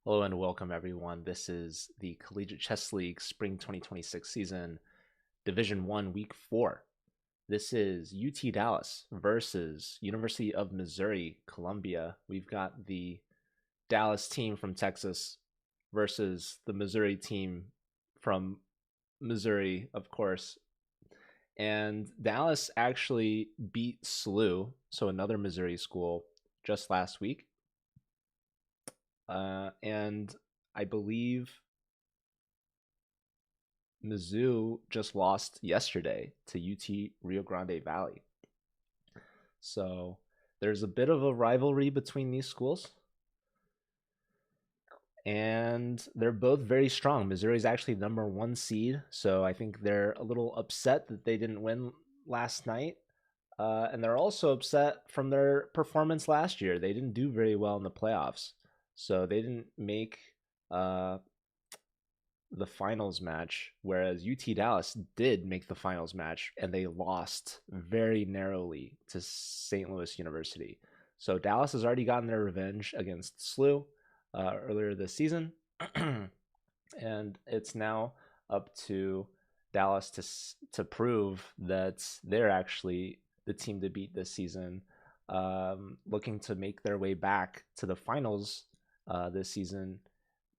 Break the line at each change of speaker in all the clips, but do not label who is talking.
Hello and welcome everyone. This is the Collegiate Chess League Spring 2026 season, Division 1, Week 4. This is UT Dallas versus University of Missouri, Columbia. We've got the Dallas team from Texas versus the Missouri team from Missouri, of course. And Dallas actually beat SLU, so another Missouri school, just last week. And I believe Mizzou just lost yesterday to UT Rio Grande Valley. So there's a bit of a rivalry between these schools. And they're both very strong. Missouri's actually number 1 seed, so I think they're a little upset that they didn't win last night. And they're also upset from their performance last year. They didn't do very well in the playoffs, so they didn't make the finals match, whereas UT Dallas did make the finals match and they lost very narrowly to St. Louis University. So Dallas has already gotten their revenge against SLU earlier this season, and it's now up to Dallas to prove that they're actually the team to beat this season, looking to make their way back to the finals this season.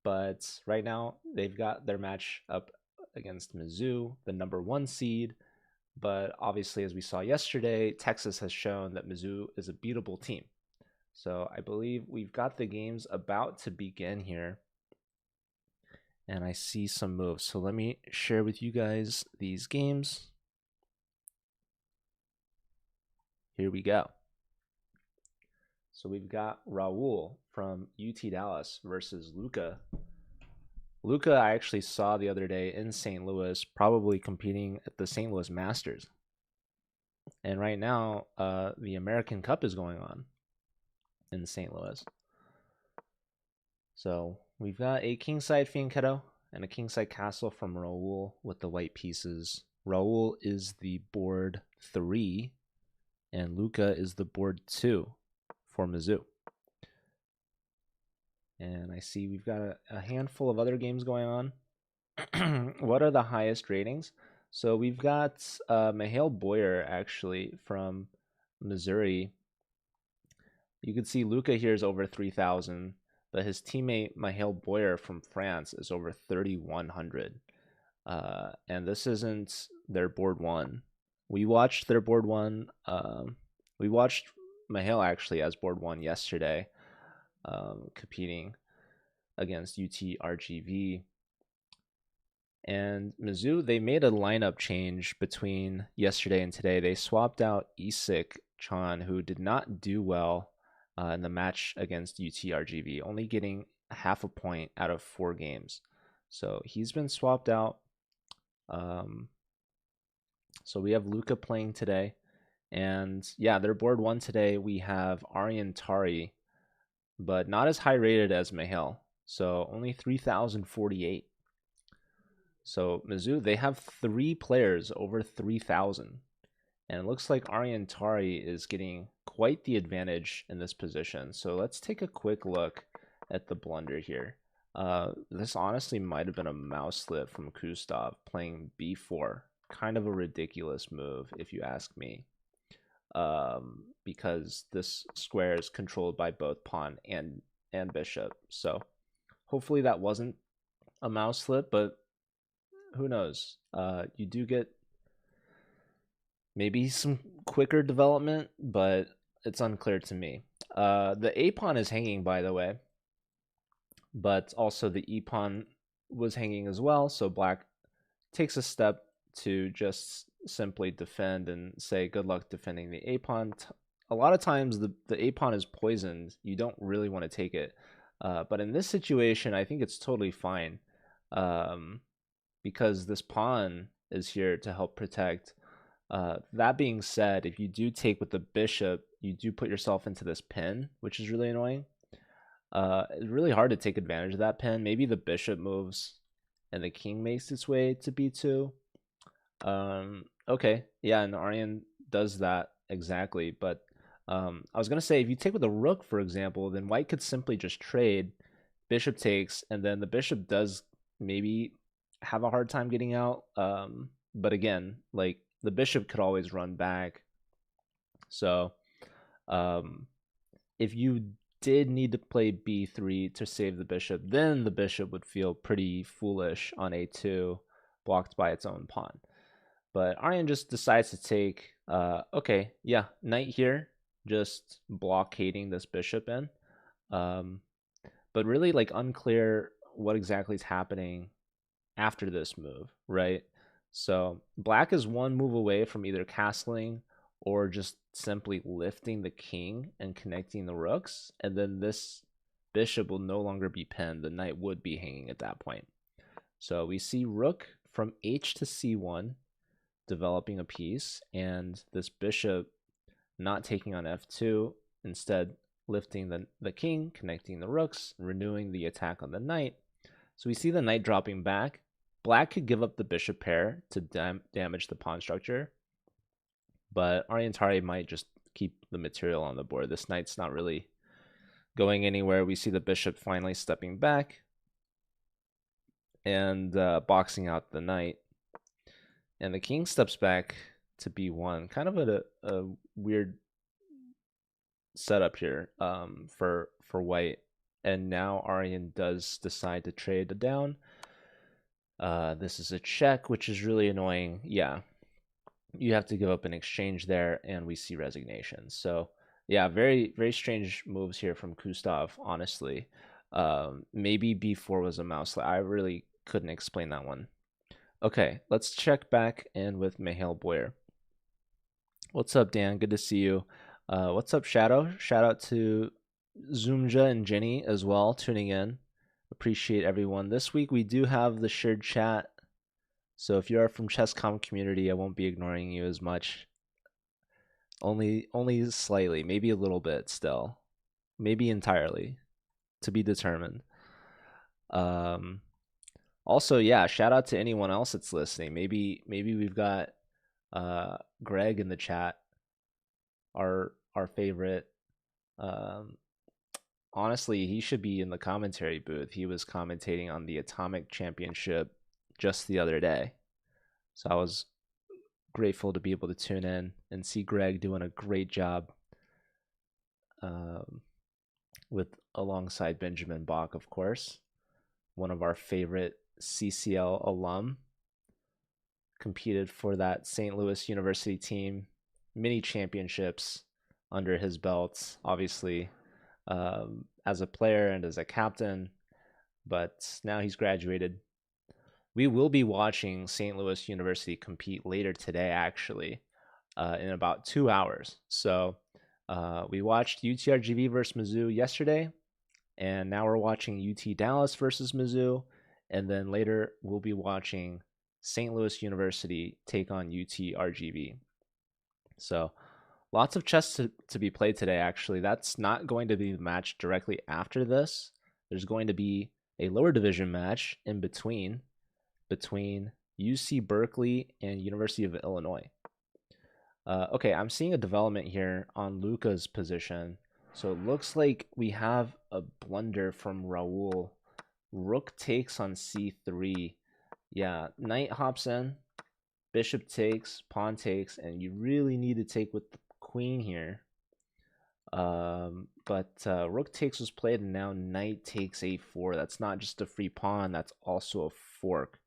But right now, they've got their match up against Mizzou, the number 1 seed. But obviously, as we saw yesterday, Texas has shown that Mizzou is a beatable team. So I believe we've got the games about to begin here. And I see some moves. So let me share with you guys these games. Here we go. So we've got Raul from UT Dallas versus Luca. Luca, I actually saw the other day in St. Louis, probably competing at the St. Louis Masters. And right now, the American Cup is going on in St. Louis. So we've got a kingside fianchetto and a kingside castle from Raul with the white pieces. Raul is the board 3, and Luca is the board 2 for Mizzou. And I see we've got a handful of other games going on. What are the highest ratings? So we've got Mihail Boyer, actually, from Missouri. You can see Luca here is over 3,000, but his teammate Mihail Boyer from France is over 3,100. And this isn't their board 1. We watched their board 1. We watched Mihail actually as board 1 yesterday, competing against UTRGV. And Mizzou, they made a lineup change between yesterday and today. They swapped out Isik Chan, who did not do well in the match against UTRGV, only getting half a point out of 4 games. So he's been swapped out. So we have Luca playing today. And yeah, their board 1 today, we have Aryan Tari, but not as high rated as Mihail. So only 3,048. So Mizzou, they have 3 players over 3,000. And it looks like Aryan Tari is getting quite the advantage in this position. So let's take a quick look at the blunder here. This honestly might have been a mouse slip from Kustov playing b4. Kind of a ridiculous move, if you ask me. Because this square is controlled by both pawn and bishop. So hopefully that wasn't a mouse slip, but who knows? You do get maybe some quicker development, but it's unclear to me. The A pawn is hanging, by the way, but also the E pawn was hanging as well. So black takes a step to just simply defend and say good luck defending the A pawn. A lot of times the A pawn is poisoned. You don't really want to take it. But in this situation, I think it's totally fine, because this pawn is here to help protect. That being said, if you do take with the bishop, you do put yourself into this pin, which is really annoying. It's really hard to take advantage of that pin. Maybe the bishop moves and the king makes its way to b2. Okay, yeah, and Aryan does that exactly. But I was going to say, if you take with a rook, for example, then white could simply just trade. bishop takes, and then the bishop does maybe have a hard time getting out. But again, like the bishop could always run back. So if you did need to play b3 to save the bishop, then the bishop would feel pretty foolish on a2, blocked by its own pawn. But Aryan just decides to take, okay, yeah, knight here, just blockading this bishop in. But really like unclear what exactly is happening after this move, right? So black is one move away from either castling or just simply lifting the king and connecting the rooks, and then this bishop will no longer be pinned. The knight would be hanging at that point. So we see rook from h to c1 developing a piece, and this bishop not taking on f2, instead lifting the king, connecting the rooks, renewing the attack on the knight. So we see the knight dropping back. Black could give up the bishop pair to damage the pawn structure, but Aryantari might just keep the material on the board. This knight's not really going anywhere. We see the bishop finally stepping back and boxing out the knight. And the king steps back to b1. Kind of a weird setup here for white. And now Aryan does decide to trade down. This is a check, which is really annoying. Yeah, you have to give up an exchange there, and we see resignation. So yeah, very, very strange moves here from Kustav, honestly. Maybe b4 was a mouse. I really couldn't explain that one. Okay, let's check back in with Mihail Boyer. What's up, Dan? Good to see you. What's up, Shadow? Shout out to Zoomja and Jenny as well, tuning in. Appreciate everyone. This week we do have the shared chat, so if you are from ChessCom community, I won't be ignoring you as much. Only slightly, maybe a little bit still, maybe entirely, to be determined. Also, yeah, shout out to anyone else that's listening. Maybe we've got Greg in the chat, our favorite. Honestly, he should be in the commentary booth. He was commentating on the Atomic Championship just the other day. So I was grateful to be able to tune in and see Greg doing a great job with alongside Benjamin Bach, of course, one of our favorite CCL alum. Competed for that St. Louis University team, many championships under his belt, obviously, as a player and as a captain, but now he's graduated. We will be watching St. Louis University compete later today, actually, in about 2 hours. So we watched UTRGV versus Mizzou yesterday, and now we're watching UT Dallas versus Mizzou, and then later we'll be watching St. Louis University take on UTRGV. So lots of chess to be played today, actually. That's not going to be the match directly after this. There's going to be a lower division match in between UC Berkeley and University of Illinois. Okay, I'm seeing a development here on Luca's position. So it looks like we have a blunder from Raul. Rook takes on c3. Yeah, knight hops in, bishop takes, pawn takes, and you really need to take with the queen here. But rook takes was played, and now knight takes a4. That's not just a free pawn, that's also a fork.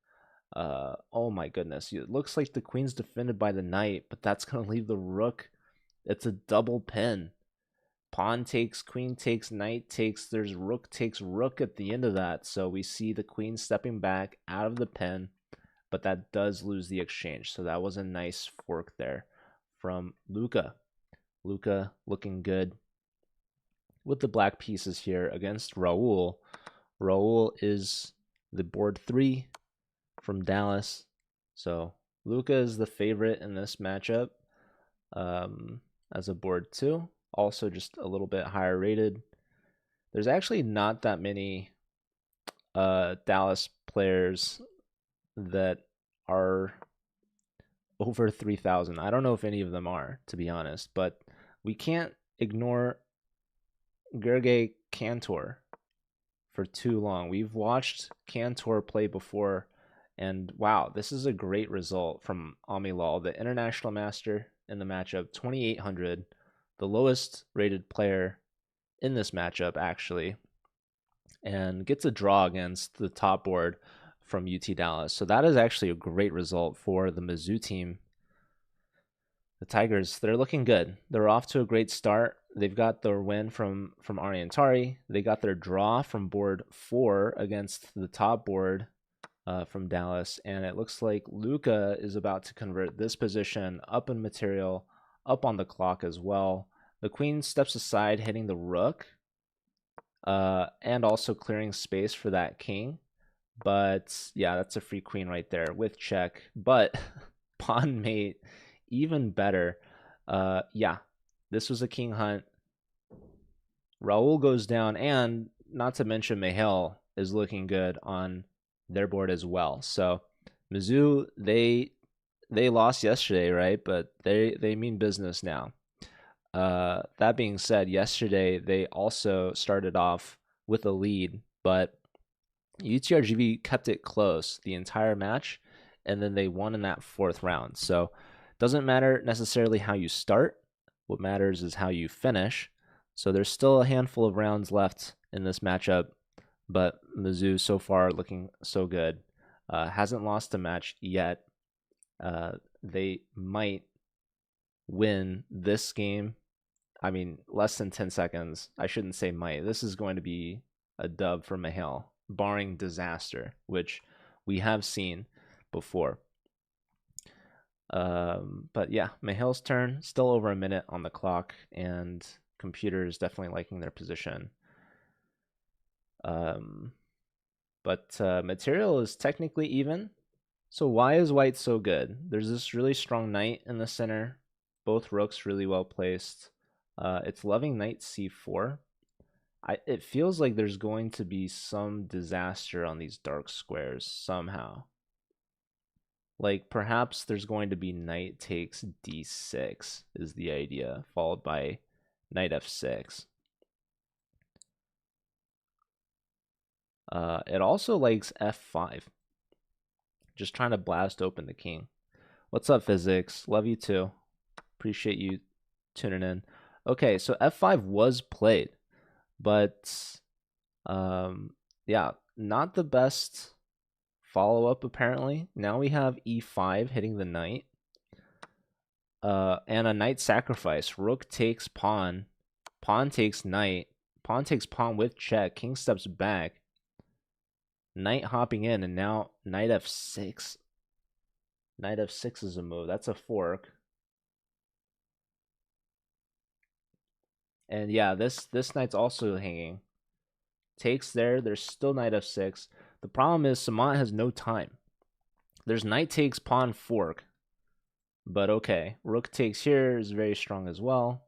Oh my goodness, it looks like the queen's defended by the knight, but that's going to leave the rook. It's a double pin. Pawn takes, queen takes, knight takes. There's rook takes rook at the end of that. So we see the queen stepping back out of the pin, but that does lose the exchange. So that was a nice fork there from Luca. Luca looking good with the black pieces here against Raul. Raul is the board 3 from Dallas. So Luca is the favorite in this matchup as a board 2. Also just a little bit higher rated. There's actually not that many Dallas players that are over 3,000. I don't know if any of them are, to be honest, but we can't ignore Gergely Cantor for too long. We've watched Cantor play before, and wow, this is a great result from Amilal, the international master in the matchup, 2,800, the lowest rated player in this matchup, actually, and gets a draw against the top board from UT Dallas. So that is actually a great result for the Mizzou team. The Tigers, they're looking good. They're off to a great start. They've got their win from Ariantari. They got their draw from board 4 against the top board from Dallas. And it looks like Luca is about to convert this position up in material, up on the clock as well. The queen steps aside, hitting the rook, and also clearing space for that king. But yeah, that's a free queen right there with check. But pawn mate, even better. Yeah, this was a king hunt. Raul goes down, and not to mention Mihal is looking good on their board as well. So Mizzou, they lost yesterday, right? But they mean business now. That being said, yesterday they also started off with a lead, but UTRGV kept it close the entire match, and then they won in that 4th round. So it doesn't matter necessarily how you start. What matters is how you finish. So there's still a handful of rounds left in this matchup, but Mizzou so far looking so good. Hasn't lost a match yet. They might win this game. I mean, less than 10 seconds. I shouldn't say might. This is going to be a dub for Mihal, barring disaster, which we have seen before. But yeah, Mihal's turn. Still over a minute on the clock, and computer is definitely liking their position. But material is technically even. So why is white so good? There's this really strong knight in the center. Both rooks really well placed. It's loving knight c4. It feels like there's going to be some disaster on these dark squares somehow. Like perhaps there's going to be knight takes d6 is the idea, followed by knight f6. It also likes f5. Just trying to blast open the king. What's up, physics? Love you too. Appreciate you tuning in. Okay, so f5 was played, but yeah, not the best follow-up apparently. Now we have e5 hitting the knight, and a knight sacrifice. Rook takes pawn, pawn takes knight, pawn takes pawn with check, king steps back, knight hopping in, and now knight f6. Knight f6 is a move. That's a fork. And yeah, this knight's also hanging. Takes there. There's still knight f6. The problem is Samant has no time. There's knight takes pawn fork. But okay, rook takes here is very strong as well.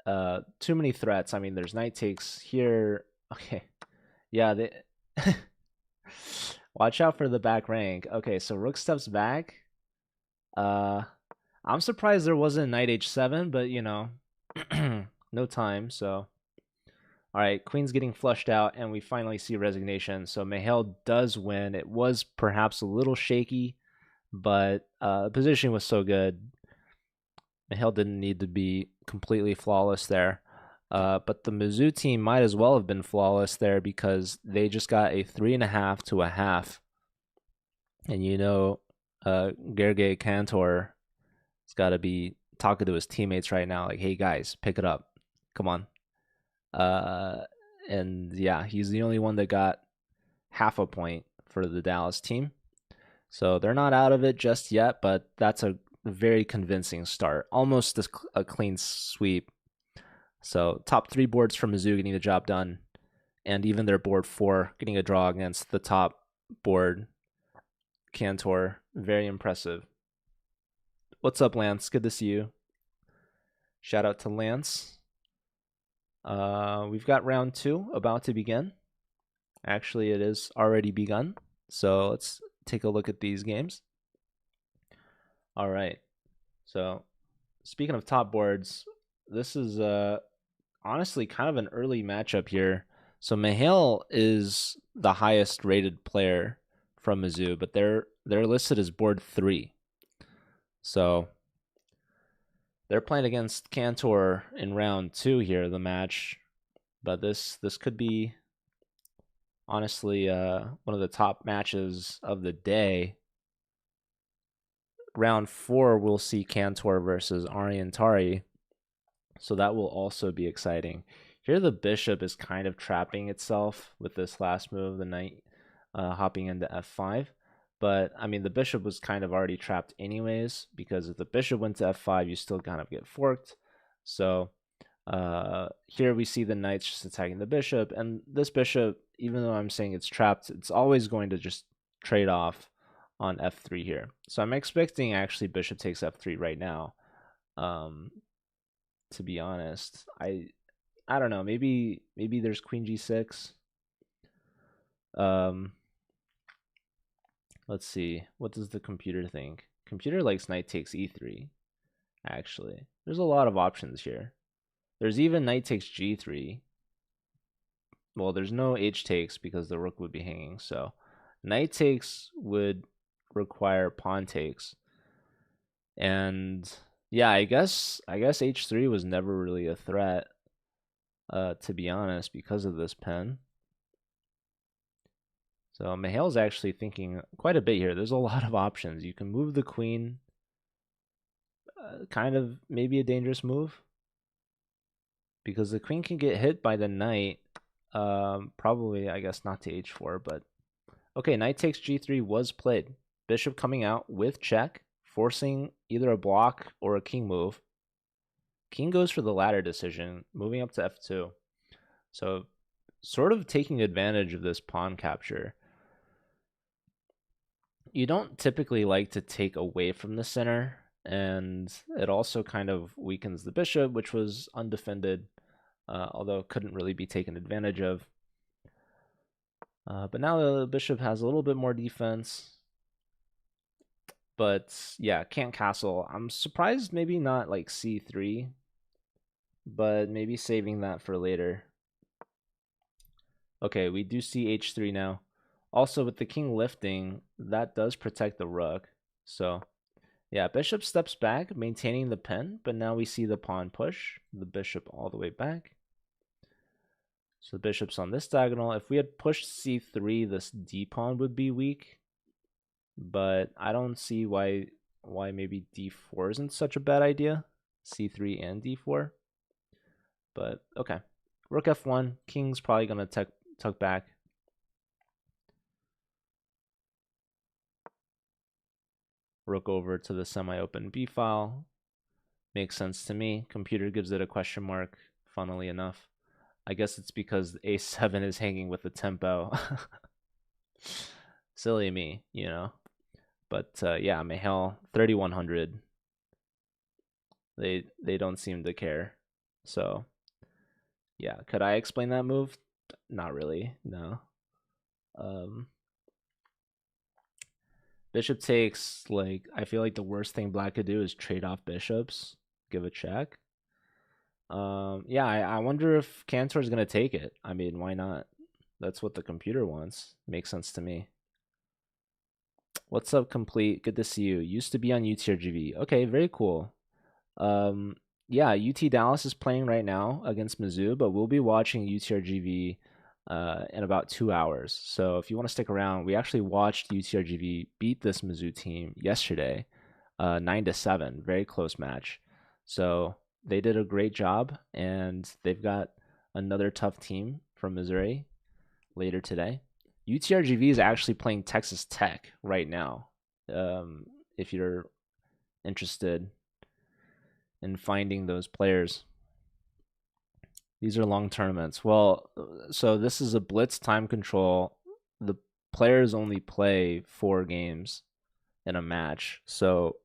Too many threats. I mean, there's knight takes here. Okay, yeah. Watch out for the back rank. Okay, so rook steps back. I'm surprised there wasn't knight h7, but you know, no time. So, all right, queen's getting flushed out, and we finally see resignation. So Mihal does win. It was perhaps a little shaky, but the position was so good. Mihal didn't need to be completely flawless there. But the Mizzou team might as well have been flawless there because they just got a 3.5 to a half. And you know, Gergely Cantor has got to be talking to his teammates right now, like, hey guys, pick it up. Come on. And yeah, he's the only one that got half a point for the Dallas team. So they're not out of it just yet, but that's a very convincing start. Almost a clean sweep. So top 3 boards from Mizzou getting the job done, and even their board 4 getting a draw against the top board, Cantor. Very impressive. What's up, Lance? Good to see you. Shout out to Lance. We've got round 2 about to begin. Actually, it is already begun. So let's take a look at these games. All right. So speaking of top boards, this is honestly kind of an early matchup here. So Mihail is the highest rated player from Mizzou, but they're listed as board 3. So they're playing against Cantor in round 2 here, the match. But this could be honestly one of the top matches of the day. Round 4 we'll see Cantor versus Ariantari. So that will also be exciting. Here the bishop is kind of trapping itself with this last move, the knight hopping into f5. But, I mean, the bishop was kind of already trapped anyways, because if the bishop went to f5, you still kind of get forked. So here we see the knights just attacking the bishop. And this bishop, even though I'm saying it's trapped, it's always going to just trade off on f3 here. So I'm expecting actually bishop takes f3 right now. To be honest, I don't know. Maybe there's queen g6. Let's see. What does the computer think? Computer likes knight takes e3. Actually, there's a lot of options here. There's even knight takes g3. Well, there's no h takes because the rook would be hanging. So knight takes would require pawn takes. And yeah, I guess h3 was never really a threat, to be honest, because of this pen. So Mihail's actually thinking quite a bit here. There's a lot of options. You can move the queen, kind of maybe a dangerous move, because the queen can get hit by the knight. Probably, I guess, not to h4, but okay, knight takes g3 was played. Bishop coming out with check, forcing either a block or a king move. King goes for the latter decision, moving up to f2. So sort of taking advantage of this pawn capture. You don't typically like to take away from the center, and it also kind of weakens the bishop, which was undefended, although couldn't really be taken advantage of. But now the bishop has a little bit more defense. But yeah, can't castle. I'm surprised maybe not like c3, but maybe saving that for later. Okay, we do see h3 now. Also, with the king lifting, that does protect the rook. So yeah, bishop steps back, maintaining the pen, but now we see the pawn push, the bishop all the way back. So the bishop's on this diagonal. If we had pushed c3, this d pawn would be weak, but I don't see why maybe d4 isn't such a bad idea, c3 and d4. But okay, rook f1, king's probably gonna tuck back. Rook over to the semi-open b file. Makes sense to me. Computer gives it a question mark, funnily enough. I guess it's because a7 is hanging with the tempo. Silly me, you know. But yeah, Mihail 3100. They don't seem to care. So yeah, could I explain that move? Not really. No. Bishop takes, like, I feel like the worst thing black could do is trade off bishops, give a check. Yeah, I wonder if Cantor is gonna take it. I mean, why not? That's what the computer wants. Makes sense to me. What's up, Complete? Good to see you. Used to be on UTRGV. Okay, very cool. Yeah, UT Dallas is playing right now against Mizzou, but we'll be watching UTRGV in about 2 hours. So if you want to stick around, we actually watched UTRGV beat this Mizzou team yesterday, 9-7, very close match. So they did a great job, and they've got another tough team from Missouri later today. UTRGV is actually playing Texas Tech right now. If you're interested in finding those players. These are long tournaments. Well, so this is a blitz time control. The players only play 4 games in a match. So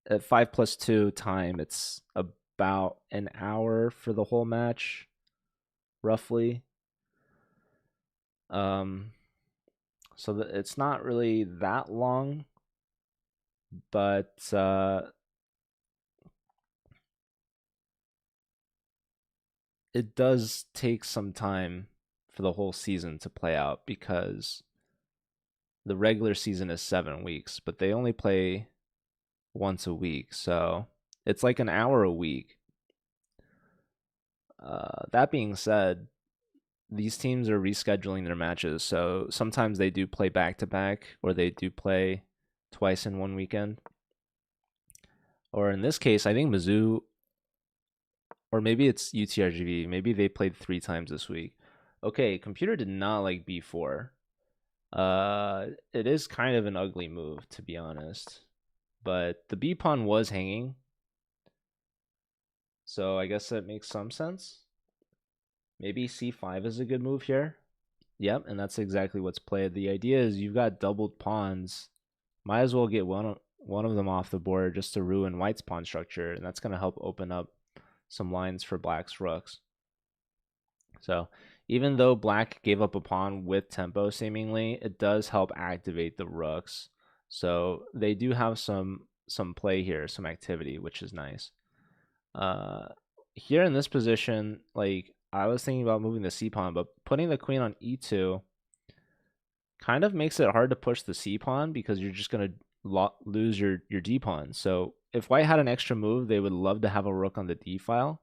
at 5+2 time, it's about an hour for the whole match, roughly. So it's not really that long, but it does take some time for the whole season to play out because the regular season is 7 weeks, but they only play once a week. So it's like an hour a week. That being said, these teams are rescheduling their matches. So sometimes they do play back to back, or they do play twice in one weekend. Or in this case, I think Mizzou, or maybe it's UTRGV, maybe they played 3 times this week. Okay, computer did not like B4. It is kind of an ugly move, to be honest. But the B pawn was hanging, so I guess that makes some sense. Maybe C5 is a good move here. Yep, and that's exactly what's played. The idea is you've got doubled pawns. Might as well get one of them off the board just to ruin White's pawn structure, and that's going to help open up some lines for Black's rooks. So even though Black gave up a pawn with tempo seemingly, it does help activate the rooks. So they do have some play here, some activity, which is nice. Here in this position, like I was thinking about moving the C pawn, but putting the queen on E2 kind of makes it hard to push the C pawn because you're just going to lose your D pawn. So if White had an extra move, they would love to have a rook on the D file.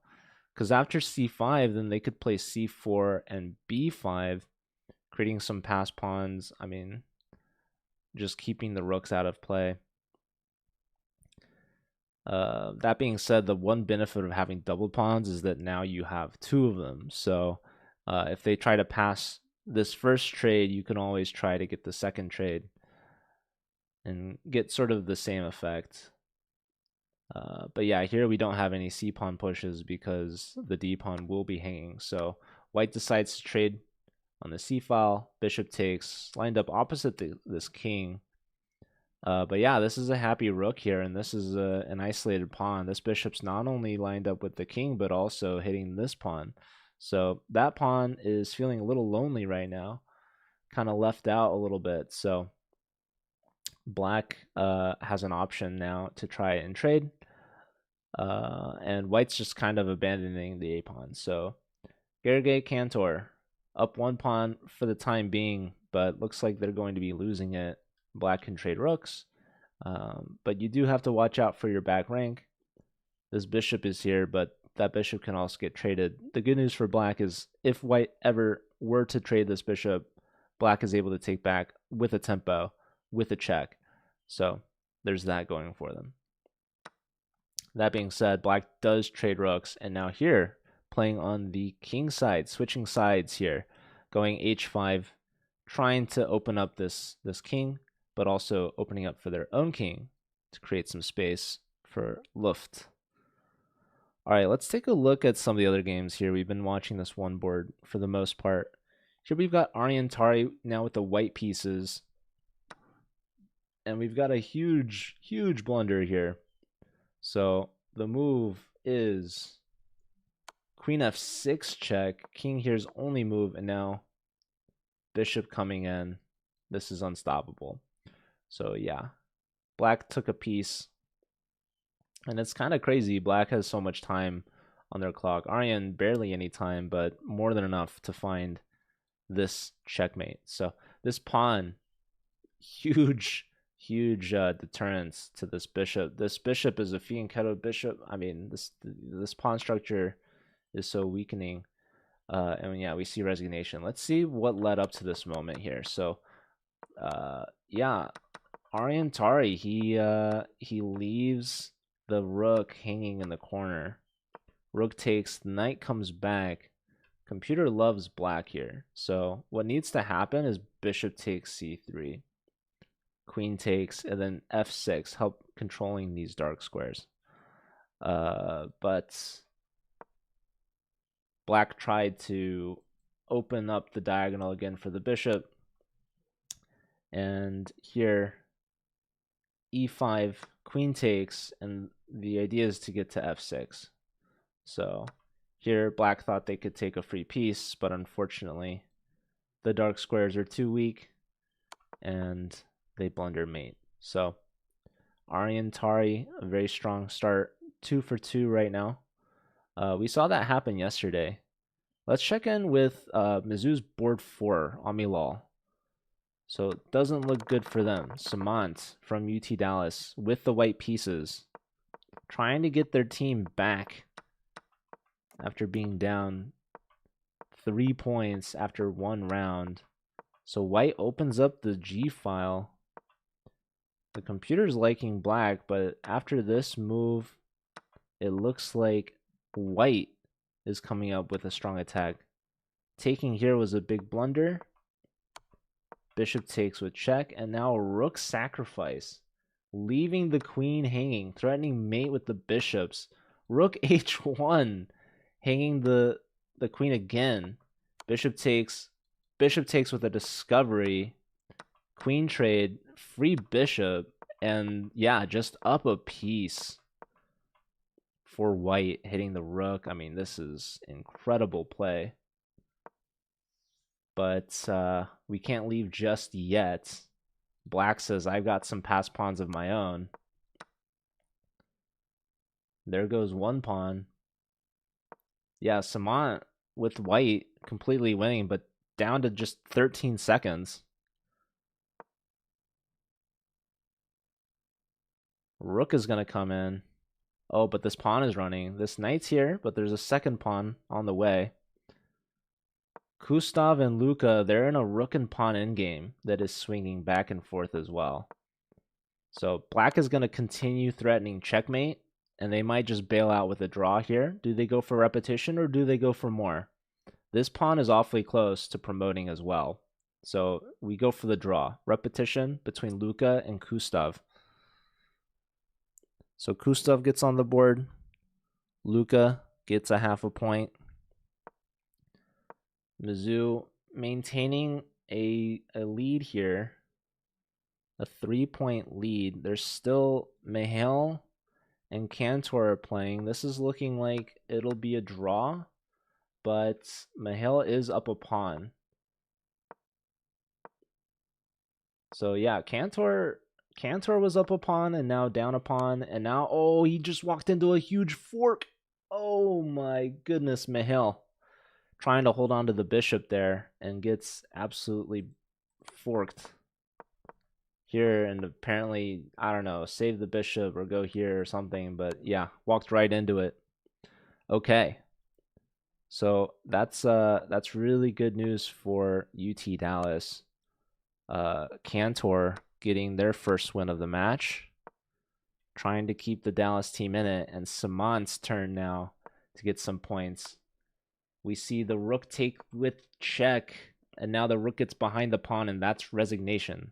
Because after C5, then they could play C4 and B5, creating some pass pawns. I mean, just keeping the rooks out of play. That being said, the one benefit of having double pawns is that now you have 2 of them. So if they try to pass this first trade, you can always try to get the second trade and get sort of the same effect. But yeah, here we don't have any C pawn pushes because the D pawn will be hanging. So White decides to trade on the C file. Bishop takes, lined up opposite this king. But yeah, this is a happy rook here, and this is an isolated pawn. This bishop's not only lined up with the king, but also hitting this pawn. So that pawn is feeling a little lonely right now, kind of left out a little bit. So Black has an option now to try and trade. And White's just kind of abandoning the A pawn. So Gergely Cantor up 1 pawn for the time being, but looks like they're going to be losing it. Black can trade rooks, but you do have to watch out for your back rank. This bishop is here, but that bishop can also get traded. The good news for Black is if White ever were to trade this bishop, Black is able to take back with a tempo, with a check. So there's that going for them. That being said, Black does trade rooks, and now here, playing on the king side, switching sides here, going h5, trying to open up this king, but also opening up for their own king to create some space for Luft. All right, let's take a look at some of the other games here. We've been watching this one board for the most part. Here we've got Tari now with the white pieces, and we've got a huge blunder here. So the move is queen f6 check. King here's only move, and now bishop coming in. This is unstoppable. So yeah, Black took a piece, and it's kind of crazy. Black has so much time on their clock. Aryan barely any time, but more than enough to find this checkmate. So this pawn, huge deterrence to this bishop. This bishop is a fianchetto bishop. I mean, this pawn structure is so weakening. And yeah, we see resignation. Let's see what led up to this moment here. So yeah, Tari, he leaves the rook hanging in the corner. Rook takes, knight comes back. Computer loves Black here. So what needs to happen is bishop takes c3. Queen takes, and then f6, help controlling these dark squares. But Black tried to open up the diagonal again for the bishop. And here, e5, queen takes, and the idea is to get to f6. So here, Black thought they could take a free piece, but unfortunately, the dark squares are too weak, and they blunder mate. So Tari, a very strong start, 2 for 2 right now. We saw that happen yesterday. Let's check in with Mizzou's board 4, Amilal. So it doesn't look good for them. Samant from UT Dallas with the white pieces, trying to get their team back after being down 3 points after 1 round. So white opens up the G file. The computer's liking black, but after this move, it looks like white is coming up with a strong attack. Taking here was a big blunder. Bishop takes with check, and now rook sacrifice, leaving the queen hanging, threatening mate with the bishops. Rook h1, hanging the queen again. Bishop takes with a discovery. Queen trade, free bishop, and yeah, just up a piece for white, hitting the rook. I mean, this is incredible play. But we can't leave just yet. Black says, I've got some passed pawns of my own. There goes one pawn. Yeah, Samant with white completely winning, but down to just 13 seconds. Rook is going to come in. Oh, but this pawn is running. This knight's here, but there's a second pawn on the way. Gustav and Luca, they're in a rook and pawn endgame that is swinging back and forth as well. So black is going to continue threatening checkmate, and they might just bail out with a draw here. Do they go for repetition or do they go for more? This pawn is awfully close to promoting as well. So we go for the draw. Repetition between Luca and Gustav. So Gustav gets on the board. Luca gets a half a point. Mizzou maintaining a lead here. A 3-point lead. There's still Mihail and Cantor are playing. This is looking like it'll be a draw, but Mihail is up a pawn. So yeah, Cantor was up a pawn and now down a pawn, and now, oh, he just walked into a huge fork. Oh my goodness, Mihail trying to hold on to the bishop there and gets absolutely forked here, and apparently, I don't know, save the bishop or go here or something, but yeah, walked right into it. Okay. So that's really good news for UT Dallas. Cantor getting their first win of the match, trying to keep the Dallas team in it, and Samant's turn now to get some points. We see the rook take with check, and now the rook gets behind the pawn, and that's resignation.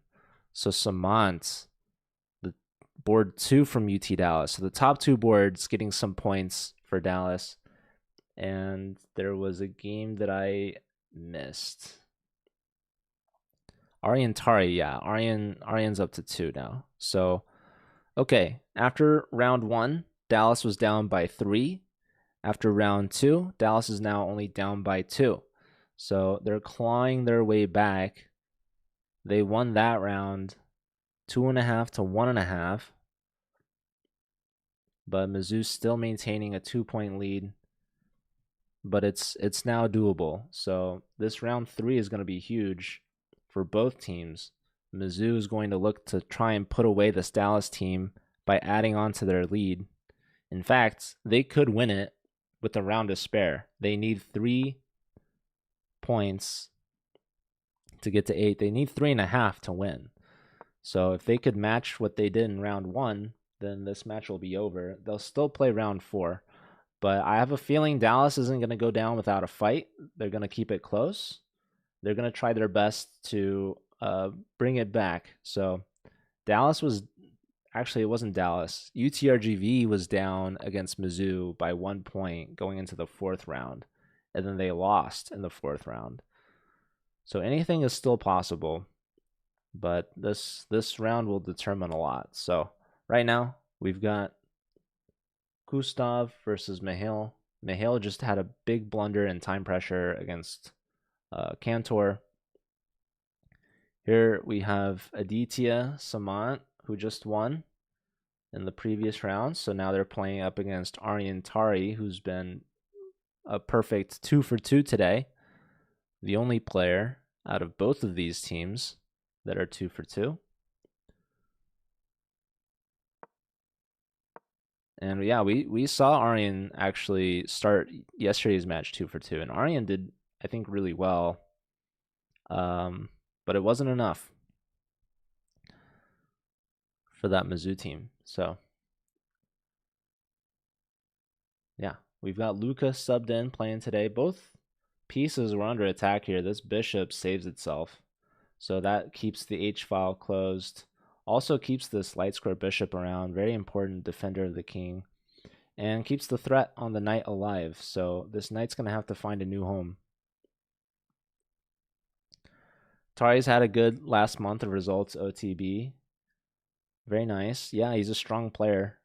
So Samant, the board 2 from UT Dallas. So the top 2 boards getting some points for Dallas. And there was a game that I missed. Aryan Tari, yeah. Aryan's up to 2 now. So, okay. After round 1, Dallas was down by 3. After round 2, Dallas is now only down by 2. So they're clawing their way back. They won that round 2.5 to 1.5. But Mizzou's still maintaining a 2-point lead. But it's now doable. So this round 3 is going to be huge for both teams. Mizzou is going to look to try and put away this Dallas team by adding on to their lead. In fact, they could win it with a round to spare. They need 3 points to get to 8. They need 3.5 to win. So if they could match what they did in round 1, then this match will be over. They'll still play round 4. But I have a feeling Dallas isn't going to go down without a fight. They're going to keep it close. They're going to try their best to bring it back. So Dallas was... Actually, it wasn't Dallas. UTRGV was down against Mizzou by 1 point going into the 4th round. And then they lost in the 4th round. So anything is still possible. But this round will determine a lot. So right now, we've got Gustav versus Mihail. Mihail just had a big blunder in time pressure against Cantor. Here we have Aditya Samant, who just won in the previous round. So now they're playing up against Aryan Tari, who's been a perfect 2 for 2 today. The only player out of both of these teams that are 2 for 2. And yeah, we saw Aryan actually start yesterday's match 2 for 2, and Aryan did, I think, really well. But it wasn't enough for that Mizzou team. So yeah, we've got Luca subbed in playing today. Both pieces were under attack here. This bishop saves itself, so that keeps the H file closed. Also keeps this light square bishop around, very important defender of the king, and keeps the threat on the knight alive. So this knight's going to have to find a new home. Tari's had a good last month of results, OTB. Very nice. Yeah, he's a strong player.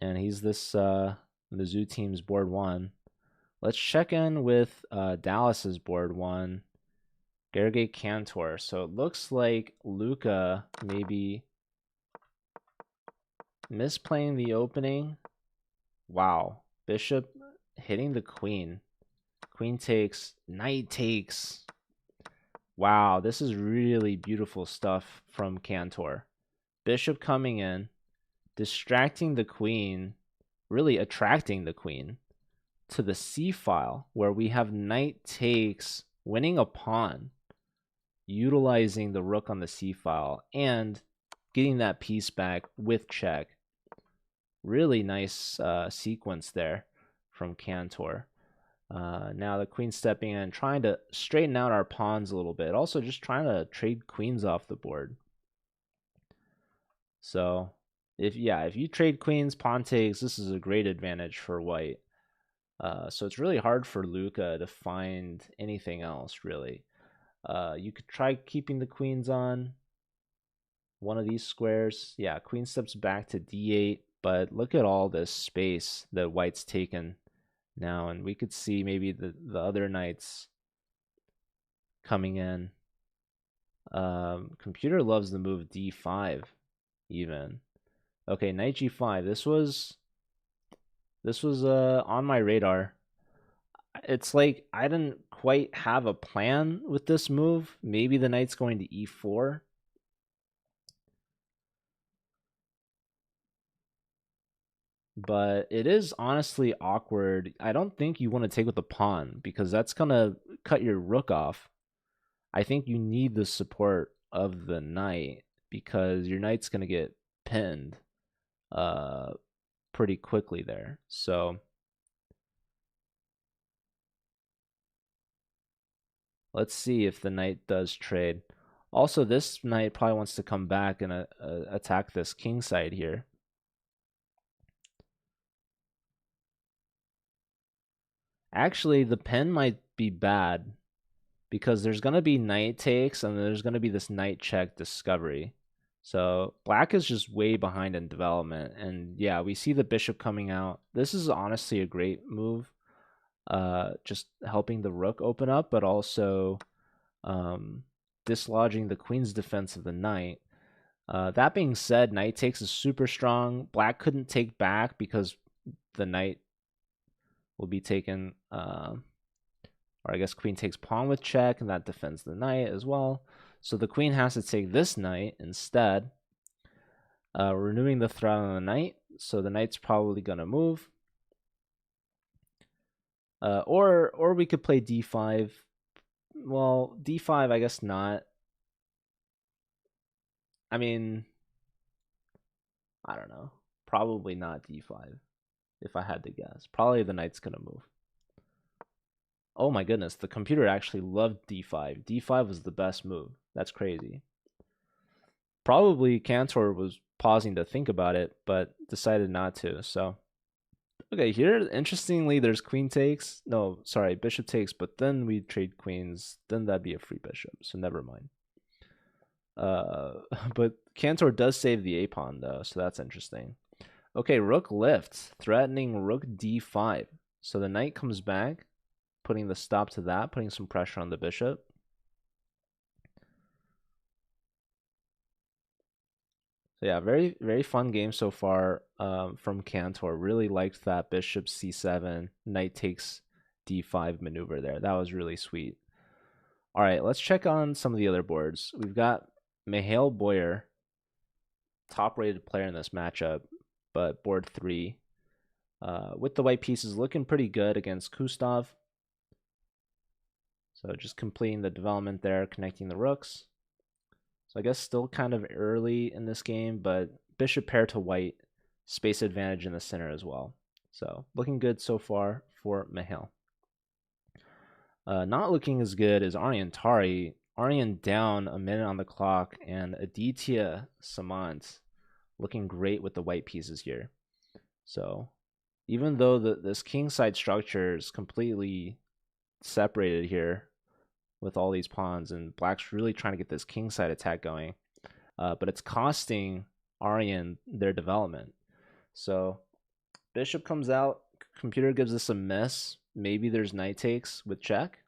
And he's this Mizzou team's board 1. Let's check in with Dallas's board 1. Gergely Cantor. So it looks like Luca maybe misplaying the opening. Wow. Bishop hitting the queen. Queen takes, knight takes. Wow, this is really beautiful stuff from Cantor. Bishop coming in, distracting the queen, really attracting the queen to the c file where we have knight takes, winning a pawn, utilizing the rook on the c file, and getting that piece back with check. Really nice sequence there from Cantor. Now the queen stepping in, trying to straighten out our pawns a little bit. Also just trying to trade queens off the board. So if you trade queens, pawn takes, this is a great advantage for white. So it's really hard for Luca to find anything else, really. You could try keeping the queens on one of these squares. Yeah, queen steps back to d8, but look at all this space that white's taken now, and we could see maybe the other knights coming in. Computer loves the move d5 even. Okay, knight g5. This was on my radar. It's like I didn't quite have a plan with this move. Maybe the knight's going to e4. But it is honestly awkward. I don't think you want to take with the pawn because that's going to cut your rook off. I think you need the support of the knight because your knight's going to get pinned pretty quickly there. So let's see if the knight does trade. Also, this knight probably wants to come back and attack this king side here. Actually, the pin might be bad because there's going to be knight takes and there's going to be this knight check discovery. So black is just way behind in development. And yeah, we see the bishop coming out. This is honestly a great move. Just helping the rook open up, but also dislodging the queen's defense of the knight. That being said, knight takes is super strong. Black couldn't take back because the knight will be taken, or I guess queen takes pawn with check, and that defends the knight as well. So the queen has to take this knight instead, renewing the threat on the knight. So the knight's probably going to move. Or we could play d5. Well, d5, I guess not. I mean, I don't know. Probably not d5, if I had to guess. Probably the knight's going to move. Oh my goodness, the computer actually loved d5. d5 was the best move. That's crazy. Probably Cantor was pausing to think about it, but decided not to. So, okay, here, interestingly, there's queen takes. No, sorry, bishop takes, but then we trade queens. Then that'd be a free bishop, so never mind. But Cantor does save the a-pawn, though, so that's interesting. Okay, rook lifts, threatening rook d5. So the knight comes back, putting the stop to that, putting some pressure on the bishop. So yeah, very very fun game so far from Cantor. Really liked that bishop c7, knight takes d5 maneuver there. That was really sweet. All right, let's check on some of the other boards. We've got Mihail Boyer, top rated player in this matchup, but board 3. With the white pieces looking pretty good against Kustov. So just completing the development there, connecting the rooks. So I guess still kind of early in this game, but bishop pair to white, space advantage in the center as well. So looking good so far for Mihail. Not looking as good as Aryan Tari. Aryan down a minute on the clock, and Aditya Samant looking great with the white pieces here. So even though this kingside structure is completely separated here with all these pawns, and black's really trying to get this kingside attack going, but it's costing Aryan their development. So bishop comes out, computer gives us a miss. Maybe there's knight takes with check.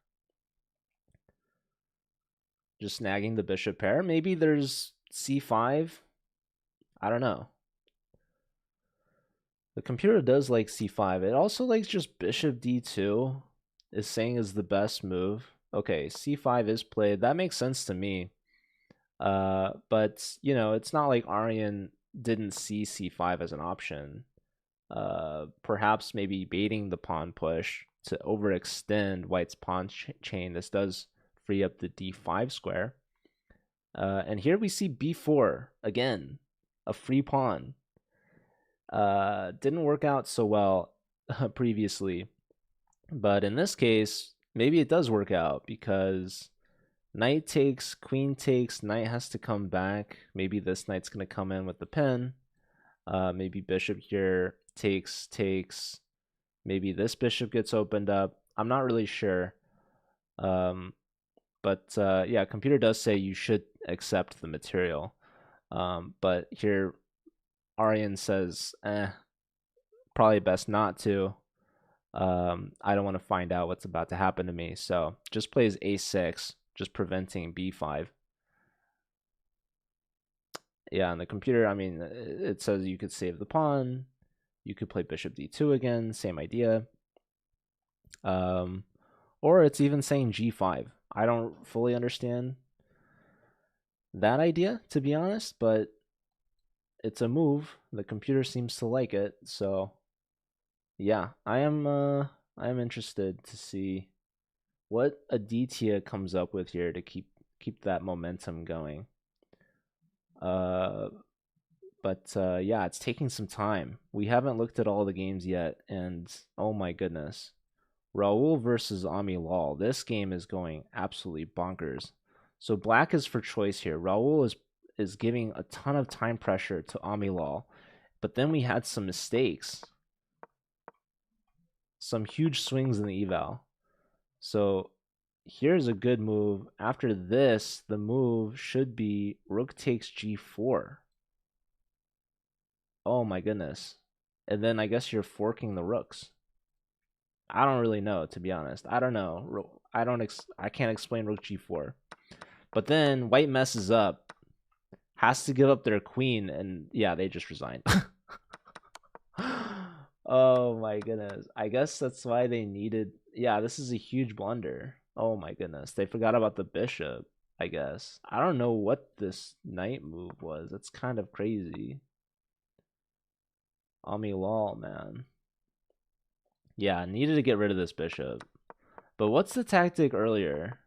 Just snagging the bishop pair. Maybe there's c5. I don't know. The computer does like c5. It also likes just bishop d2 is saying is the best move. Okay, c5 is played. That makes sense to me. But, you know, it's not like Aryan didn't see c5 as an option. Perhaps maybe baiting the pawn push to overextend white's pawn chain. This does free up the d5 square. And here we see b4 again, a free pawn. Didn't work out so well previously, but in this case, maybe it does work out because knight takes, queen takes, knight has to come back. Maybe this knight's going to come in with the pin. Maybe bishop here takes. Maybe this bishop gets opened up. I'm not really sure. But yeah, computer does say you should accept the material. But here, Aryan says, probably best not to. I don't want to find out what's about to happen to me. So just plays a6, just preventing b5. Yeah, on the computer, I mean, it says you could save the pawn. You could play bishop d2 again, same idea. Or it's even saying g5. I don't fully understand that idea, to be honest, but it's a move. The computer seems to like it, so yeah, I am interested to see what Aditya comes up with here to keep that momentum going. But yeah, it's taking some time. We haven't looked at all the games yet, and oh my goodness. Raul versus Ami Lal. This game is going absolutely bonkers. So black is for choice here. Raul is giving a ton of time pressure to Ami Lal, but then we had some mistakes. Some huge swings in the eval. So here's a good move. After this, the move should be rook takes g4. Oh my goodness. And then I guess you're forking the rooks. I don't really know, to be honest. I don't know. I can't explain rook g4. But then white messes up, has to give up their queen, and yeah, they just resign. Oh my goodness. I guess that's why they needed. Yeah, this is a huge blunder. Oh my goodness. They forgot about the bishop, I guess. I don't know what this knight move was. It's kind of crazy. Ami Lal, man. Yeah, needed to get rid of this bishop. But what's the tactic earlier?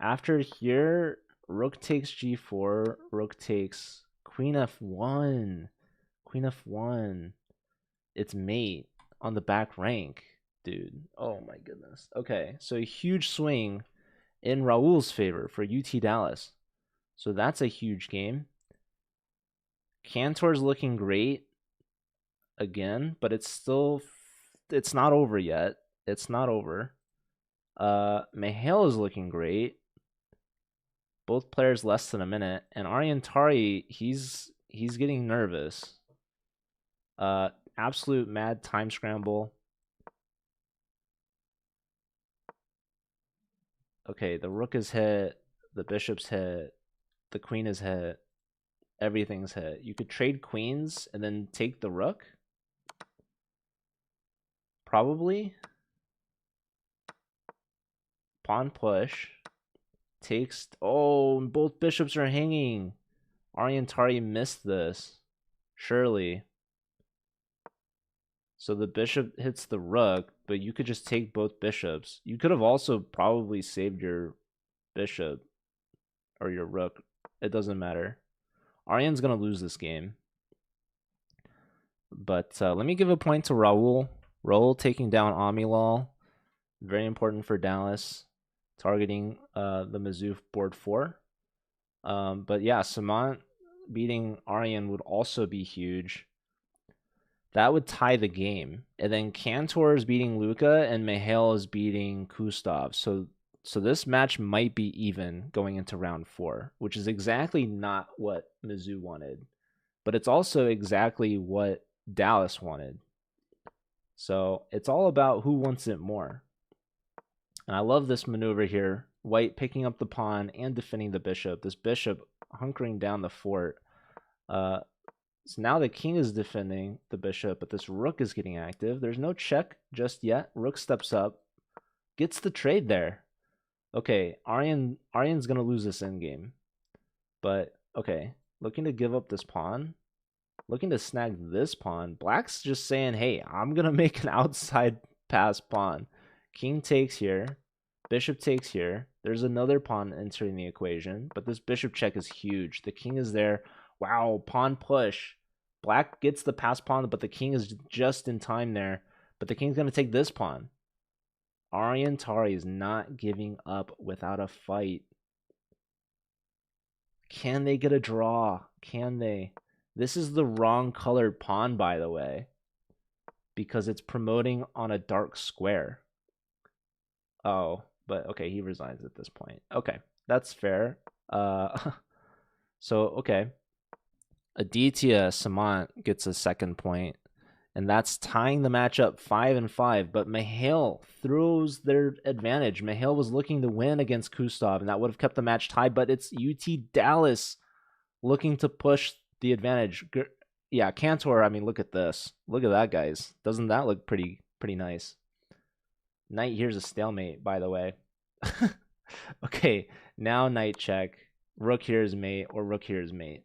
After here, rook takes g4, rook takes queen f1. Queen f1. It's mate on the back rank, dude. Oh my goodness. Okay, so a huge swing in Raul's favor for UT Dallas. So that's a huge game. Cantor's looking great again, but it's not over yet. It's not over. Mihail is looking great. Both players less than a minute, and Aryan Tari, he's getting nervous. Absolute mad time scramble. Okay, the rook is hit, the bishop's hit, the queen is hit. Everything's hit. You could trade queens and then take the rook. Probably. Pawn push. Takes... Oh, both bishops are hanging. Ariantari missed this. Surely. So the bishop hits the rook, but you could just take both bishops. You could have also probably saved your bishop or your rook. It doesn't matter. Aryan's going to lose this game. But let me give a point to Raul. Raul taking down Amilal. Very important for Dallas. Targeting the Mizzou board 4. But yeah, Samant beating Aryan would also be huge. That would tie the game. And then Cantor is beating Luka and Mihail is beating Kustov. So this match might be even going into round 4, which is exactly not what Mizzou wanted. But it's also exactly what Dallas wanted. So it's all about who wants it more. And I love this maneuver here. White picking up the pawn and defending the bishop. This bishop hunkering down the fort. So now the king is defending the bishop, but this rook is getting active. There's no check just yet. Rook steps up. Gets the trade there. Okay, Aryan's going to lose this endgame. But, okay, looking to give up this pawn. Looking to snag this pawn. Black's just saying, hey, I'm going to make an outside pass pawn. King takes here. Bishop takes here. There's another pawn entering the equation, but this bishop check is huge. The king is there. Wow, pawn push. Black gets the pass pawn, but the king is just in time there. But the king's going to take this pawn. Ariantari is not giving up without a fight. Can they get a draw? Can they? This is the wrong colored pawn, by the way, because it's promoting on a dark square. Oh, but okay, he resigns at this point. Okay, that's fair. So, okay. Aditya Samant gets a second point, and that's tying the match up 5-5. But Mihail throws their advantage. Mihail was looking to win against Kustov, and that would have kept the match tied. But it's UT Dallas looking to push the advantage. Yeah, Cantor. I mean, look at this. Look at that, guys. Doesn't that look pretty nice? Knight here's a stalemate, by the way. Okay, now knight check. Rook here is mate, or rook here is mate.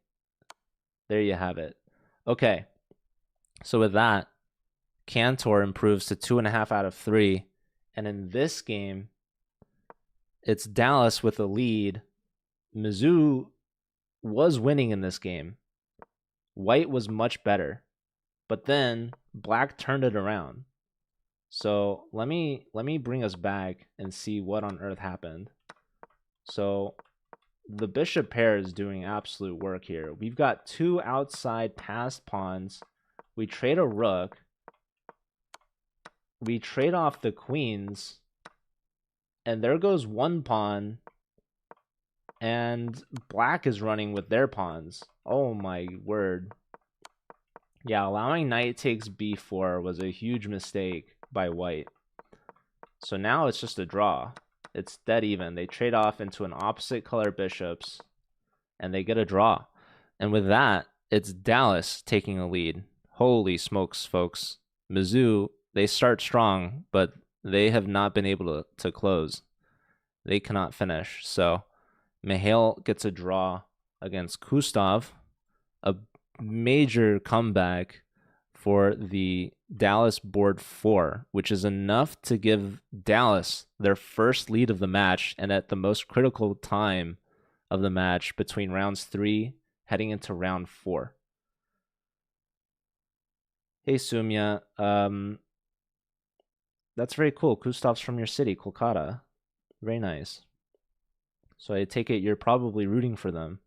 There you have it. Okay, so with that, Cantor improves to 2.5 out of 3. And in this game, it's Dallas with a lead. Mizzou was winning in this game. White was much better. But then Black turned it around. So let me bring us back and see what on earth happened. So the bishop pair is doing absolute work here. We've got 2 outside passed pawns. We trade a rook. We trade off the queens. And there goes 1 pawn. And Black is running with their pawns. Oh my word. Yeah, allowing knight takes b4 was a huge mistake by White. So now it's just a draw. It's dead even. They trade off into an opposite color bishops, and they get a draw. And with that, it's Dallas taking a lead. Holy smokes, folks. Mizzou, they start strong, but they have not been able to close. They cannot finish. So Mihail gets a draw against Kustov. A major comeback for the Dallas board 4, which is enough to give Dallas their first lead of the match, and at the most critical time of the match between rounds 3 heading into round 4. Hey Sumya, that's very cool. Kustov's from your city, Kolkata. Very nice. So I take it you're probably rooting for them.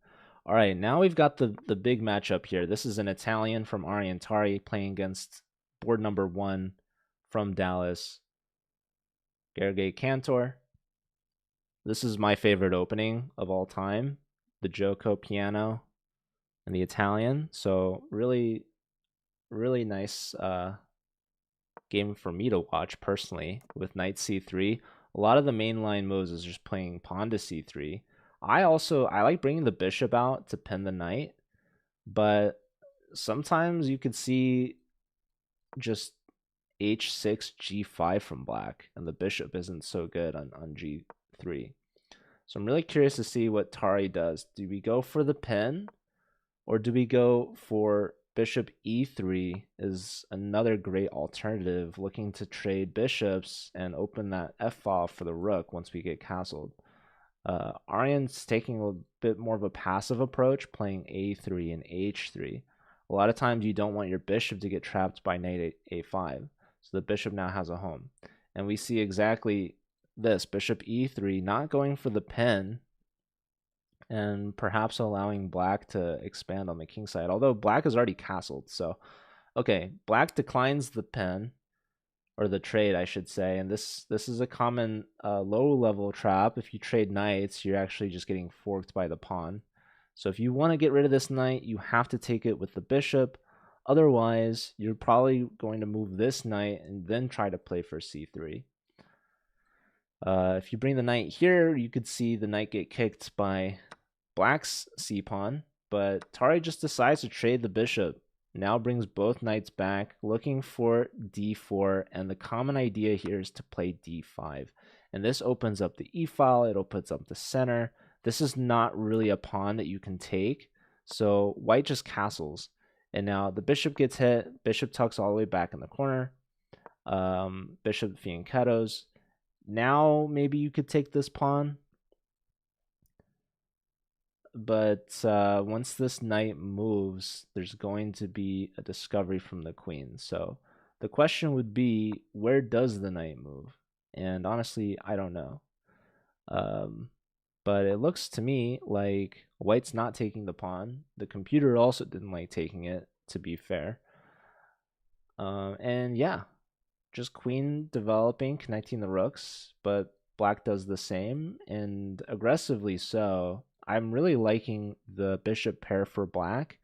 All right, now we've got the big matchup here. This is an Italian from Ariantari playing against board number 1 from Dallas, Gergely Cantor. This is my favorite opening of all time, the Joko piano and the Italian. So really, really nice game for me to watch personally with knight c3. A lot of the mainline moves is just playing pawn to c3. I like bringing the bishop out to pin the knight. But sometimes you could see just h6, g5 from black, and the bishop isn't so good on g3. So I'm really curious to see what Tari does. Do we go for the pin, or do we go for bishop e3 is another great alternative, looking to trade bishops and open that f-file for the rook once we get castled. Aryan's taking a bit more of a passive approach, playing a3 and h3. A lot of times you don't want your bishop to get trapped by knight a5. So the bishop now has a home. And we see exactly this, bishop e3, not going for the pin, and perhaps allowing black to expand on the king side. Although black is already castled, so okay, black declines the pin, or the trade, I should say. And this is a common low-level trap. If you trade knights, you're actually just getting forked by the pawn. So if you want to get rid of this knight, you have to take it with the bishop. Otherwise, you're probably going to move this knight and then try to play for c3. If you bring the knight here, you could see the knight get kicked by black's c-pawn, but Tari just decides to trade the bishop. Now brings both knights back, looking for d4, and the common idea here is to play d5. And this opens up the e-file, it opens up the center. This is not really a pawn that you can take, so white just castles. And now the bishop gets hit, bishop tucks all the way back in the corner, bishop fianchettos. Now maybe you could take this pawn, but once this knight moves, there's going to be a discovery from the queen. So the question would be, where does the knight move? And honestly, I don't know. But it looks to me like white's not taking the pawn. The computer also didn't like taking it, to be fair. And yeah, just queen developing, connecting the rooks, but black does the same, and aggressively so. I'm really liking the bishop pair for black,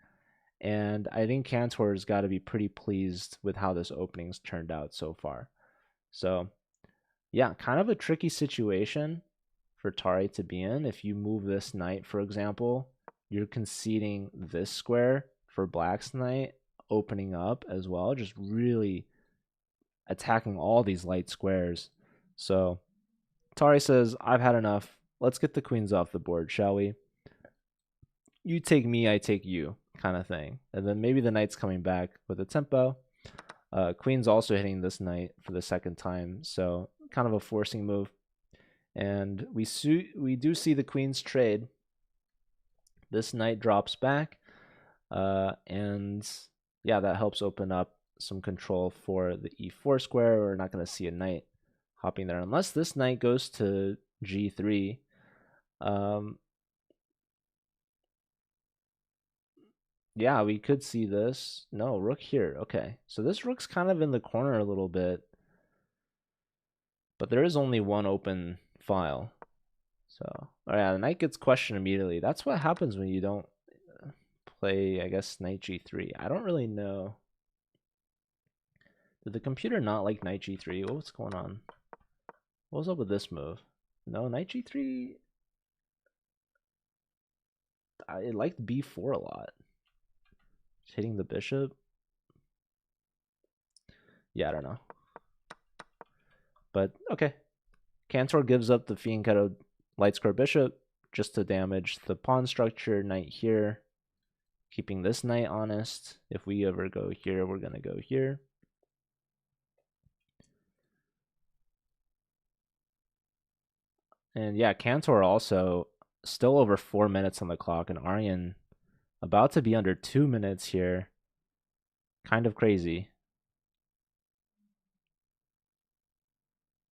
and I think Cantor's got to be pretty pleased with how this opening's turned out so far. So yeah, kind of a tricky situation for Tari to be in. If you move this knight, for example, you're conceding this square for black's knight, opening up as well, just really attacking all these light squares. So Tari says, I've had enough. Let's get the queens off the board, shall we? You take me, I take you, kind of thing. And then maybe the knight's coming back with a tempo. Queen's also hitting this knight for the second time, so kind of a forcing move. And we do see the queen's trade. This knight drops back, and yeah, that helps open up some control for the e4 square. We're not going to see a knight hopping there unless this knight goes to g3. Yeah, we could see this. No, rook here. Okay, so this rook's kind of in the corner a little bit, but there is only one open file. So, oh yeah, the knight gets questioned immediately. That's what happens when you don't play, I guess, knight g3. I don't really know. Did the computer not like knight g3? What's going on? What was up with this move? No, knight g3. I liked b4 a lot. Just hitting the bishop. Yeah, I don't know. But okay. Cantor gives up the fianchetto light square bishop just to damage the pawn structure. Knight here. Keeping this knight honest. If we ever go here, we're going to go here. And yeah, Cantor also still over 4 minutes on the clock, and Aryan about to be under 2 minutes here. Kind of crazy.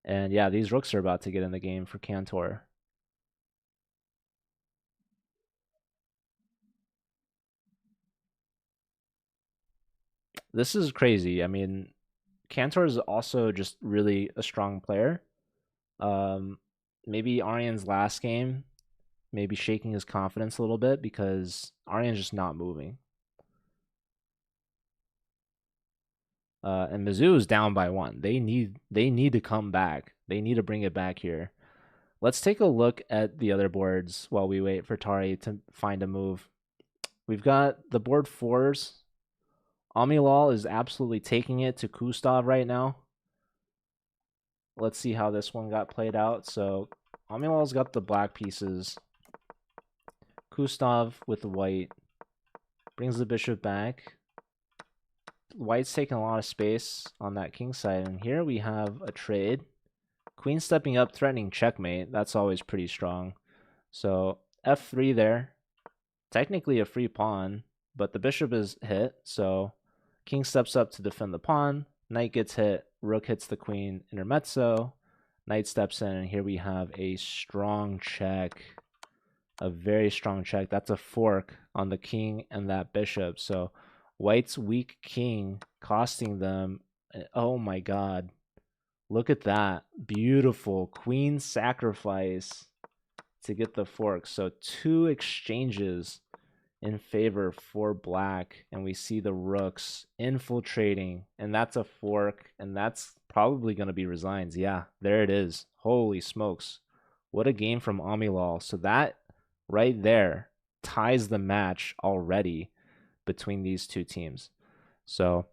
And yeah, these rooks are about to get in the game for Cantor. This is crazy. I mean, Cantor is also just really a strong player. Maybe Aryan's last game, maybe shaking his confidence a little bit because Aryan's just not moving. And Mizzou is down by 1. They need to come back. They need to bring it back here. Let's take a look at the other boards while we wait for Tari to find a move. we've got the board 4s. Amilal is absolutely taking it to Kustav right now. Let's see how this one got played out. So Amilal's got the black pieces. Kustav with the white. Brings the bishop back. White's taking a lot of space on that king side. And here we have a trade. Queen stepping up, threatening checkmate. That's always pretty strong. So f3 there. Technically a free pawn, but the bishop is hit. So king steps up to defend the pawn. Knight gets hit. Rook hits the queen. Intermezzo. Knight steps in. And here we have a strong check. A very strong check. That's a fork on the king and that bishop. So White's weak king costing them. Oh my god. Look at that. Beautiful queen sacrifice to get the fork. So 2 exchanges in favor for black. And we see the rooks infiltrating. And that's a fork. And that's probably going to be resigns. Yeah, there it is. Holy smokes. What a game from Amilal. So that right there ties the match already between these two teams. So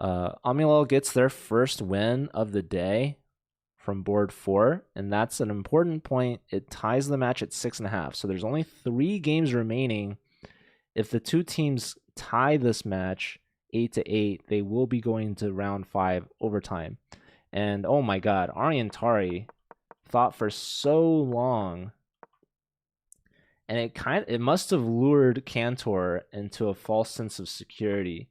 Amilal gets their first win of the day from board 4, and that's an important point. It ties the match at 6.5. So there's only 3 games remaining. If the two teams tie this match 8-8, they will be going to round 5 overtime. And oh my god, Aryan Tari thought for so long, and it must have lured Cantor into a false sense of security,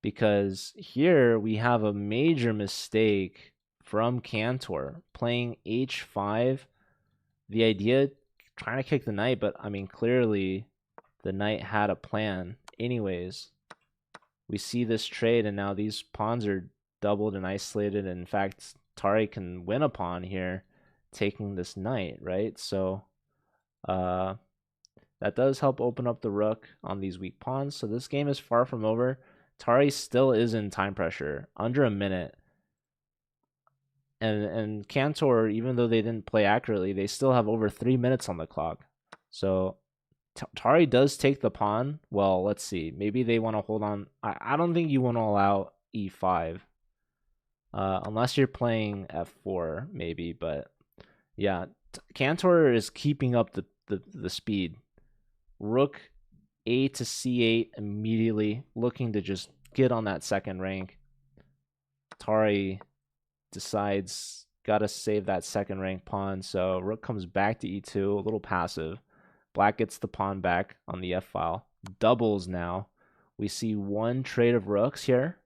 because here we have a major mistake from Cantor playing h5. The idea, trying to kick the knight, but I mean, clearly the knight had a plan. Anyways, we see this trade, and now these pawns are doubled and isolated. And in fact, Tari can win a pawn here, taking this knight, right? So that does help open up the rook on these weak pawns. So this game is far from over. Tari still is in time pressure, under a minute. And Cantor, even though they didn't play accurately, they still have over 3 minutes on the clock. So Tari does take the pawn. Well, let's see. Maybe they want to hold on. I don't think you want to allow e5. Unless you're playing f4, maybe. But yeah, Cantor is keeping up the speed. Rook a to c8 immediately, looking to just get on that second rank. Tari decides, gotta save that second rank pawn. So rook comes back to e2, a little passive. Black gets the pawn back on the f file. Doubles now. We see 1 trade of rooks here.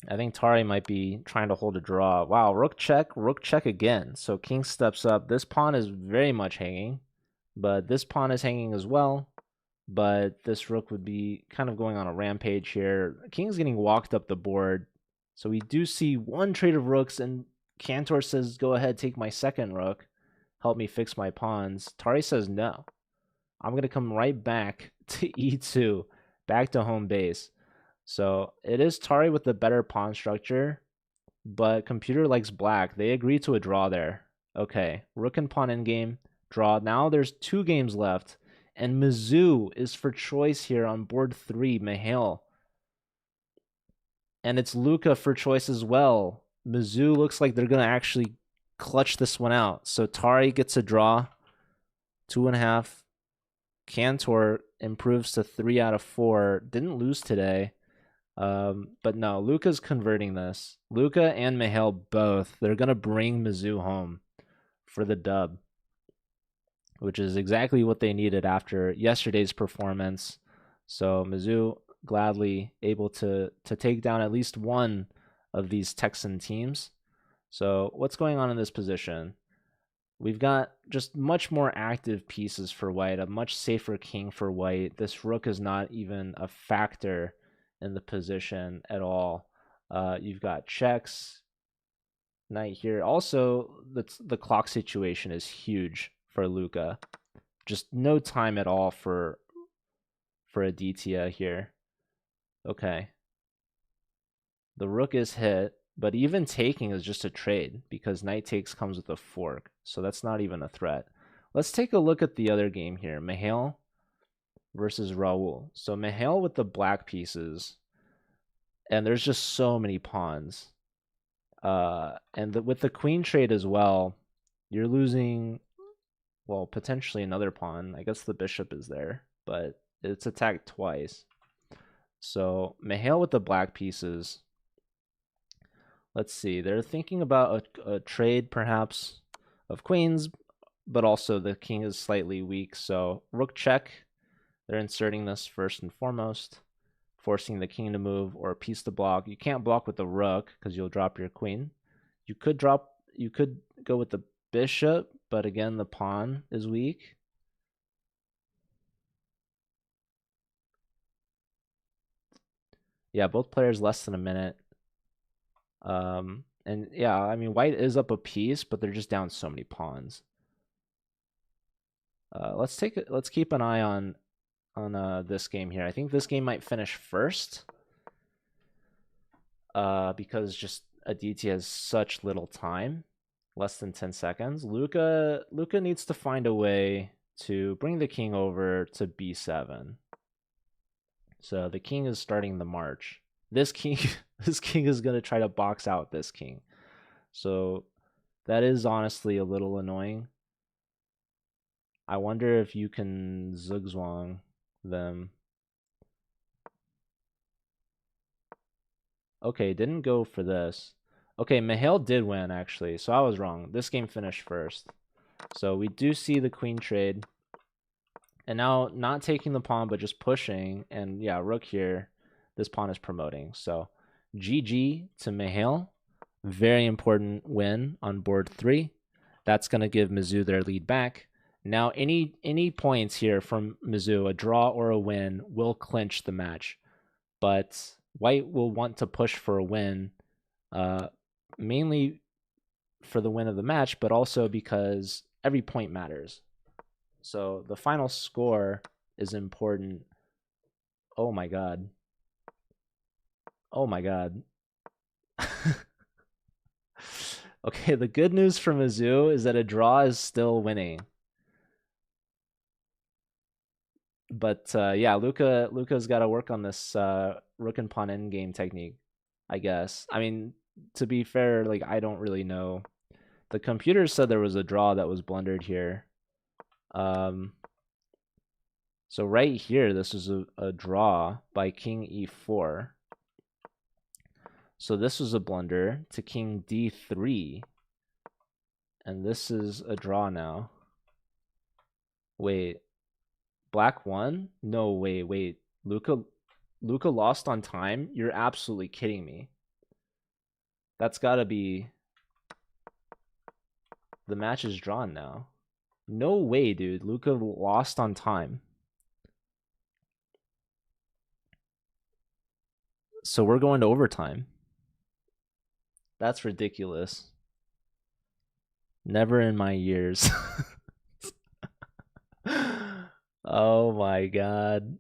I think Tari might be trying to hold a draw. Wow, rook check again. So king steps up. This pawn is very much hanging, but this pawn is hanging as well. But this rook would be kind of going on a rampage here. King's getting walked up the board. So we do see 1 trade of rooks, and Cantor says, go ahead, take my second rook. Help me fix my pawns. Tari says, no. I'm going to come right back to e2, back to home base. So it is Tari with the better pawn structure, but computer likes black. They agree to a draw there. Okay, rook and pawn endgame, draw. Now there's 2 games left, and Mizzou is for choice here on board 3, Mihail. And it's Luca for choice as well. Mizzou looks like they're going to actually clutch this one out. So Tari gets a draw, 2.5. Cantor improves to 3 out of 4. Didn't lose today. But no, Luca's converting this. Luca and Mihail both. They're going to bring Mizzou home for the dub, which is exactly what they needed after yesterday's performance. So Mizzou gladly able to take down at least one of these Texan teams. So what's going on in this position? We've got just much more active pieces for white, a much safer king for white. This rook is not even a factor in the position at all. You've got checks, knight here. Also, the clock situation is huge for Luca. Just no time at all for Aditya here. Okay. The rook is hit, but even taking is just a trade because knight takes comes with a fork. So that's not even a threat. Let's take a look at the other game here. Mihail versus Raul. So Mihail with the black pieces, and there's just so many pawns. And with the queen trade as well, you're losing, well, potentially another pawn. I guess the bishop is there, but it's attacked twice. So Mihail with the black pieces. Let's see. They're thinking about a trade, perhaps, of queens, but also the king is slightly weak. So rook check. They're inserting this first and foremost, forcing the king to move or a piece to block. You can't block with the rook because you'll drop your queen. You could go with the bishop, but again, the pawn is weak. Yeah, both players less than a minute. And yeah, I mean, white is up a piece, but they're just down so many pawns. Let's keep an eye on this game here. I think this game might finish first. Because just Aditya has such little time, less than 10 seconds. Luca needs to find a way to bring the king over to b7. So the king is starting the march. This king is going to try to box out this king. So that is honestly a little annoying. I wonder if you can zugzwang them. Okay, didn't go for this. Okay, Mihail did win, actually, so I was wrong. This game finished first. So we do see the queen trade. And now, not taking the pawn, but just pushing. And yeah, rook here. This pawn is promoting. So GG to Mihail. Very important win on board 3. That's going to give Mizzou their lead back. Now, any points here from Mizzou, a draw or a win, will clinch the match. But white will want to push for a win, mainly for the win of the match, but also because every point matters. So the final score is important. Oh my god. Oh my god. Okay, the good news for Mizzou is that a draw is still winning. But yeah, Luca's got to work on this rook and pawn endgame technique, I guess. I mean, to be fair, like, I don't really know. The computer said there was a draw that was blundered here. So right here, this is a draw by king e4. So this was a blunder to king d3. And this is a draw now. Wait. Black won? No, wait. Luca lost on time? You're absolutely kidding me. That's gotta be... The match is drawn now. No way, dude. Luca lost on time. So we're going to overtime. That's ridiculous. Never in my years. Oh my god.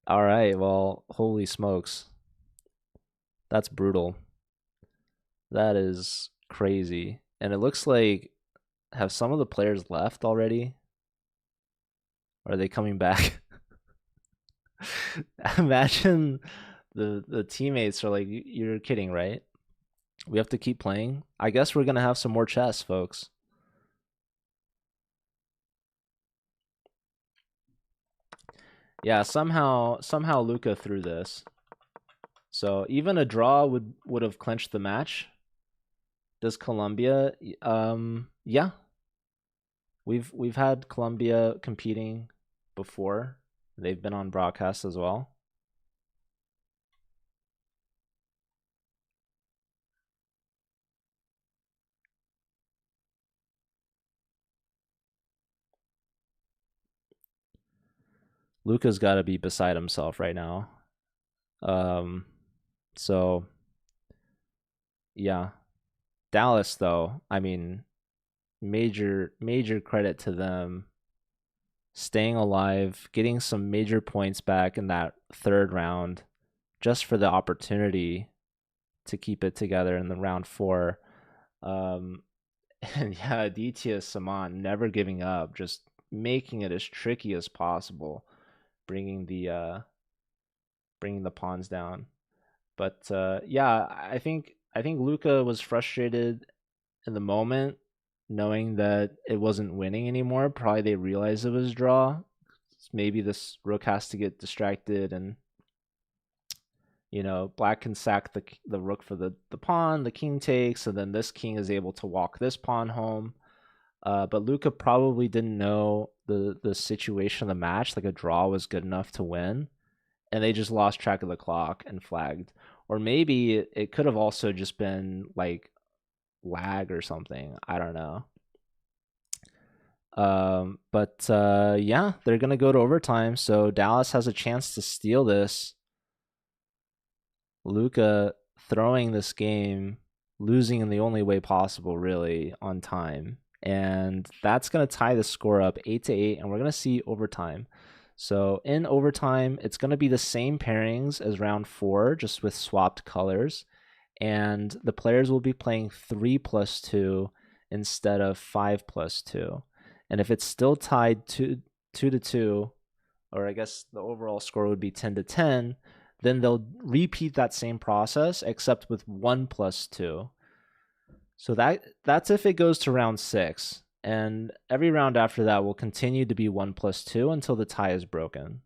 All right, well, holy smokes. That's brutal. That is crazy. And it looks like, have some of the players left already? Or are they coming back? Imagine the teammates are like, you're kidding, right? We have to keep playing. I guess we're going to have some more chess, folks. Yeah, somehow Luca threw this. So even a draw would have clinched the match. Does Colombia? Yeah. We've had Colombia competing before. They've been on broadcast as well. Luca's got to be beside himself right now. So yeah. Dallas though, I mean, major credit to them staying alive, getting some major points back in that third round just for the opportunity to keep it together in the round 4. And yeah, Aditya Saman never giving up, just making it as tricky as possible, bringing the pawns down. But yeah, I think Luca was frustrated in the moment, knowing that it wasn't winning anymore. Probably they realized it was draw. Maybe this rook has to get distracted, and black can sack the rook for the pawn. The king takes, and then this king is able to walk this pawn home. But Luca probably didn't know the situation of the match. Like a draw was good enough to win, and they just lost track of the clock and flagged. Or maybe it could have also just been like lag or something. I don't know. But yeah, they're gonna go to overtime. So Dallas has a chance to steal this. Luca throwing this game, losing in the only way possible, really, on time. And that's going to tie the score up 8-8, and we're going to see overtime. So in overtime, it's going to be the same pairings as round 4, just with swapped colors. And the players will be playing 3+2 instead of 5+2. And if it's still tied 2-2, or I guess the overall score would be 10-10, then they'll repeat that same process except with 1+2. So that's if it goes to round 6. And every round after that will continue to be 1+2 until the tie is broken.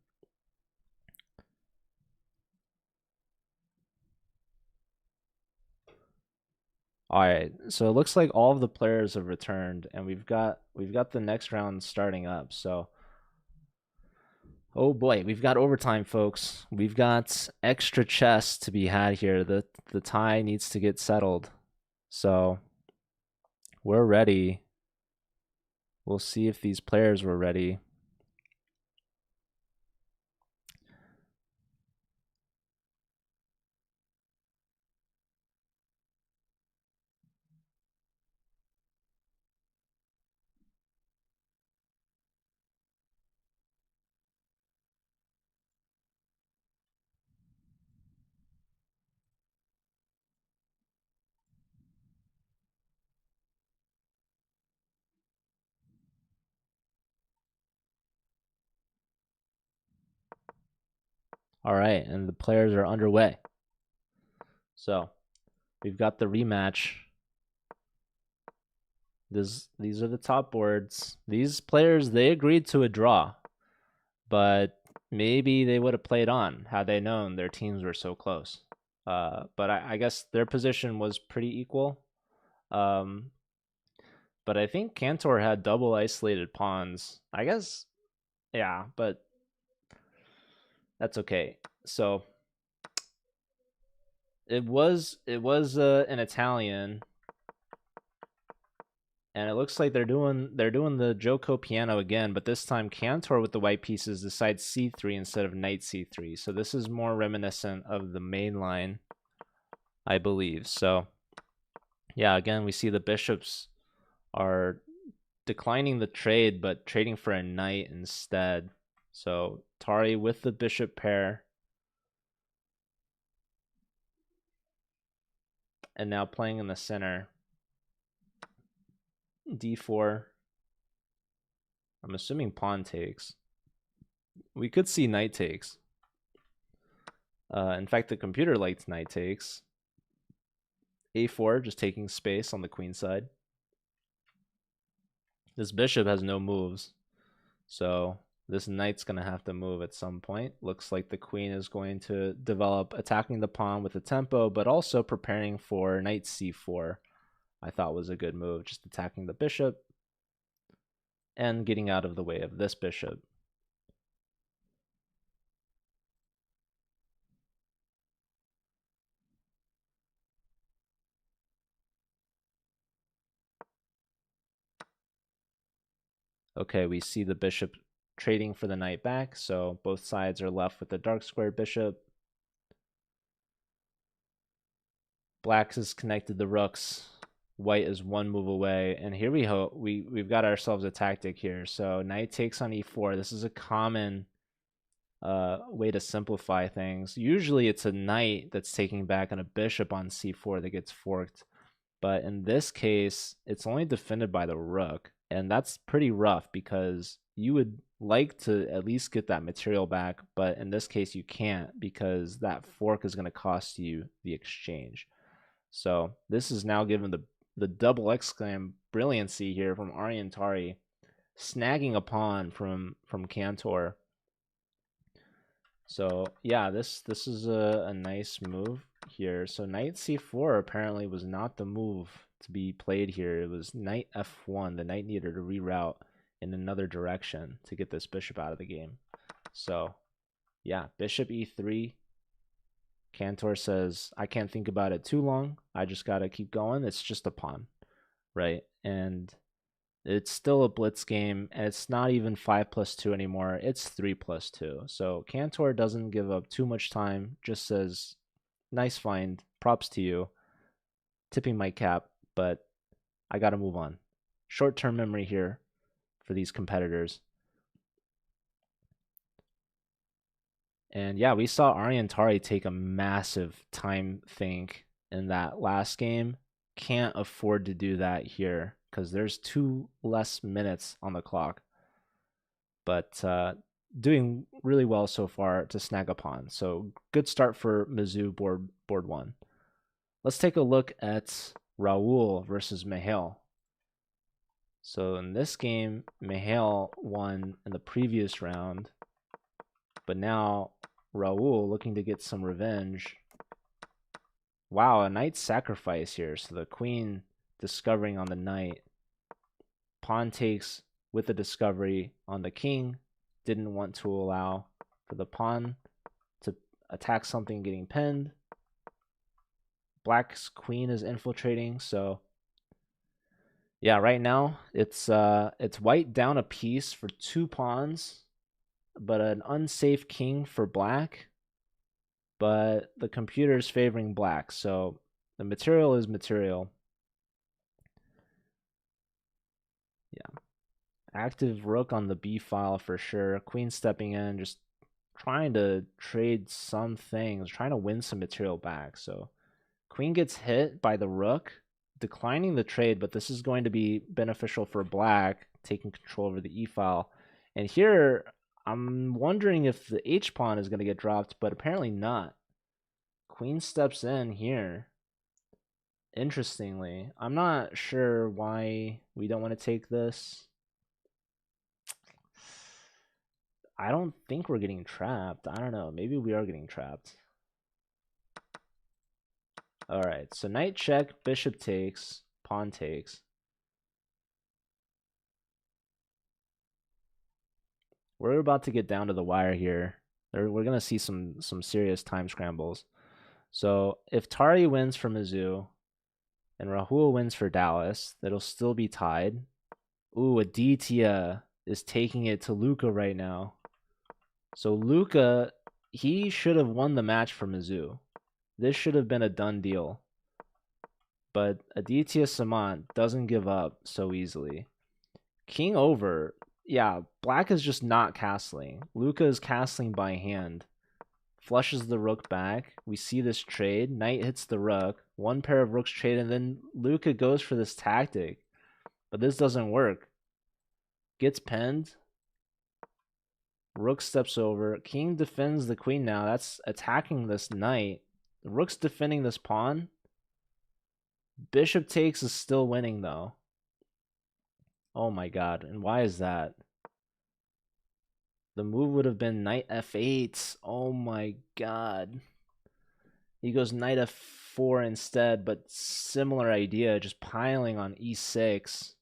All right, so it looks like all of the players have returned, and we've got the next round starting up. So, oh boy, we've got overtime, folks. We've got extra chess to be had here. The tie needs to get settled. So, we're ready. We'll see if these players were ready. All right, and the players are underway. So, we've got the rematch. These are the top boards. These players, they agreed to a draw, but maybe they would have played on had they known their teams were so close. But I guess their position was pretty equal. But I think Cantor had double isolated pawns. I guess, yeah, but that's okay. So it was an Italian, and it looks like they're doing the Joko piano again, but this time Cantor with the white pieces decides c3 instead of knight c3. So this is more reminiscent of the main line, I believe. So yeah, again, we see the bishops are declining the trade, but trading for a knight instead. So Tari with the bishop pair. And now playing in the center. d4. I'm assuming pawn takes. We could see knight takes. In fact, the computer liked knight takes. a4, just taking space on the queen side. This bishop has no moves, so this knight's going to have to move at some point. Looks like the queen is going to develop attacking the pawn with a tempo, but also preparing for knight c4. I thought was a good move, just attacking the bishop and getting out of the way of this bishop. Okay, we see the bishop trading for the knight back, so both sides are left with the dark squared bishop. Black has connected the rooks. White is one move away, and here we've got ourselves a tactic here. So knight takes on e4. This is a common way to simplify things. Usually it's a knight that's taking back and a bishop on c4 that gets forked, But in this case, it's only defended by the rook, and that's pretty rough because you would like to at least get that material back, but in this case you can't because that fork is going to cost you the exchange. So this is now given the double exclam brilliancy here from Ariantari, snagging a pawn from Cantor. So yeah, this is a nice move here. So knight c4 apparently was not the move to be played here. It was knight f1. The knight needed to reroute in another direction to get this bishop out of the game. So yeah, bishop e3. Cantor says, I can't think about it too long. I just got to keep going. It's just a pawn, right? And it's still a blitz game, and it's not even 5+2 anymore. It's 3+2. So Cantor doesn't give up too much time, just says, nice find, props to you. Tipping my cap, but I got to move on. Short-term memory here for these competitors. And yeah, we saw Ariantari take a massive time think in that last game. Can't afford to do that here because there's 2 less minutes on the clock. But doing really well so far to snag a pawn. So good start for Mizzou board 1. Let's take a look at Raul versus Mihail. So in this game, Mihail won in the previous round, but now Raul looking to get some revenge. Wow, a knight sacrifice here. So the queen discovering on the knight. Pawn takes with the discovery on the king. Didn't want to allow for the pawn to attack something getting pinned. Black's queen is infiltrating, so yeah, right now it's white down a piece for 2 pawns, but an unsafe king for black. But the computer is favoring black, so the material is material. Yeah. Active rook on the b file for sure. Queen stepping in, just trying to trade some things, trying to win some material back. So queen gets hit by the rook, declining the trade, but this is going to be beneficial for black, taking control over the e file. And here, I'm wondering if the h pawn is going to get dropped, but apparently not. Queen steps in here. Interestingly, I'm not sure why we don't want to take this. I don't think we're getting trapped. I don't know. Maybe we are getting trapped. All right. So knight check, bishop takes, pawn takes. We're about to get down to the wire here. We're going to see some serious time scrambles. So if Tari wins for Mizzou and Rahul wins for Dallas, it'll still be tied. Ooh, Aditya is taking it to Luca right now. So Luca, he should have won the match for Mizzou. This should have been a done deal. But Aditya Samant doesn't give up so easily. King over. Yeah, black is just not castling. Luca is castling by hand. Flushes the rook back. We see this trade. Knight hits the rook. One pair of rooks trade, and then Luca goes for this tactic. But this doesn't work. Gets pinned. Rook steps over. King defends the queen now. That's attacking this knight. The rook's defending this pawn. Bishop takes is still winning, though. Oh my god. And why is that? The move would have been knight f8. Oh my god. He goes knight f4 instead, but similar idea, just piling on e6.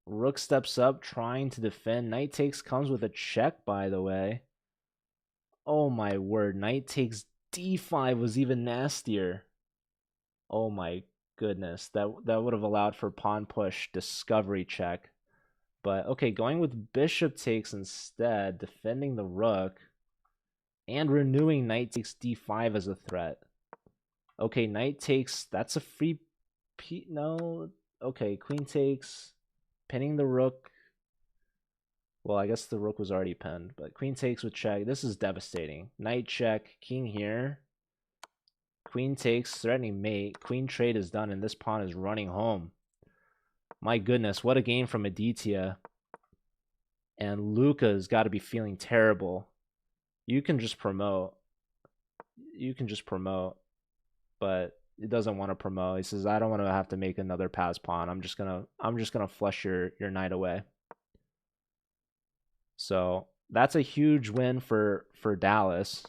Rook steps up, trying to defend. Knight takes comes with a check, by the way. Oh my word. Knight takes d5 was even nastier. Oh my goodness. That would have allowed for pawn push, discovery check. But okay, going with bishop takes instead, defending the rook, and renewing knight takes d5 as a threat. Okay, knight takes, that's a free no. Okay, queen takes, pinning the rook. Well, I guess the rook was already pinned, but queen takes with check. This is devastating. Knight check, king here. Queen takes, threatening mate. Queen trade is done, and this pawn is running home. My goodness, what a game from Aditya. And Luca's got to be feeling terrible. You can just promote. But it doesn't want to promote. He says, I don't want to have to make another pass pawn. I'm just gonna flush your knight away. So that's a huge win for Dallas.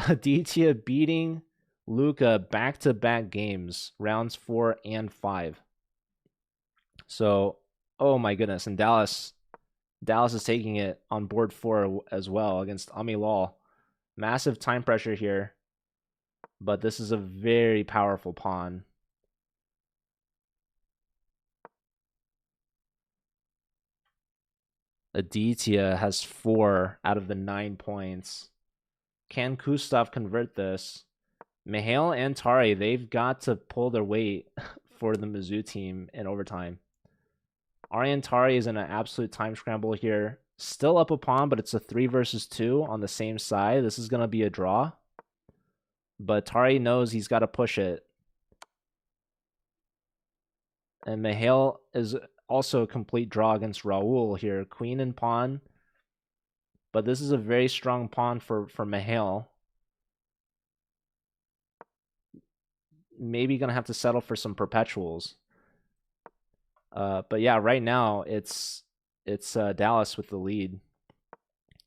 Aditya beating Luca back-to-back games, rounds 4 and 5. So, oh my goodness, and Dallas is taking it on board 4 as well against Amilal. Massive time pressure here, but this is a very powerful pawn. Aditya has 4 out of the 9 points. Can Kustov convert this? Mihail and Tari, they've got to pull their weight for the Mizzou team in overtime. Aryan Tari is in an absolute time scramble here. Still up a pawn, but it's a 3 versus 2 on the same side. This is going to be a draw. But Tari knows he's got to push it. And Mihail is also a complete draw against Raul here. Queen and pawn. But this is a very strong pawn for Mihail. Maybe going to have to settle for some perpetuals. But yeah, right now it's Dallas with the lead.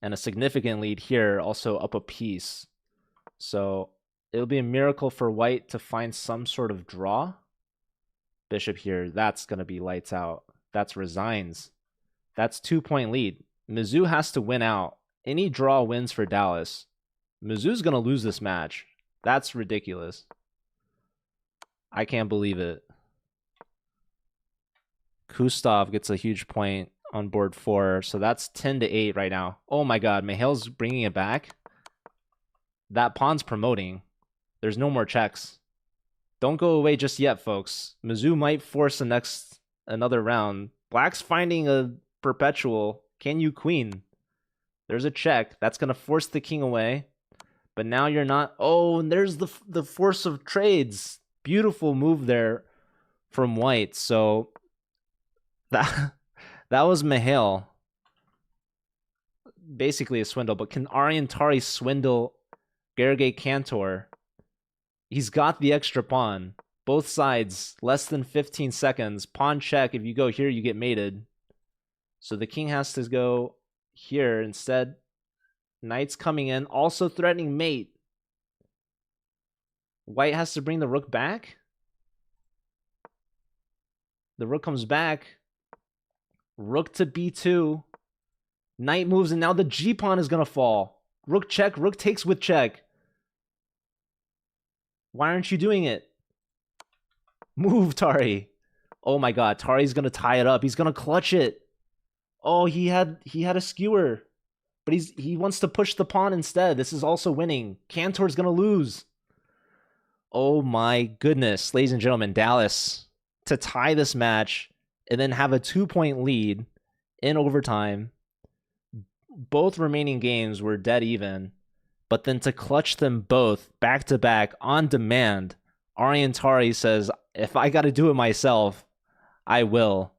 And a significant lead here, also up a piece. So it'll be a miracle for White to find some sort of draw. Bishop here, that's going to be lights out. That's resigns. That's 2-point lead. Mizzou has to win out. Any draw wins for Dallas. Mizzou's going to lose this match. That's ridiculous. I can't believe it. Kustov gets a huge point on board 4. So that's 10-8 right now. Oh my god, Mihail's bringing it back. That pawn's promoting. There's no more checks. Don't go away just yet, folks. Mizzou might force another round. Black's finding a perpetual. Can you queen? There's a check. That's going to force the king away. But now you're not. Oh, and there's the force of trades. Beautiful move there from White. So that was Mihail. Basically a swindle. But can Aryan Tari swindle Gergely Cantor? He's got the extra pawn. Both sides, less than 15 seconds. Pawn check. If you go here, you get mated. So the king has to go here instead. Knight's coming in, also threatening mate. White has to bring the rook back. The rook comes back. Rook to b2. Knight moves, and now the g pawn is going to fall. Rook check. Rook takes with check. Why aren't you doing it? Move, Tari. Oh my god, Tari's going to tie it up. He's going to clutch it. Oh, he had a skewer. But he wants to push the pawn instead. This is also winning. Cantor's going to lose. Oh my goodness, ladies and gentlemen, Dallas to tie this match and then have a 2-point lead in overtime. Both remaining games were dead even. But then to clutch them both back-to-back on demand, Aryan Tari says, if I got to do it myself, I will.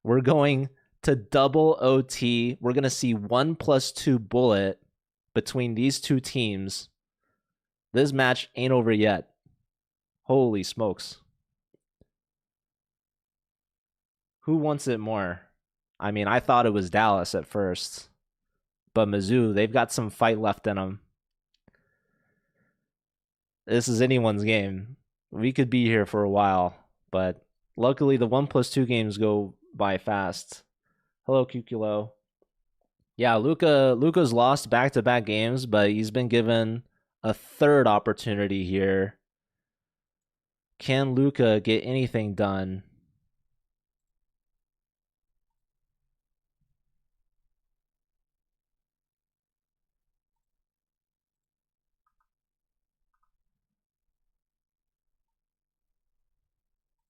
We're going to double OT. We're going to see 1+2 bullet between these two teams. This match ain't over yet. Holy smokes. Who wants it more? I mean, I thought it was Dallas at first. But Mizzou, they've got some fight left in them. This is anyone's game. We could be here for a while, but luckily the 1+2 games go by fast. Hello, Kukilo. Yeah, Luca's lost back-to-back games, but he's been given a third opportunity here. Can Luca get anything done?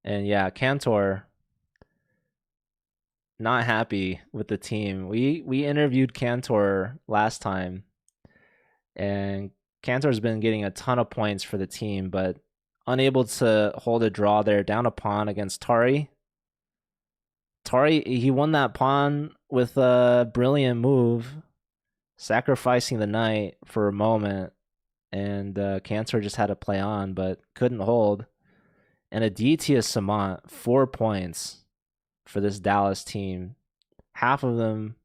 And yeah, Cantor not happy with the team. We interviewed Cantor last time, and Cantor's been getting a ton of points for the team, but unable to hold a draw there. Down a pawn against Tari. Tari, he won that pawn with a brilliant move, sacrificing the knight for a moment, and Cantor just had to play on, but couldn't hold. And Aditya Samant, 4 points for this Dallas team. Half of them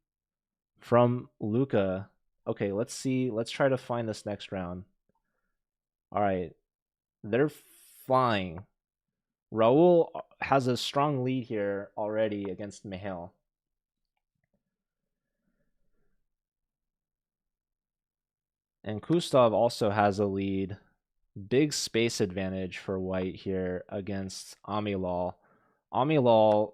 from Luka. Okay, let's see. Let's try to find this next round. All right. They're flying. Raul has a strong lead here already against Mihail. And Kustov also has a lead. Big space advantage for white here against Amilal. Amilal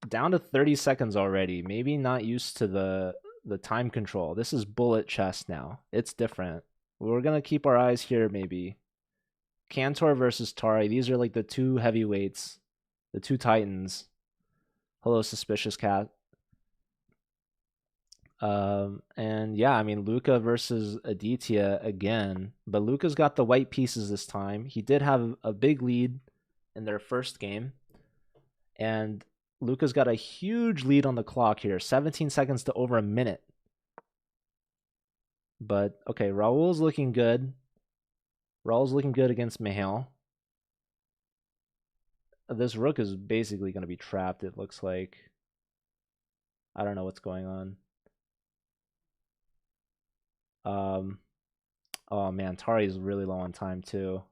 down to 30 seconds already. Maybe not used to the time control. This is bullet chess now. It's different. We're going to keep our eyes here maybe. Cantor versus Tari. These are like the two heavyweights, the two titans. Hello, Suspicious Cat. And yeah, I mean, Luka versus Aditya again, but Luka's got the white pieces this time. He did have a big lead in their first game, and Luka's got a huge lead on the clock here, 17 seconds to over a minute. But okay, Raul's looking good. Raul's looking good against Mihail. This rook is basically going to be trapped, it looks like. I don't know what's going on. Oh man, Tari's really low on time too.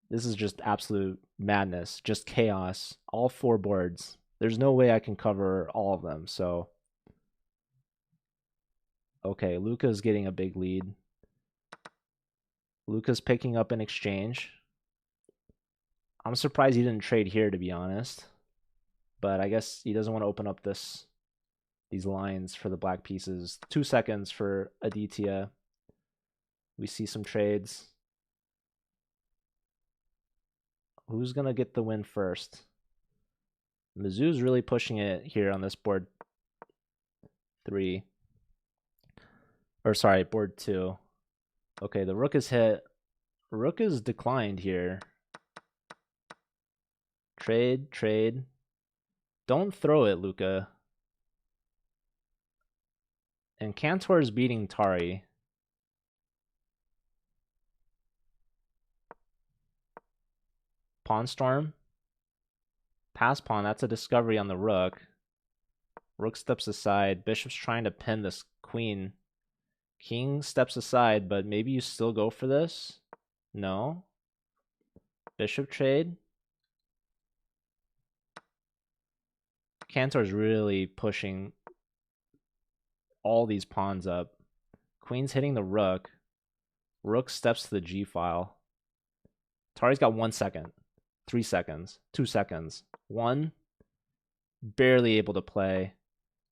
This is just absolute madness, just chaos. All 4 boards. There's no way I can cover all of them, so. Okay, Luka's getting a big lead. Luka's picking up an exchange. I'm surprised he didn't trade here, to be honest. But I guess he doesn't want to open up these lines for the black pieces. 2 seconds for Aditya. We see some trades. Who's going to get the win first? Mizzou's really pushing it here on this board 3. Or sorry, board 2. Okay, the rook is hit. Rook is declined here. Trade, trade. Don't throw it, Luka. And Cantor is beating Tari. Pawn storm. Pass pawn, that's a discovery on the rook. Rook steps aside. Bishop's trying to pin this queen. King steps aside, but maybe you still go for this? No. Bishop trade. Cantor's really pushing all these pawns up. Queen's hitting the rook. Rook steps to the G file. Tari's got 1 second. 3 seconds. 2 seconds. 1. Barely able to play.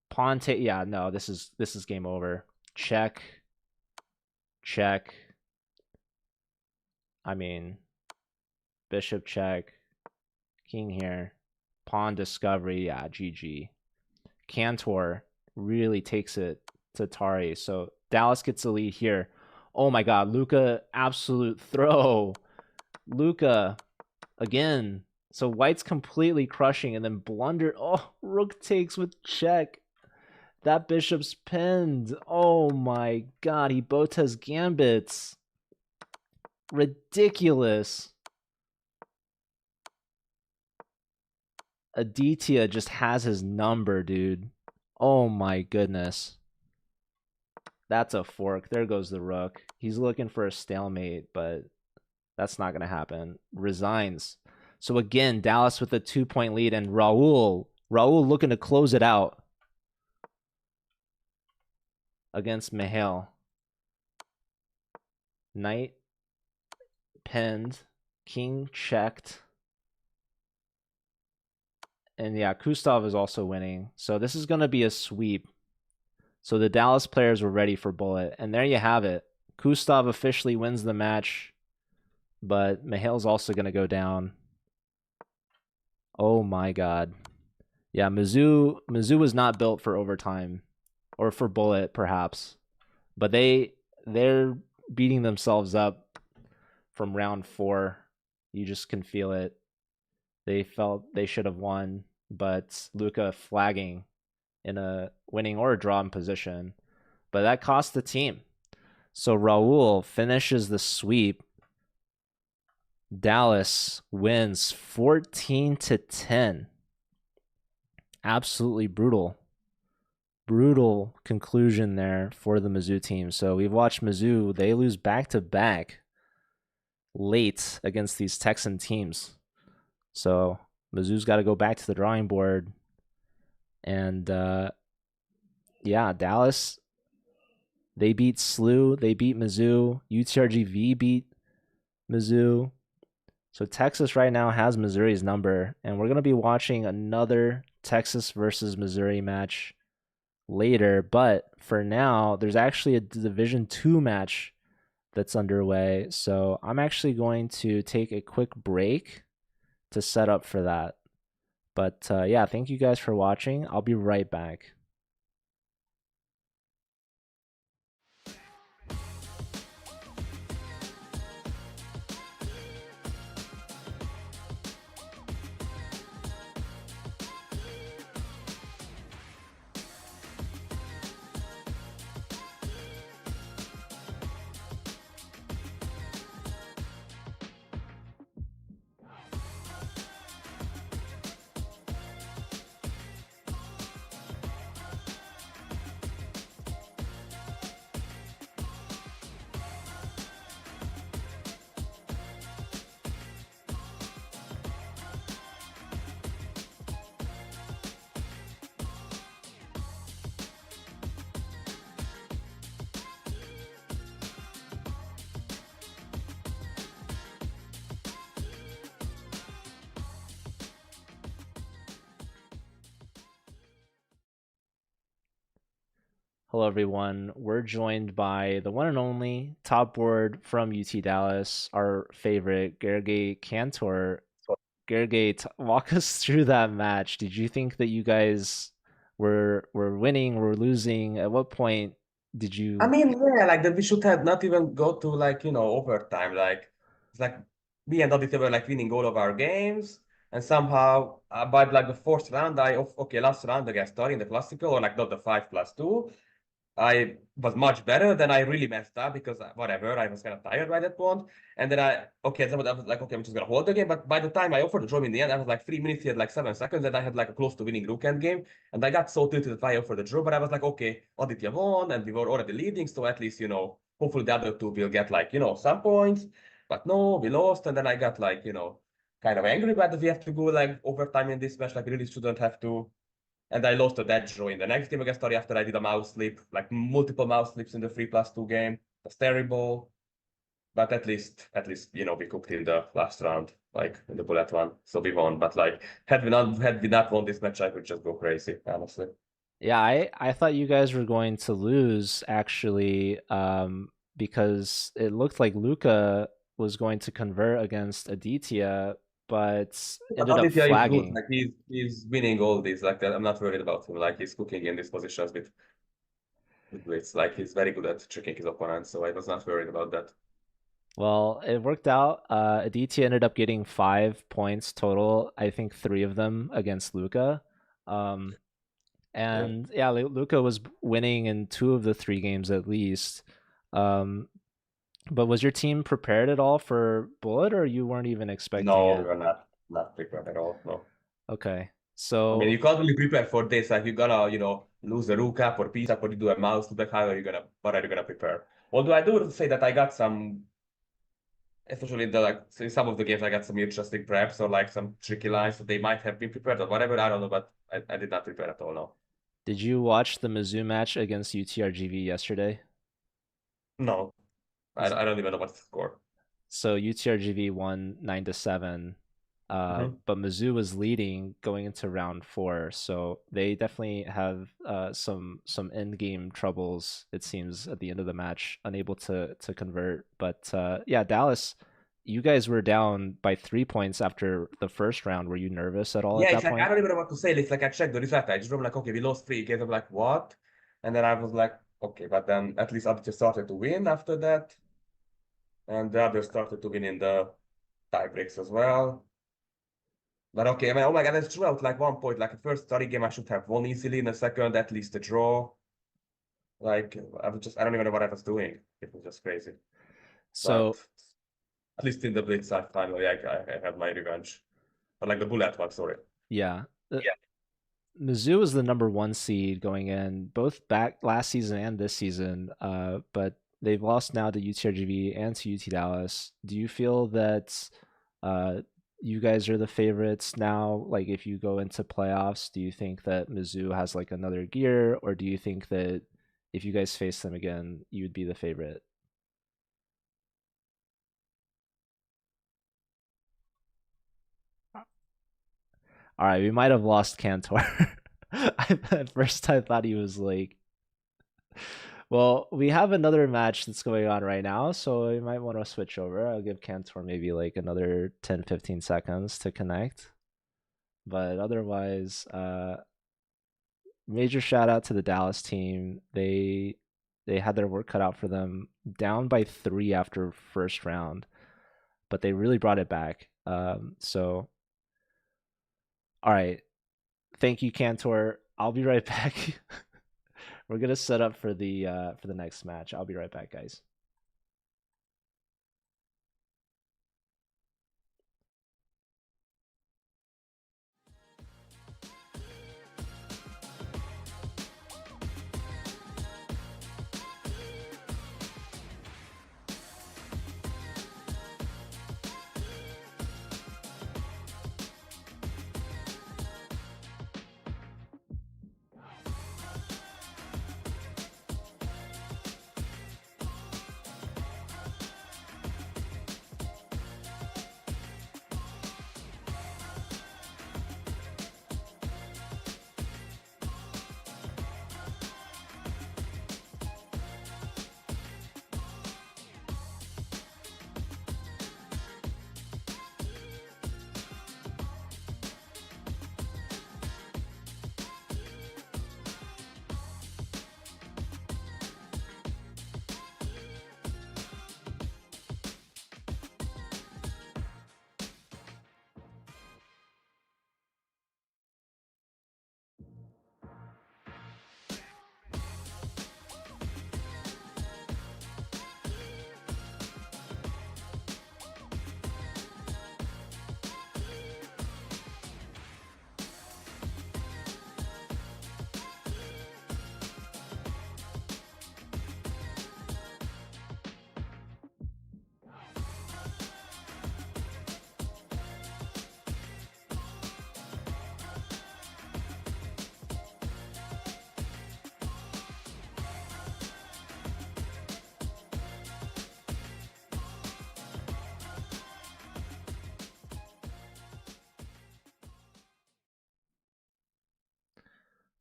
Pawn take. Yeah, no, this is game over. Check. Check. I mean, bishop check. King here. Pawn discovery. Yeah, GG. Cantor really takes it to Tari. So Dallas gets the lead here. Oh my god, Luka, absolute throw. Luka again. So white's completely crushing and then blunder. Oh, rook takes with check. That bishop's pinned. Oh my god, he Botez gambits. Ridiculous. Aditya just has his number, dude. Oh my goodness. That's a fork. There goes the rook. He's looking for a stalemate, but that's not going to happen. Resigns. So again, Dallas with a 2-point lead, and Raul looking to close it out against Mihail. Knight pinned. King checked. And yeah, Kustov is also winning. So this is going to be a sweep. So the Dallas players were ready for bullet. And there you have it. Kustov officially wins the match. But Mihail's also going to go down. Oh my god. Yeah, Mizzou was not built for overtime. Or for bullet, perhaps. But they're beating themselves up from round 4. You just can feel it. They felt they should have won, but Luca flagging in a winning or a drawn position. But that cost the team. So Raul finishes the sweep. Dallas wins 14-10. Absolutely brutal. Brutal conclusion there for the Mizzou team. So we've watched Mizzou, they lose back-to-back late against these Texan teams. So Mizzou's got to go back to the drawing board. And yeah, Dallas, they beat SLU, they beat Mizzou, UTRGV beat Mizzou. So Texas right now has Missouri's number, and we're going to be watching another Texas versus Missouri match later. But for now, there's actually a Division II match that's underway. So I'm actually going to take a quick break to set up for that. But yeah, thank you guys for watching. I'll be right back. Hello, everyone. We're joined by the one and only top board from UT Dallas, our favorite, Gergely Cantor. Gergely, walk us through that match. Did you think that you guys were winning, were losing? At what point did
I
you?
mean, yeah, like that we should have not even go to like, overtime. Like it's like me and Aditya were like winning all of our games. And somehow by like the fourth round, okay, last round against Tori in the classical, or like not the 5+2. I was much better. Then I really messed up because whatever, I was kind of tired by that point. And then okay, then I was like, okay, I'm just gonna hold the game. But by the time I offered the draw in the end, I was like 3 minutes, he had like 7 seconds, and I had like a close to winning rook end game. And I got so tilted that I offered the draw, but I was like, okay, Aditya won, and we were already leading, so at least hopefully the other two will get like some points. But no, we lost, and then I got like kind of angry that we have to go like overtime in this match. Like we really shouldn't have to. And I lost a dead draw in the next game against Tori after I did a mouse slip, like multiple mouse slips in the 3+2 game. That's terrible. But at least, we cooked in the last round, like in the bullet one. So we won. But like had we not won this match, I could just go crazy, honestly.
Yeah, I thought you guys were going to lose actually, because it looked like Luca was going to convert against Aditya, but
But
ended up
Aditya is good.
flagging.
Like he's winning all these. Like I'm not worried about him. Like he's cooking in these positions with blitz. Like he's very good at tricking his opponents. So I was not worried about that.
Well, it worked out. Aditya ended up getting 5 points total. I think 3 of them against Luca. Um,
Yeah.
and yeah, Luca was winning in 2 of the 3 games at least. Um, but was your team prepared at all for Bullet, or you weren't even expecting
No, we
it?
were not prepared at all. No.
Okay,
I mean,
so
you can't really prepare for this. Like you're gonna, lose a rook up or piece up or you do a mouse look. How are you gonna? What are you gonna prepare? Although I do say that I got some, especially in the like in some of the games, I got some interesting preps or like some tricky lines that they might have been prepared or whatever. I don't know, but I did not prepare at all. No,
did you watch the Mizzou match against UTRGV yesterday?
no, I don't even know what's the score.
So UTRGV won 9-7,
Hmm.
but Mizzou was leading going into round 4. So they definitely have some end game troubles. It seems at the end of the match, unable to convert. But yeah, Dallas, you guys were down by 3 points after the first round. Were you nervous at all at
Yeah, it's
that
like I
point?
don't even know what to say. It's like I checked the result. I just remember like, okay, we lost 3 games. I'm like, what? And then I was like, Okay, but then at least Aditya started to win after that, and the others started to win in the tie breaks as well. But okay, I mean, oh my God, that's true. At like 1 point, like the first study game, I should have won easily. In the second, at least a draw. Like I don't even know what I was doing. It was just crazy. But
So
at least in the Blitz, I finally I had my revenge. But like the bullet one, sorry.
yeah,
Yeah.
Mizzou was the number one seed going in both back last season and this season, but they've lost now to UTRGV and to UT Dallas. Do you feel that you guys are the favorites now? Like, if you go into playoffs, do you think that Mizzou has like another gear, or do you think that if you guys face them again, you would be the favorite? All right, we might have lost Cantor. At first, I thought he was like, well, we have another match that's going on right now, so we might want to switch over. I'll give Cantor maybe like another 10, 15 seconds to connect. But otherwise, major shout out to the Dallas team. They had their work cut out for them, down by 3 after first round, but they really brought it back. So all right. Thank you, Cantor. I'll be right back. We're gonna set up for the next match. I'll be right back, guys.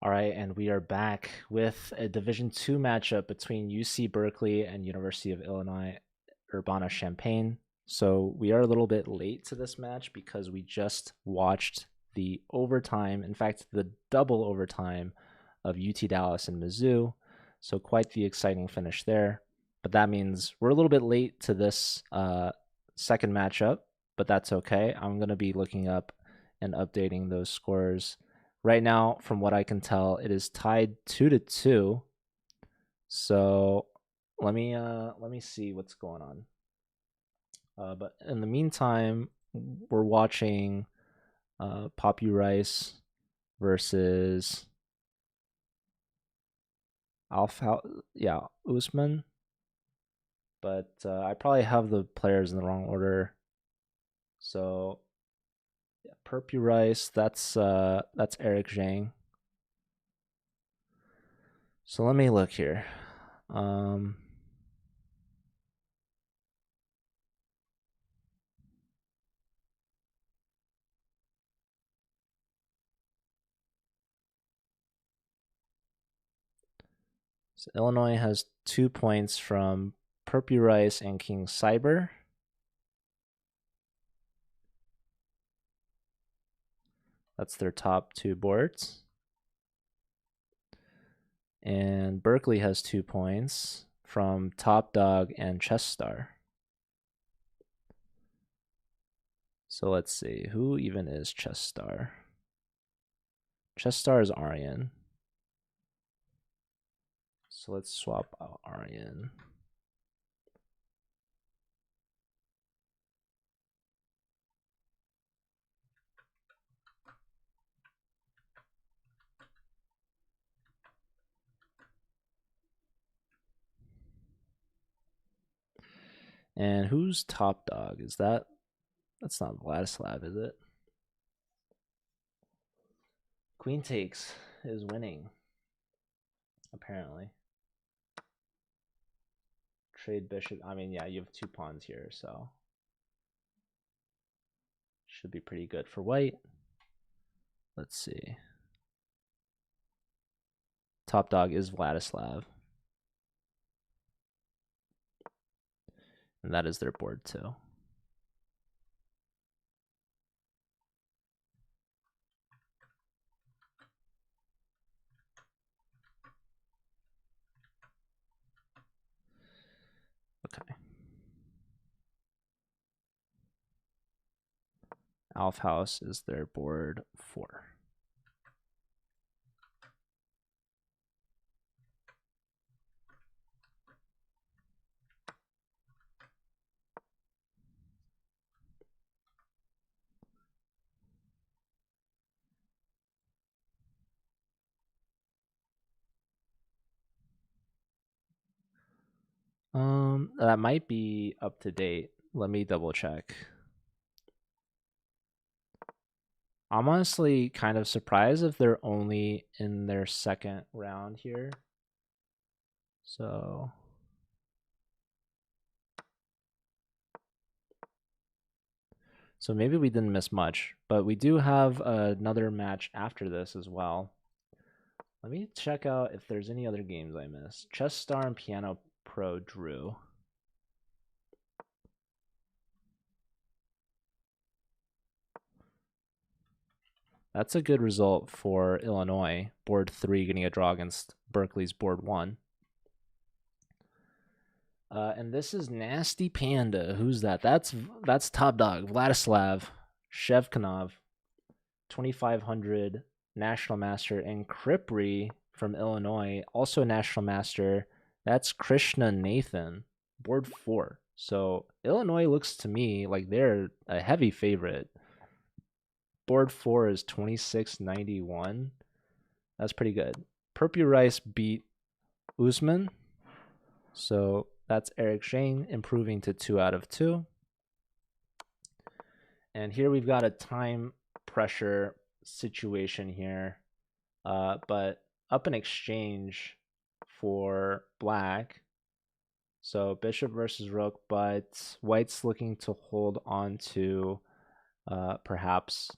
All right, and we are back with a Division Two matchup between UC Berkeley and University of Illinois Urbana-Champaign. So we are a little bit late to this match because we just watched the overtime, in fact, the double overtime of UT Dallas and Mizzou. So quite the exciting finish there. But that means we're a little bit late to this second matchup, but that's okay. I'm going to be looking up and updating those scores. Right now, from what I can tell, it is tied 2-2. So let me see what's going on. But in the meantime, we're watching Poppy Rice versus Usman. But I probably have the players in the wrong order. So yeah, Perpy Rice, that's Eric Zhang. So let me look here. So Illinois has 2 points from Perpy Rice and King Cyber. That's their top 2 boards. And Berkeley has 2 points from Top Dog and Chess Star. So let's see, who even is Chess Star? Chess Star is Aryan. So let's swap out Aryan. And who's Top Dog? Is that... That's not Vladislav, is it? Queen takes is winning, apparently. Trade bishop. I mean, yeah, you have 2 pawns here, so should be pretty good for white. Let's see. Top dog is Vladislav. And that is their board too. Okay. Alf House is their board 4. That might be up to date. Let me double check. I'm honestly kind of surprised if they're only in their second round here. So maybe we didn't miss much, but we do have another match after this as well. Let me check out if there's any other games I missed. Chess Star and Piano Pro drew. That's a good result for Illinois. Board 3 getting a draw against Berkeley's board 1. And this is Nasty Panda. Who's that? That's top dog. Vladislav Shevkanov, 2500 national master, and Kripri from Illinois, also a national master. That's Krishna Nathan, board 4. So Illinois looks to me like they're a heavy favorite. Board 4 is 2691. That's pretty good. Perpu Rice beat Usman. So that's Eric Shane improving to 2 out of 2. And here we've got a time pressure situation here. But up an exchange for black. So bishop versus rook, but white's looking to hold on to perhaps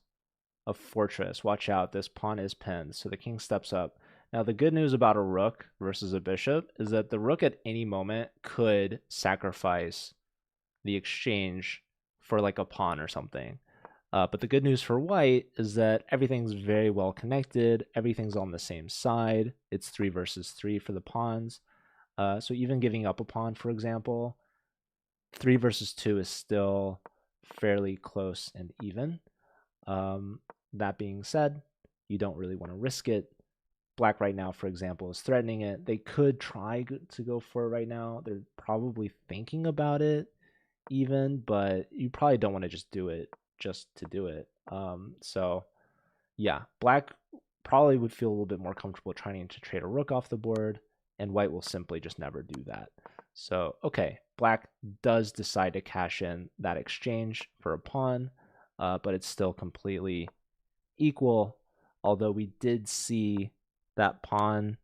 a fortress. Watch out, this pawn is pinned, so the king steps up. Now, the good news about a rook versus a bishop is that the rook at any moment could sacrifice the exchange for like a pawn or something. But the good news for white is that everything's very well connected. Everything's on the same side. It's 3 versus 3 for the pawns. So even giving up a pawn, for example, 3 versus 2 is still fairly close and even. That being said, you don't really want to risk it. Black right now, for example, is threatening it. They could try to go for it right now. They're probably thinking about it even, but you probably don't want to just do it just to do it. So yeah, black probably would feel a little bit more comfortable trying to trade a rook off the board, and white will simply just never do that. So, okay, black does decide to cash in that exchange for a pawn, but it's still completely equal, although we did see that pawn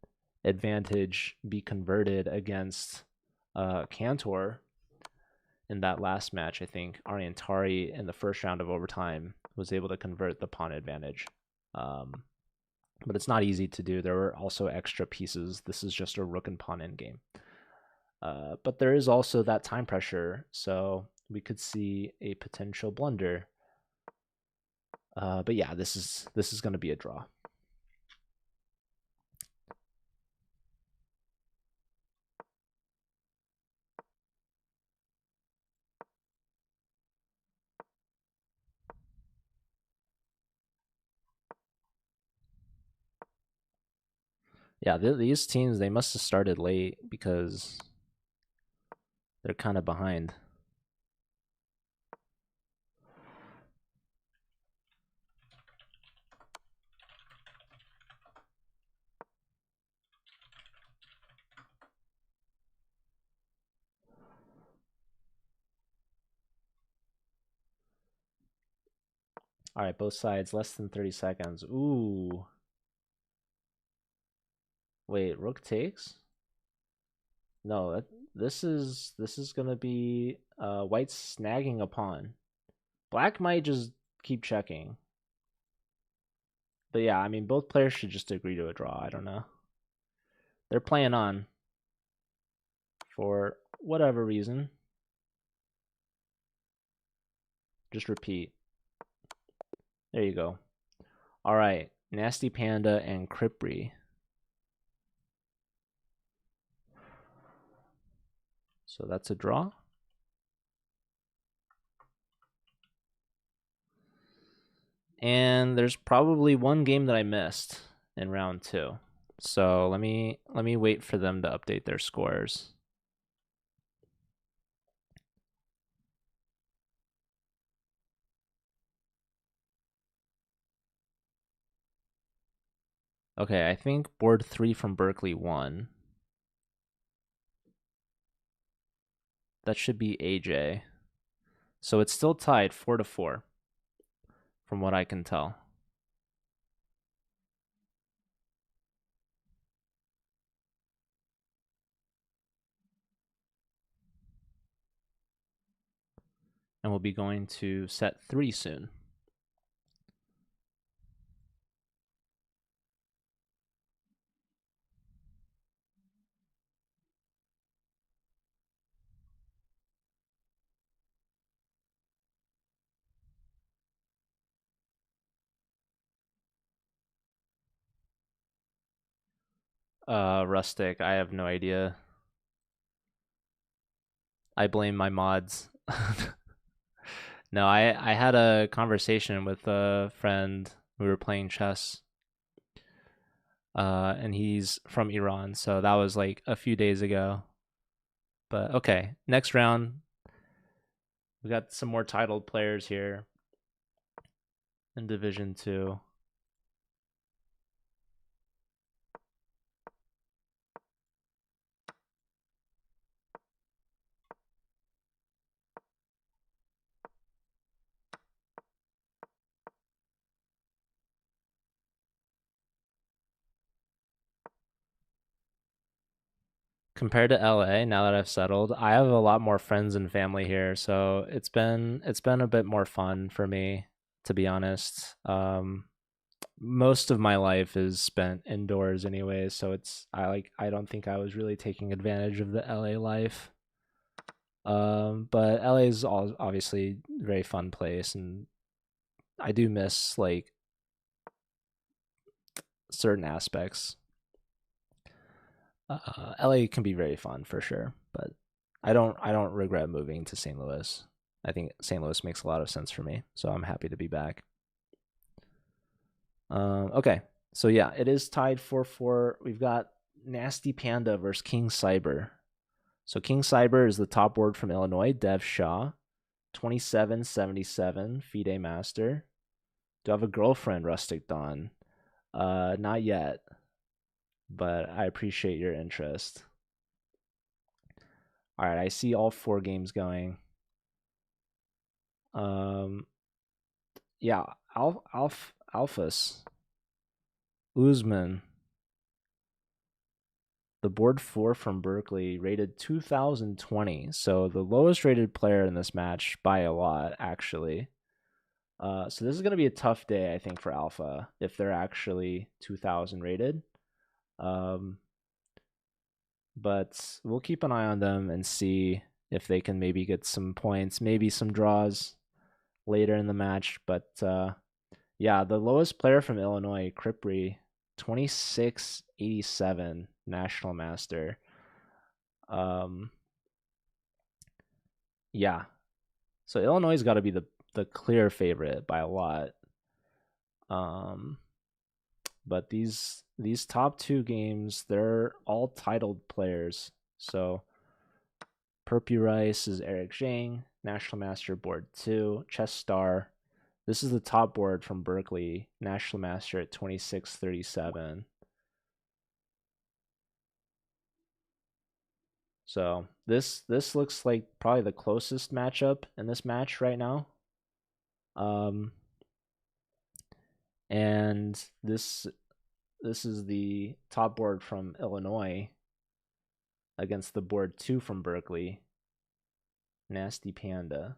advantage be converted against Cantor in that last match. I think Ariantari in the first round of overtime was able to convert the pawn advantage. But it's not easy to do. There were also extra pieces. This is just a rook and pawn endgame. But there is also that time pressure, so we could see a potential blunder. But yeah, this is going to be a draw. Yeah, these teams, they must have started late because they're kind of behind. All right, both sides, less than 30 seconds. Ooh. Wait, rook takes? No, this is gonna be white snagging a pawn. Black might just keep checking. But yeah, I mean, both players should just agree to a draw. I don't know. They're playing on for whatever reason. Just repeat. There you go. All right, Nasty Panda and Cripri. So that's a draw. And there's probably one game that I missed in round 2. So let me wait for them to update their scores. Okay, I think board 3 from Berkeley won. That should be AJ. So it's still tied 4-4 from what I can tell. And we'll be going to set 3 soon. Rustic, I have no idea. I blame my mods. No, I had a conversation with a friend. We were playing chess. And he's from Iran, so that was like a few days ago. But okay, next round. We got some more titled players here in Division 2. Compared to LA, now that I've settled, I have a lot more friends and family here, so it's been a bit more fun for me, to be honest. Most of my life is spent indoors anyway, so I don't think I was really taking advantage of the LA life. But LA is obviously a very fun place, and I do miss like certain aspects. LA can be very fun for sure, but I don't regret moving to St. Louis. I think St. Louis makes a lot of sense for me, so I'm happy to be back. Okay, so yeah, it is tied 4-4. We've got Nasty Panda versus King Cyber. So King Cyber is the top board from Illinois, Dev Shaw, 2777, FIDE Master. Do I have a girlfriend, Rustic Dawn? Not yet, but I appreciate your interest. All right, I see all 4 games going. Yeah, Alphas, Uzman, the board 4 from Berkeley, rated 2020. So the lowest rated player in this match by a lot, actually. So this is going to be a tough day, I think, for Alpha if they're actually 2000 rated. But we'll keep an eye on them and see if they can maybe get some points, maybe some draws later in the match. But yeah, the lowest player from Illinois, Cripri, 2687 national master. Yeah. So Illinois has got to be the clear favorite by a lot. But these top two games, they're all titled players. So Perpy Rice is Eric Zhang, National Master Board 2, Chess Star. This is the top board from Berkeley, National Master at 2637. So this looks like probably the closest matchup in this match right now. And this is the top board from Illinois against the board 2 from Berkeley. Nasty Panda.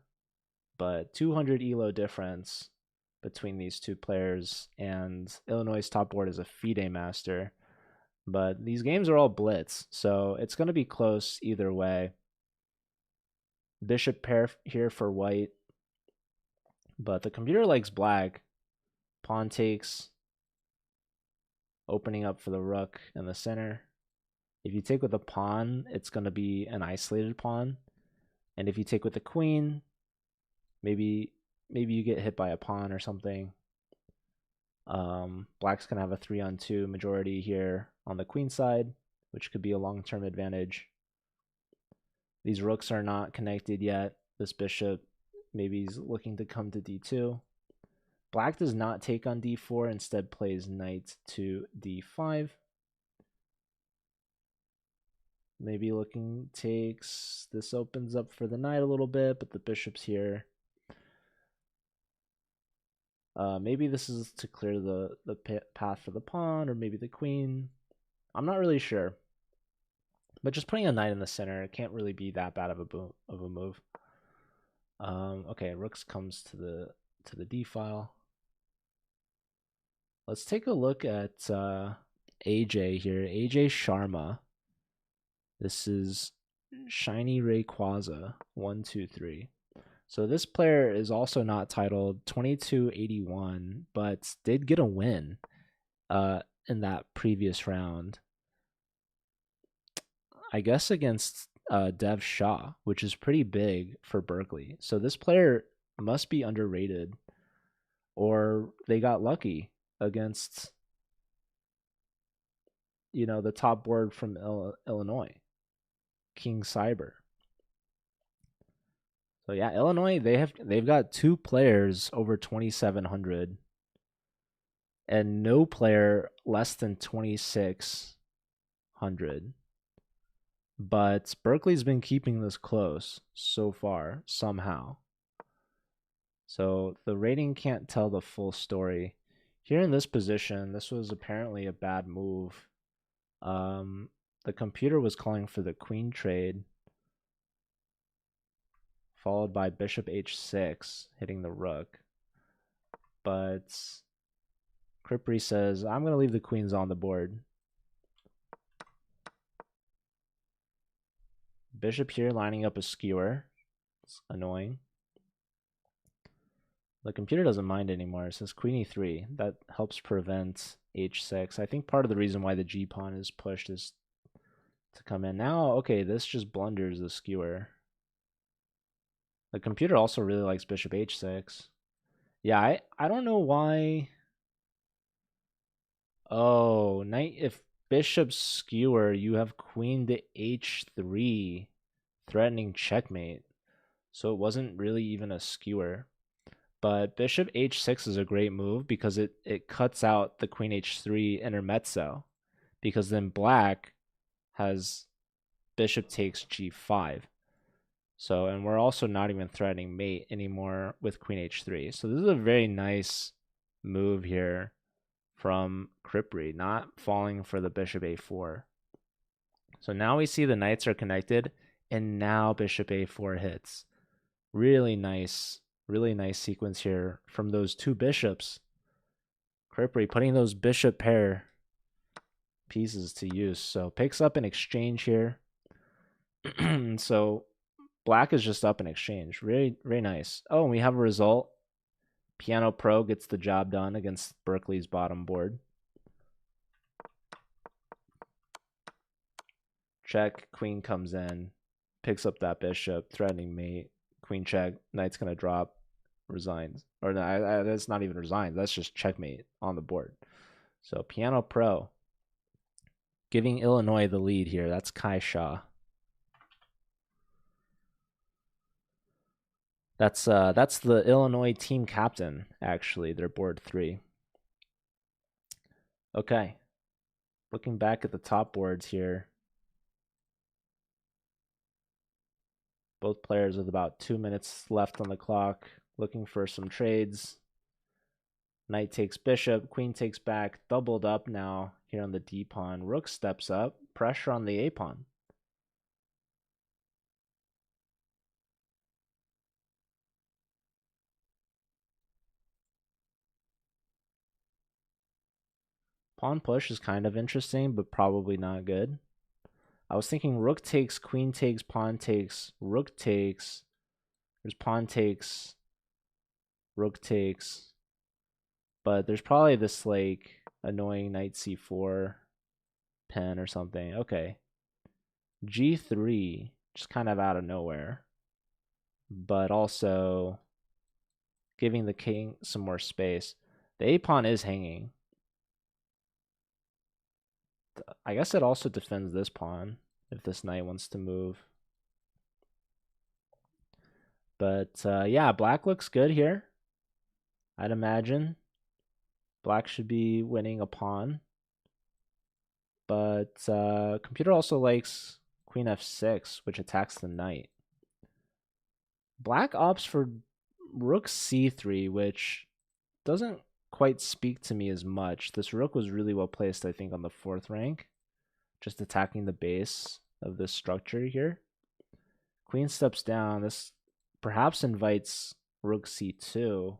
But 200 elo difference between these two players, and Illinois' top board is a FIDE master. But these games are all blitz, so it's going to be close either way. Bishop pair here for white, but the computer likes black. Pawn takes, opening up for the rook in the center. If you take with a pawn, it's going to be an isolated pawn. And if you take with the queen, maybe you get hit by a pawn or something. Black's going to have a 3-on-2 majority here on the queen side, which could be a long-term advantage. These rooks are not connected yet. This bishop maybe is looking to come to d2. Black does not take on d4, instead plays knight to d5. Maybe looking takes. This opens up for the knight a little bit, but the bishop's here. Maybe this is to clear the path for the pawn, or maybe the queen. I'm not really sure. But just putting a knight in the center can't really be that bad of a move. Okay, rooks comes to the d file. Let's take a look at AJ here. AJ Sharma. This is Shiny Rayquaza 123. So this player is also not titled 2281, but did get a win in that previous round. I guess against Dev Shah, which is pretty big for Berkeley. So this player must be underrated, or they got lucky against, the top board from Illinois, King Cyber. So yeah, Illinois, they've got two players over 2,700 and no player less than 2,600. But Berkeley's been keeping this close so far, somehow. So the rating can't tell the full story. Here in this position, this was apparently a bad move. The computer was calling for the queen trade, followed by bishop h6, hitting the rook. But Kripri says, I'm going to leave the queens on the board. Bishop here lining up a skewer. It's annoying. The computer doesn't mind anymore. It says queen e3. That helps prevent h6. I think part of the reason why the g-pawn is pushed is to come in. Now, okay, this just blunders the skewer. The computer also really likes bishop h6. Yeah, I don't know why. Oh, knight, if bishop skewer, you have queen to h3, threatening checkmate. So it wasn't really even a skewer. But bishop h6 is a great move because it cuts out the queen h3 intermezzo. Because then black has bishop takes g5. So, and we're also not even threatening mate anymore with queen h3. So this is a very nice move here from Kripri, not falling for the bishop a4. So now we see the knights are connected, and now bishop a4 hits. Really nice sequence here from those two bishops. Kripri putting those bishop pair pieces to use. So picks up an exchange here. So black is just up in exchange. Very, very nice. Oh, and we have a result. Piano Pro gets the job done against Berkeley's bottom board. Check, queen comes in, picks up that bishop, threatening mate. Queen check, knight's going to drop, resigns. Or no, that's not even resigns. That's just checkmate on the board. So Piano Pro giving Illinois the lead here. That's Kai Shaw. That's the Illinois team captain, actually. They're board 3. Okay. Looking back at the top boards here. Both players with about 2 minutes left on the clock, looking for some trades. Knight takes bishop, queen takes back, doubled up now here on the D pawn. Rook steps up, pressure on the A pawn. Pawn push is kind of interesting, but probably not good. I was thinking rook takes, queen takes, pawn takes, rook takes. There's pawn takes, rook takes. But there's probably this like annoying knight c4 pen or something. Okay. G3, just kind of out of nowhere. But also giving the king some more space. The A pawn is hanging. I guess it also defends this pawn if this knight wants to move. But yeah, black looks good here. I'd imagine black should be winning a pawn. But computer also likes queen f6, which attacks the knight. Black opts for rook c3, which doesn't quite speak to me as much. This rook was really well placed, I think, on the 4th rank. Just attacking the base of this structure here. Queen steps down. This perhaps invites rook c2.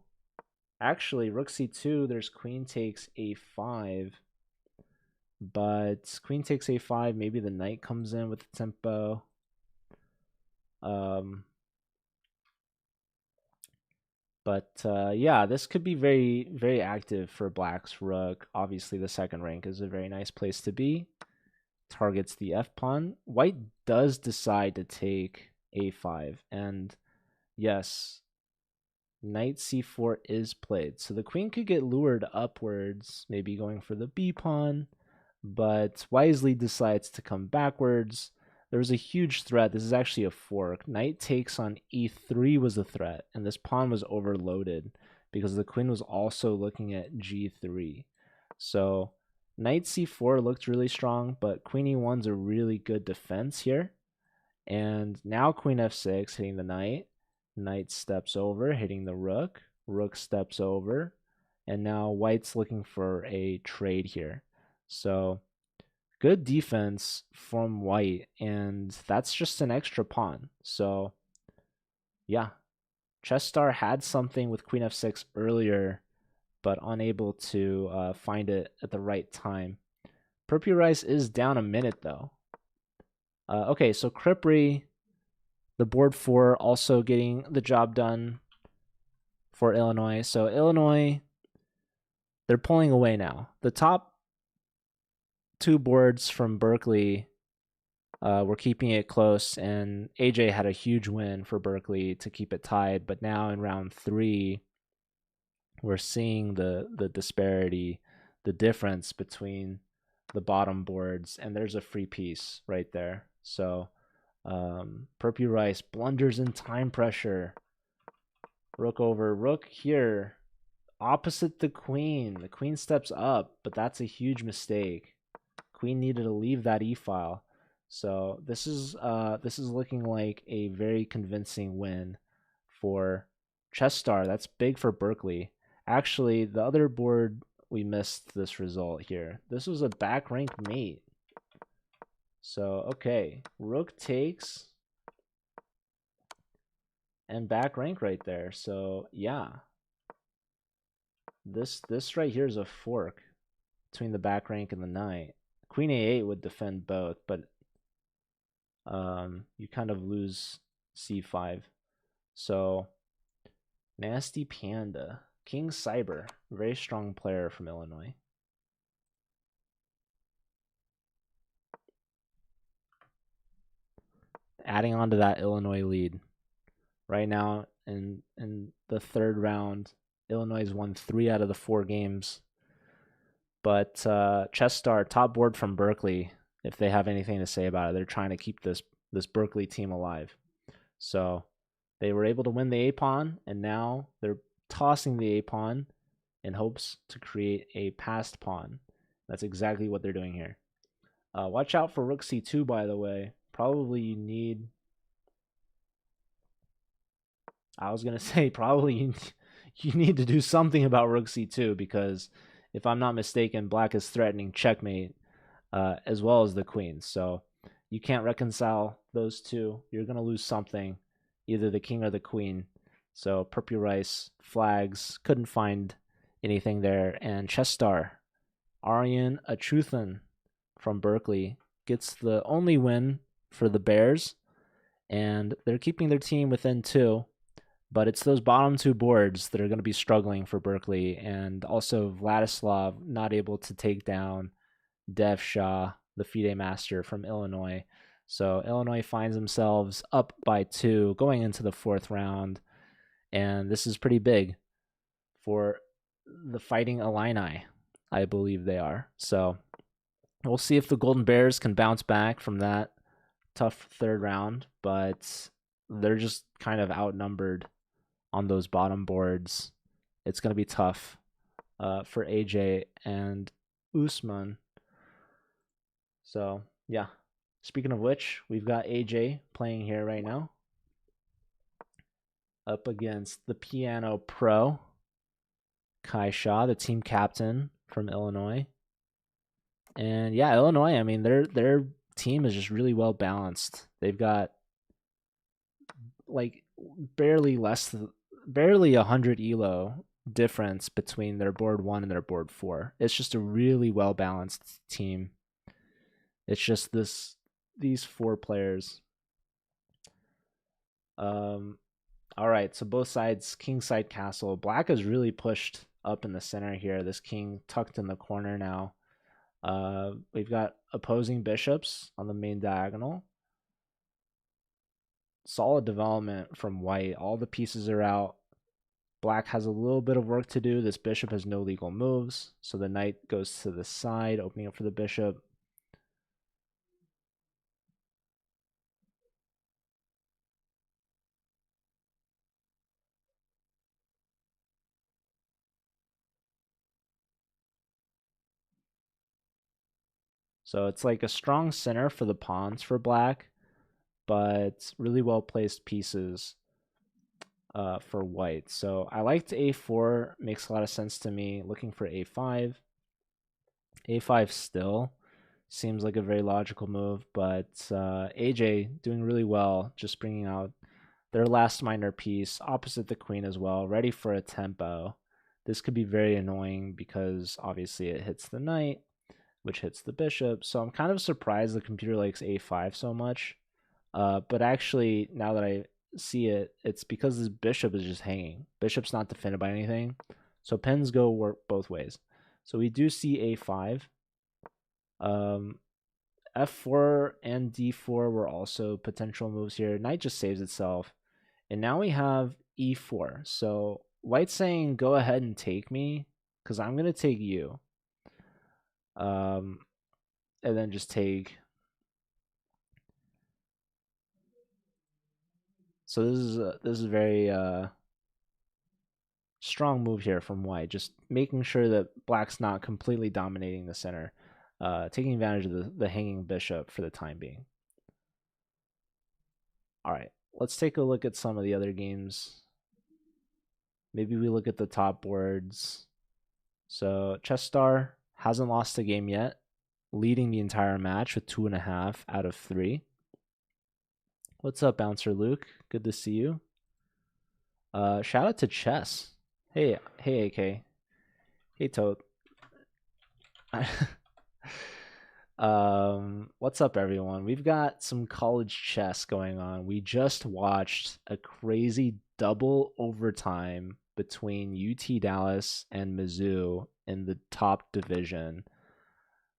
Actually, rook c2, there's queen takes a5. But queen takes a5, maybe the knight comes in with the tempo. Yeah, this could be very, very active for black's rook. Obviously, the 2nd rank is a very nice place to be. Targets the f pawn. White does decide to take a5, and yes, knight c4 is played. So the queen could get lured upwards, maybe going for the b pawn, but wisely decides to come backwards. There was a huge threat. This is actually a fork. Knight takes on e3 was a threat, and this pawn was overloaded because the queen was also looking at g3. So knight c4 looked really strong, but queen e1's a really good defense here. And now queen f6 hitting the knight. Knight steps over, hitting the rook. Rook steps over. And now white's looking for a trade here. So good defense from white, and that's just an extra pawn. So yeah, Chess Star had something with queen f6 earlier, but unable to find it at the right time. Perpy Rice is down a minute though. Okay, so Cripri, the board 4, also getting the job done for Illinois. So Illinois, they're pulling away now. The top 2 boards from Berkeley were keeping it close, and AJ had a huge win for Berkeley to keep it tied. But now in round 3, we're seeing the disparity, the difference between the bottom boards, and there's a free piece right there. So Perpy Rice blunders in time pressure. Rook over rook here, opposite the queen. The queen steps up, but that's a huge mistake. Queen needed to leave that e-file. So this is looking like a very convincing win for Chess Star. That's big for Berkeley. Actually, the other board, we missed this result here. This was a back rank mate. So okay, rook takes and back rank right there. So yeah, this right here is a fork between the back rank and the knight. Queen a8 would defend both, but you kind of lose c5. So Nasty Panda, King Cyber, very strong player from Illinois. Adding on to that Illinois lead. Right now in the 3rd round, Illinois has won 3 out of the 4 games. But Chess Star, top board from Berkeley, if they have anything to say about it, they're trying to keep this Berkeley team alive. So they were able to win the A pawn, and now they're tossing the A pawn in hopes to create a passed pawn. That's exactly what they're doing here. Watch out for rook c2, by the way. Probably you need... I was going to say, probably you need to do something about rook c2, because if I'm not mistaken, black is threatening checkmate as well as the queen. So you can't reconcile those two. You're going to lose something, either the king or the queen. So Perpu Rice, flags, couldn't find anything there. And Chess Star, Aryan Achuthan from Berkeley, gets the only win for the Bears. And they're keeping their team within 2. But it's those bottom 2 boards that are going to be struggling for Berkeley. And also Vladislav not able to take down Dev Shah, the FIDE master from Illinois. So Illinois finds themselves up by 2 going into the 4th round. And this is pretty big for the Fighting Illini, I believe they are. So we'll see if the Golden Bears can bounce back from that tough 3rd round. But they're just kind of outnumbered on those bottom boards. It's going to be tough for AJ and Usman. So, yeah. Speaking of which, we've got AJ playing here right now up against the piano pro, Kai Shaw, the team captain from Illinois. And yeah, Illinois, I mean, their team is just really well balanced. They've got like barely 100 elo difference between their board 1 and their board 4. It's just a really well balanced team. It's just these 4 players. All right, so both sides, kingside castle. Black is really pushed up in the center here. This king tucked in the corner now. We've got opposing bishops on the main diagonal. Solid development from white. All the pieces are out. Black has a little bit of work to do. This bishop has no legal moves, so the knight goes to the side, opening up for the bishop. So it's like a strong center for the pawns for black, but really well placed pieces for white. So I liked a4, makes a lot of sense to me. Looking for a5. a5 still seems like a very logical move, but AJ doing really well, just bringing out their last minor piece opposite the queen as well, ready for a tempo. This could be very annoying because obviously it hits the knight, which hits the bishop. So I'm kind of surprised the computer likes a5 so much. But actually, now that I see it, it's because this bishop is just hanging. Bishop's not defended by anything. So pins go work both ways. So we do see a5. F4 and d4 were also potential moves here. Knight just saves itself. And now we have e4. So white's saying, go ahead and take me, because I'm going to take you. And then just take. So this is a very strong move here from white, just making sure that black's not completely dominating the center, taking advantage of the hanging bishop for the time being. All right, let's take a look at some of the other games. Maybe we look at the top boards. So Chess Star hasn't lost a game yet, leading the entire match with 2.5 out of 3. What's up, Bouncer Luke? Good to see you. Shout out to Chess. Hey, AK. Hey, Toad. What's up, everyone? We've got some college chess going on. We just watched a crazy double overtime between UT Dallas and Mizzou in the top division.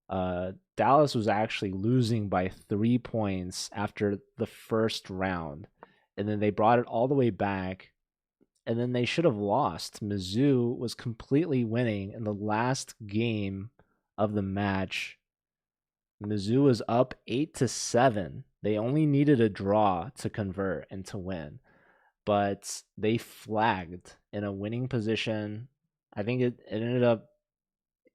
Dallas was actually losing by 3 points after the first round, and then they brought it all the way back, and then they should have lost. Mizzou was completely winning in the last game of the match, Mizzou was up 8-7. They only needed a draw to convert and to win, but they flagged in a winning position. I think it ended up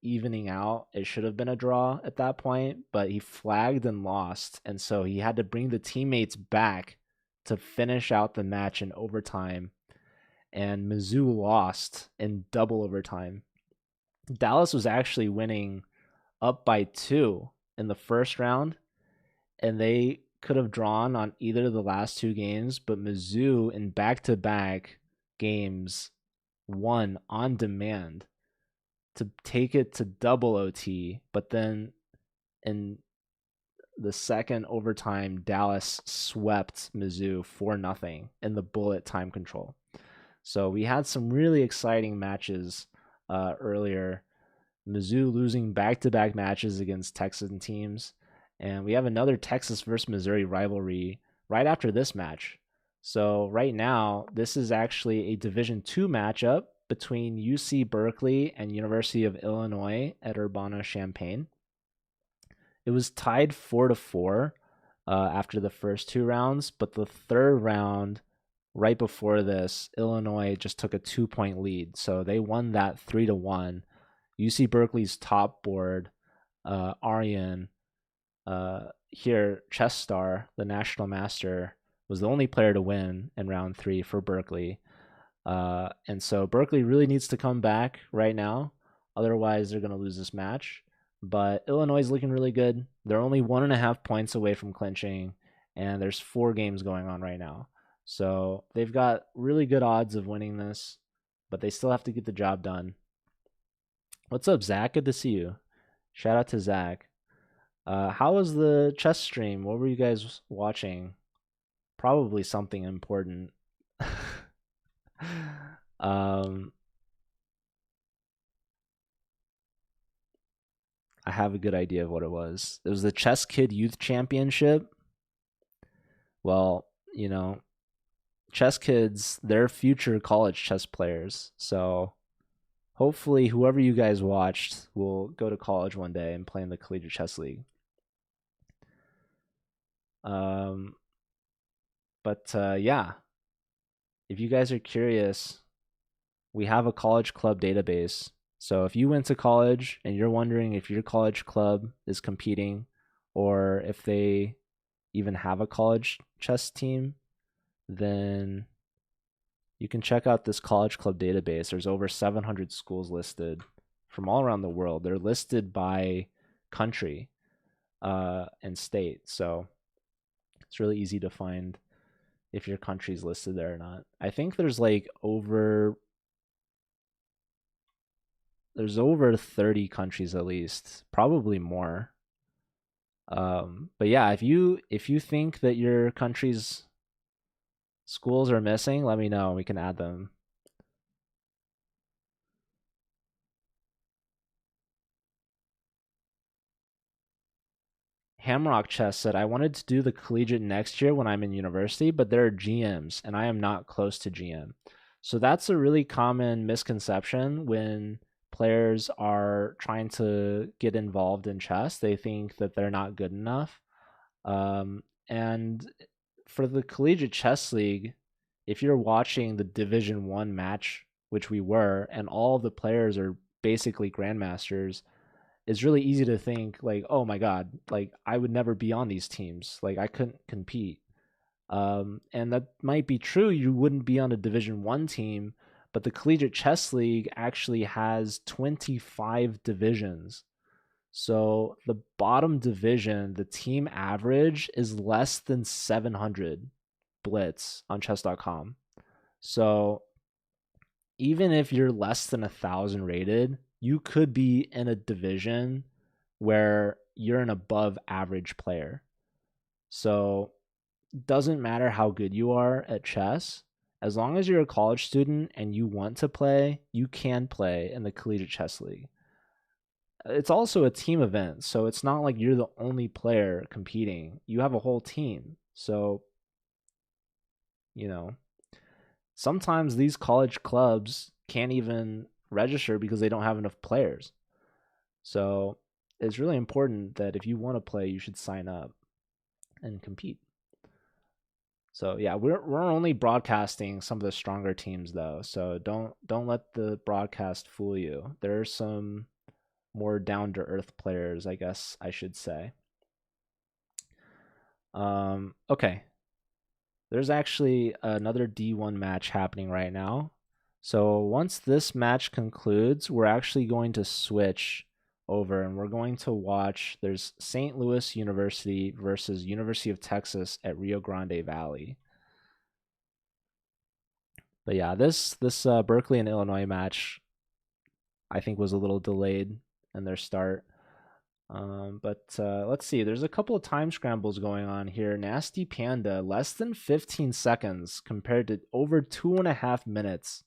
evening out. It should have been a draw at that point, but he flagged and lost. And so he had to bring the teammates back to finish out the match in overtime. And Mizzou lost in double overtime. Dallas was actually winning up by 2 in the first round, and they could have drawn on either of the last 2 games, but Mizzou in back-to-back games won on demand to take it to double OT, but then in the second overtime, Dallas swept Mizzou 4-0 in the bullet time control. So we had some really exciting matches earlier. Mizzou losing back-to-back matches against Texan teams, and we have another Texas versus Missouri rivalry right after this match. So right now, this is actually a Division II matchup between UC Berkeley and University of Illinois at Urbana-Champaign. It was tied 4-4 after the first 2 rounds, but the third round, right before this, Illinois just took a 2-point lead. So they won that 3-1. UC Berkeley's top board, Aryan, here, Chess Star, the national master, was the only player to win in round 3 for Berkeley. And so Berkeley really needs to come back right now. Otherwise, they're going to lose this match. But Illinois is looking really good. They're only 1.5 points away from clinching, and there's 4 games going on right now. So they've got really good odds of winning this, but they still have to get the job done. What's up, Zach? Good to see you. Shout out to Zach. How was the chess stream? What were you guys watching? Probably something important. I have a good idea of what it was. It was the Chess Kid Youth Championship. Well, chess kids, they're future college chess players. So hopefully whoever you guys watched will go to college one day and play in the Collegiate Chess League. Yeah, if you guys are curious, we have a college club database. So if you went to college and you're wondering if your college club is competing or if they even have a college chess team, then you can check out this college club database. There's over 700 schools listed from all around the world. They're listed by country and state. So it's really easy to find if your country's listed there or not. I think there's over 30 countries at least, probably more. But yeah, if you think that your country's schools are missing, let me know. We can add them. Hamrock Chess said, I wanted to do the collegiate next year when I'm in university, but there are GMs and I am not close to GM. So that's a really common misconception when players are trying to get involved in chess. They think that they're not good enough. And for the Collegiate Chess League, if you're watching the Division 1 match, which we were, and all of the players are basically grandmasters, it's really easy to think oh my God, I would never be on these teams. I couldn't compete. And that might be true. You wouldn't be on a Division 1 team, but the Collegiate Chess League actually has 25 divisions. So the bottom division, the team average is less than 700 blitz on chess.com. So even if you're less than 1,000 rated, you could be in a division where you're an above average player. So it doesn't matter how good you are at chess. As long as you're a college student and you want to play, you can play in the Collegiate Chess League. It's also a team event, so it's not like you're the only player competing. You have a whole team. So, sometimes these college clubs can't even register because they don't have enough players. So it's really important that if you want to play, you should sign up and compete. So yeah, we're only broadcasting some of the stronger teams though. So don't let the broadcast fool you. There are some more down to earth players, I guess I should say. Okay. There's actually another D1 match happening right now. So once this match concludes, we're actually going to switch over and we're going to watch. There's St. Louis University versus University of Texas at Rio Grande Valley. But yeah, this Berkeley and Illinois match, I think, was a little delayed in their start. But let's see. There's a couple of time scrambles going on here. Nasty Panda, less than 15 seconds compared to over 2.5 minutes.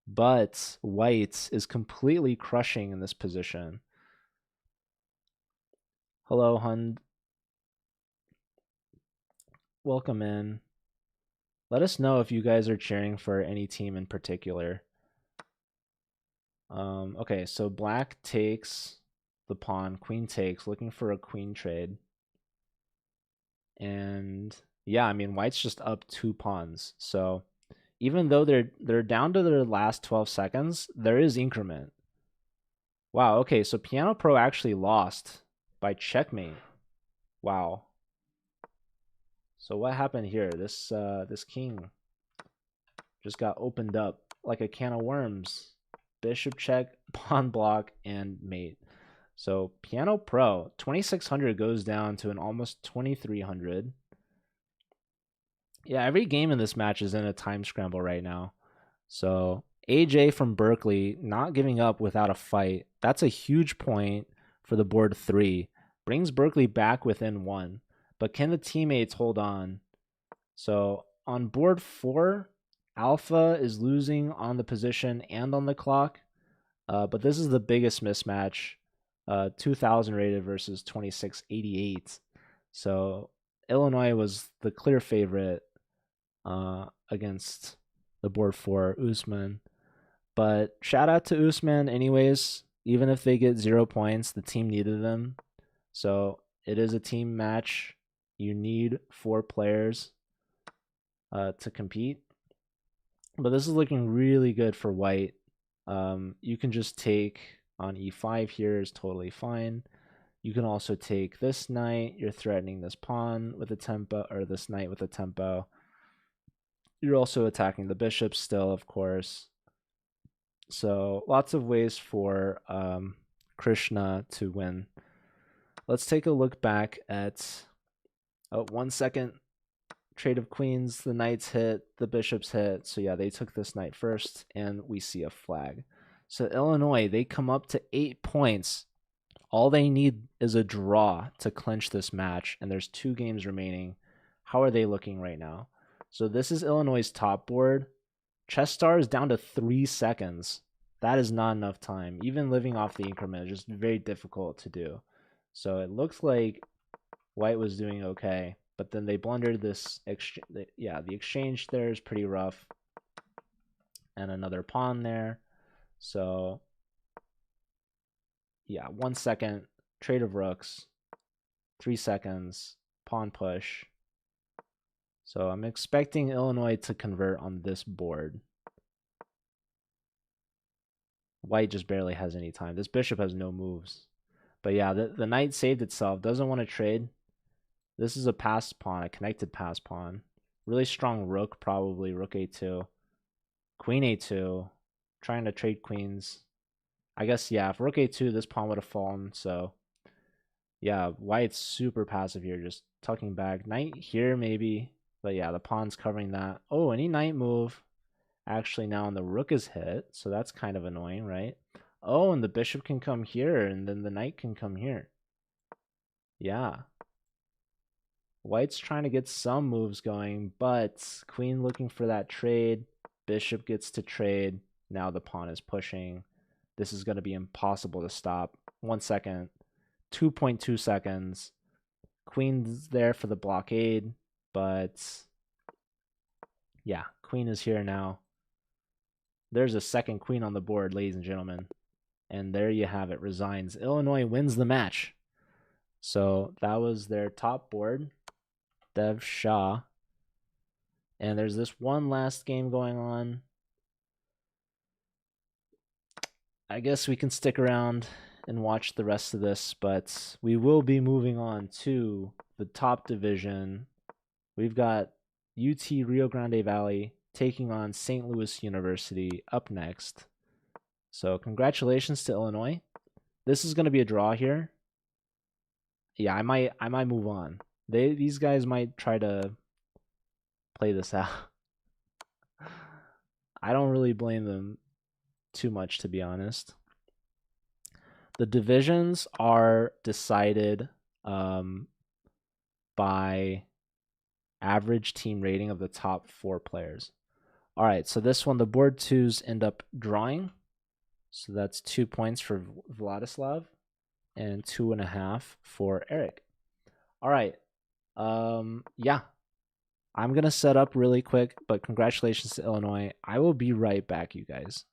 But White is completely crushing in this position. Hello, Hund. Welcome in. Let us know if you guys are cheering for any team in particular. Okay, so Black takes the pawn, Queen takes, looking for a queen trade. And yeah, I mean, White's just up 2 pawns. So even though they're down to their last 12 seconds, there is increment. Wow, okay, so Piano Pro actually lost by checkmate. Wow. So what happened here? This king just got opened up like a can of worms. Bishop check, pawn block, and mate. So Piano Pro, 2600 goes down to an almost 2300. Yeah, every game in this match is in a time scramble right now. So AJ from Berkeley not giving up without a fight. That's a huge point for the board 3. Brings Berkeley back within 1. But can the teammates hold on? So on board 4, Alpha is losing on the position and on the clock. But this is the biggest mismatch. 2000 rated versus 2688. So Illinois was the clear favorite against the board 4 Usman. But shout out to Usman anyways. Even if they get 0 points, the team needed them. So it is a team match. You need 4 players to compete. But this is looking really good for White. You can just take on e5 here is totally fine. You can also take this knight. You're threatening this pawn with a tempo, or this knight with a tempo. You're also attacking the bishop still, of course. So lots of ways for Krishna to win. Let's take a look back at 1 second. Trade of queens, the knights hit, the bishops hit. So yeah, they took this knight first, and we see a flag. So Illinois, they come up to 8 points. All they need is a draw to clinch this match, and there's 2 games remaining. How are they looking right now? So this is Illinois' top board. Chess Star is down to 3 seconds. That is not enough time. Even living off the increment is just very difficult to do. So it looks like White was doing okay, but then they blundered this. Yeah, the exchange there is pretty rough. And another pawn there. So yeah, 1 second, trade of rooks, 3 seconds, pawn push. So I'm expecting Illinois to convert on this board. White just barely has any time. This bishop has no moves. But yeah, the knight saved itself. Doesn't want to trade. This is a passed pawn, a connected passed pawn. Really strong rook, probably. Rook a2. Queen a2. Trying to trade queens. I guess, yeah, if rook a2, this pawn would have fallen. So, yeah, White's super passive here. Just tucking back. Knight here, maybe. But yeah, the pawn's covering that. Oh, any knight move. Actually, now the rook is hit. So that's kind of annoying, right? Oh, and the bishop can come here. And then the knight can come here. Yeah. White's trying to get some moves going, but queen looking for that trade. Bishop gets to trade. Now the pawn is pushing. This is going to be impossible to stop. 1 second. 2.2 seconds. Queen's there for the blockade, but yeah, queen is here now. There's a second queen on the board, ladies and gentlemen. And there you have it, resigns. Illinois wins the match. So that was their top board, Dev Shah. And there's this one last game going on. I guess we can stick around and watch the rest of this, but we will be moving on to the top division. We've got UT Rio Grande Valley taking on St. Louis University up next. So congratulations to Illinois. This is going to be a draw here. Yeah, I might move on. These guys might try to play this out. I don't really blame them too much, to be honest. The divisions are decided by average team rating of the top 4 players. All right, so this one, the board 2s end up drawing. So that's 2 points for Vladislav and 2.5 for Eric. All right. Yeah. I'm going to set up really quick, but congratulations to Illinois. I will be right back, you guys.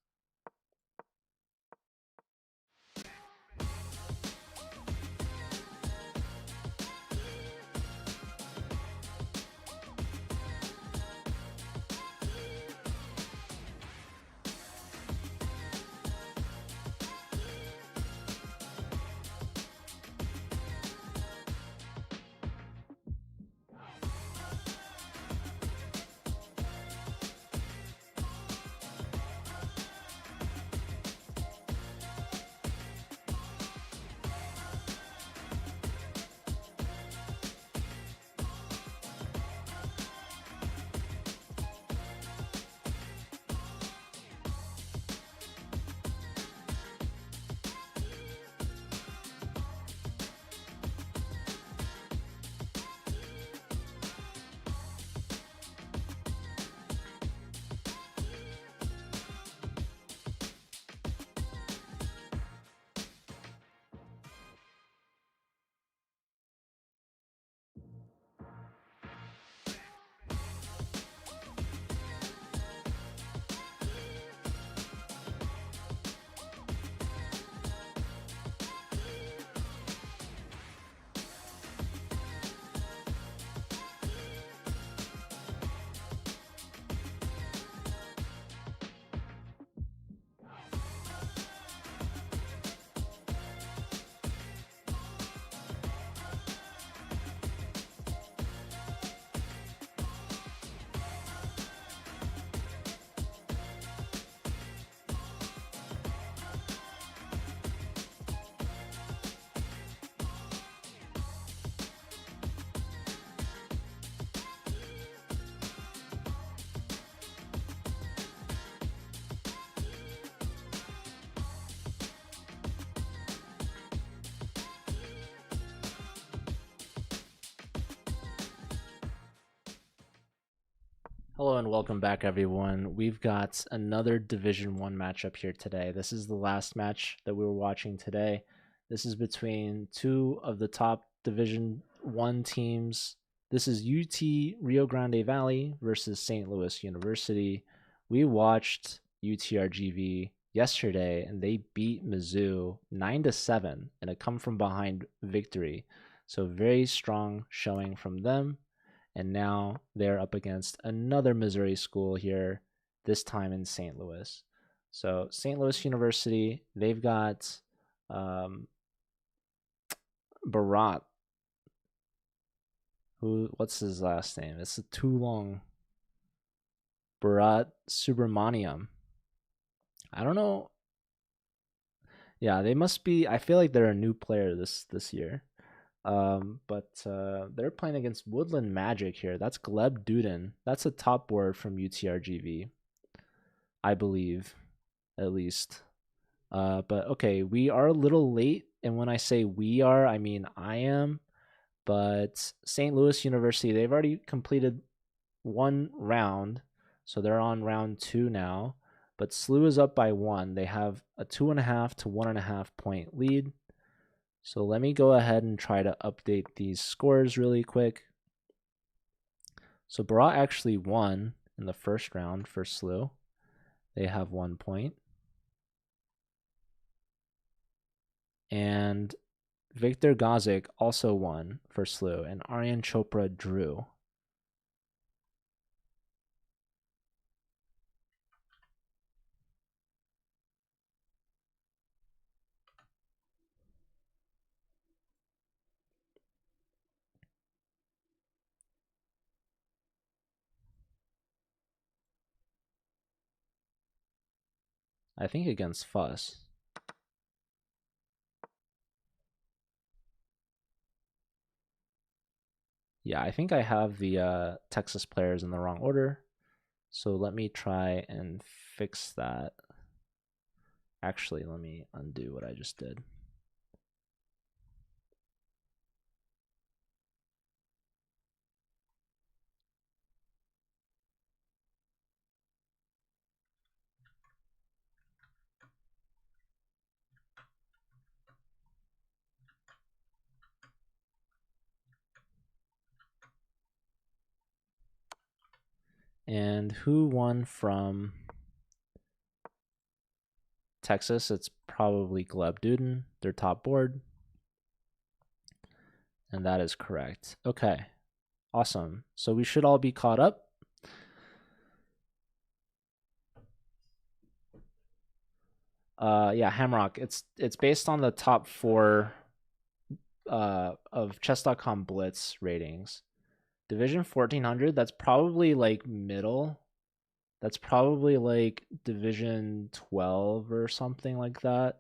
Hello and welcome back, everyone. We've got another Division 1 matchup here today. This is the last match that we were watching today. This is between 2 of the top Division 1 teams. This is UT Rio Grande Valley versus St. Louis University. We watched UTRGV yesterday, and they beat Mizzou 9-7 in a come-from-behind victory. So very strong showing from them. And now they're up against another Missouri school here, this time in St. Louis. So St. Louis University, they've got Barat. What's his last name? It's too long. Barat Subramaniam. I don't know. Yeah, they must be. I feel like they're a new player this year. But they're playing against Woodland Magic here. That's Gleb Duden. That's a top board from UTRGV, I believe, at least. But okay, we are a little late, and when I say we are, I mean I am. But St. Louis University, they've already completed 1 round, so they're on round 2 now. But SLU is up by 1. They have a 2.5 to 1.5 point lead. So let me go ahead and try to update these scores really quick. So Barat actually won in the first round for SLU. They have 1 point. And Victor Gazik also won for Slew, and Aryan Chopra drew. I think against Fuss. Yeah, I think I have the Texas players in the wrong order. So let me try and fix that. Actually, let me undo what I just did. And who won from Texas? It's probably Gleb Duden, their top board. And that is correct. Okay, awesome. So we should all be caught up. Yeah, Hamrock. It's based on the top 4 of chess.com Blitz ratings. Division 1400, that's probably like middle. That's probably like Division 12 or something like that.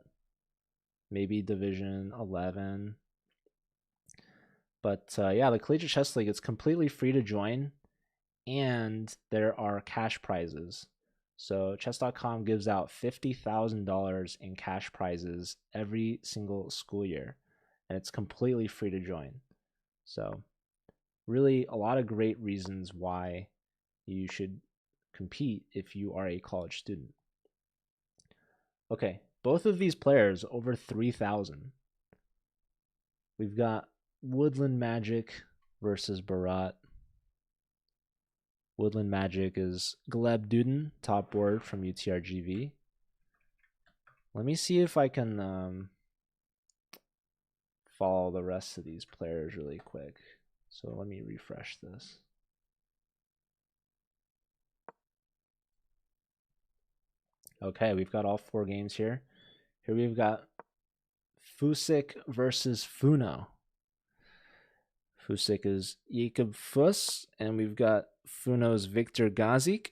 Maybe Division 11. But yeah, the Collegiate Chess League, it's completely free to join, and there are cash prizes. So chess.com gives out $50,000 in cash prizes every single school year, and it's completely free to join. So really a lot of great reasons why you should compete if you are a college student. Okay, both of these players over 3,000. We've got Woodland Magic versus Barat. Woodland Magic is Gleb Duden, top board from UTRGV. Let me see if I can follow the rest of these players really quick. So let me refresh this. Okay, we've got all 4 games here. Here we've got Fusik versus Funo. Fusik is Jakob Fuss, and we've got Funo's Victor Gazik.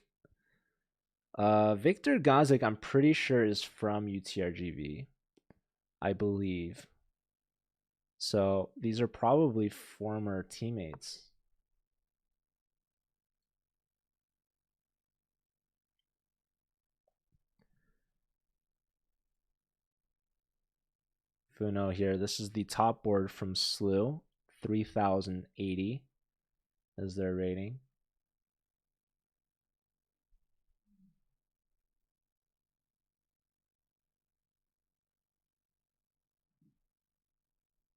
Victor Gazik, I'm pretty sure, is from UTRGV, I believe. So these are probably former teammates. Funo here. This is the top board from SLU. 3080 is their rating.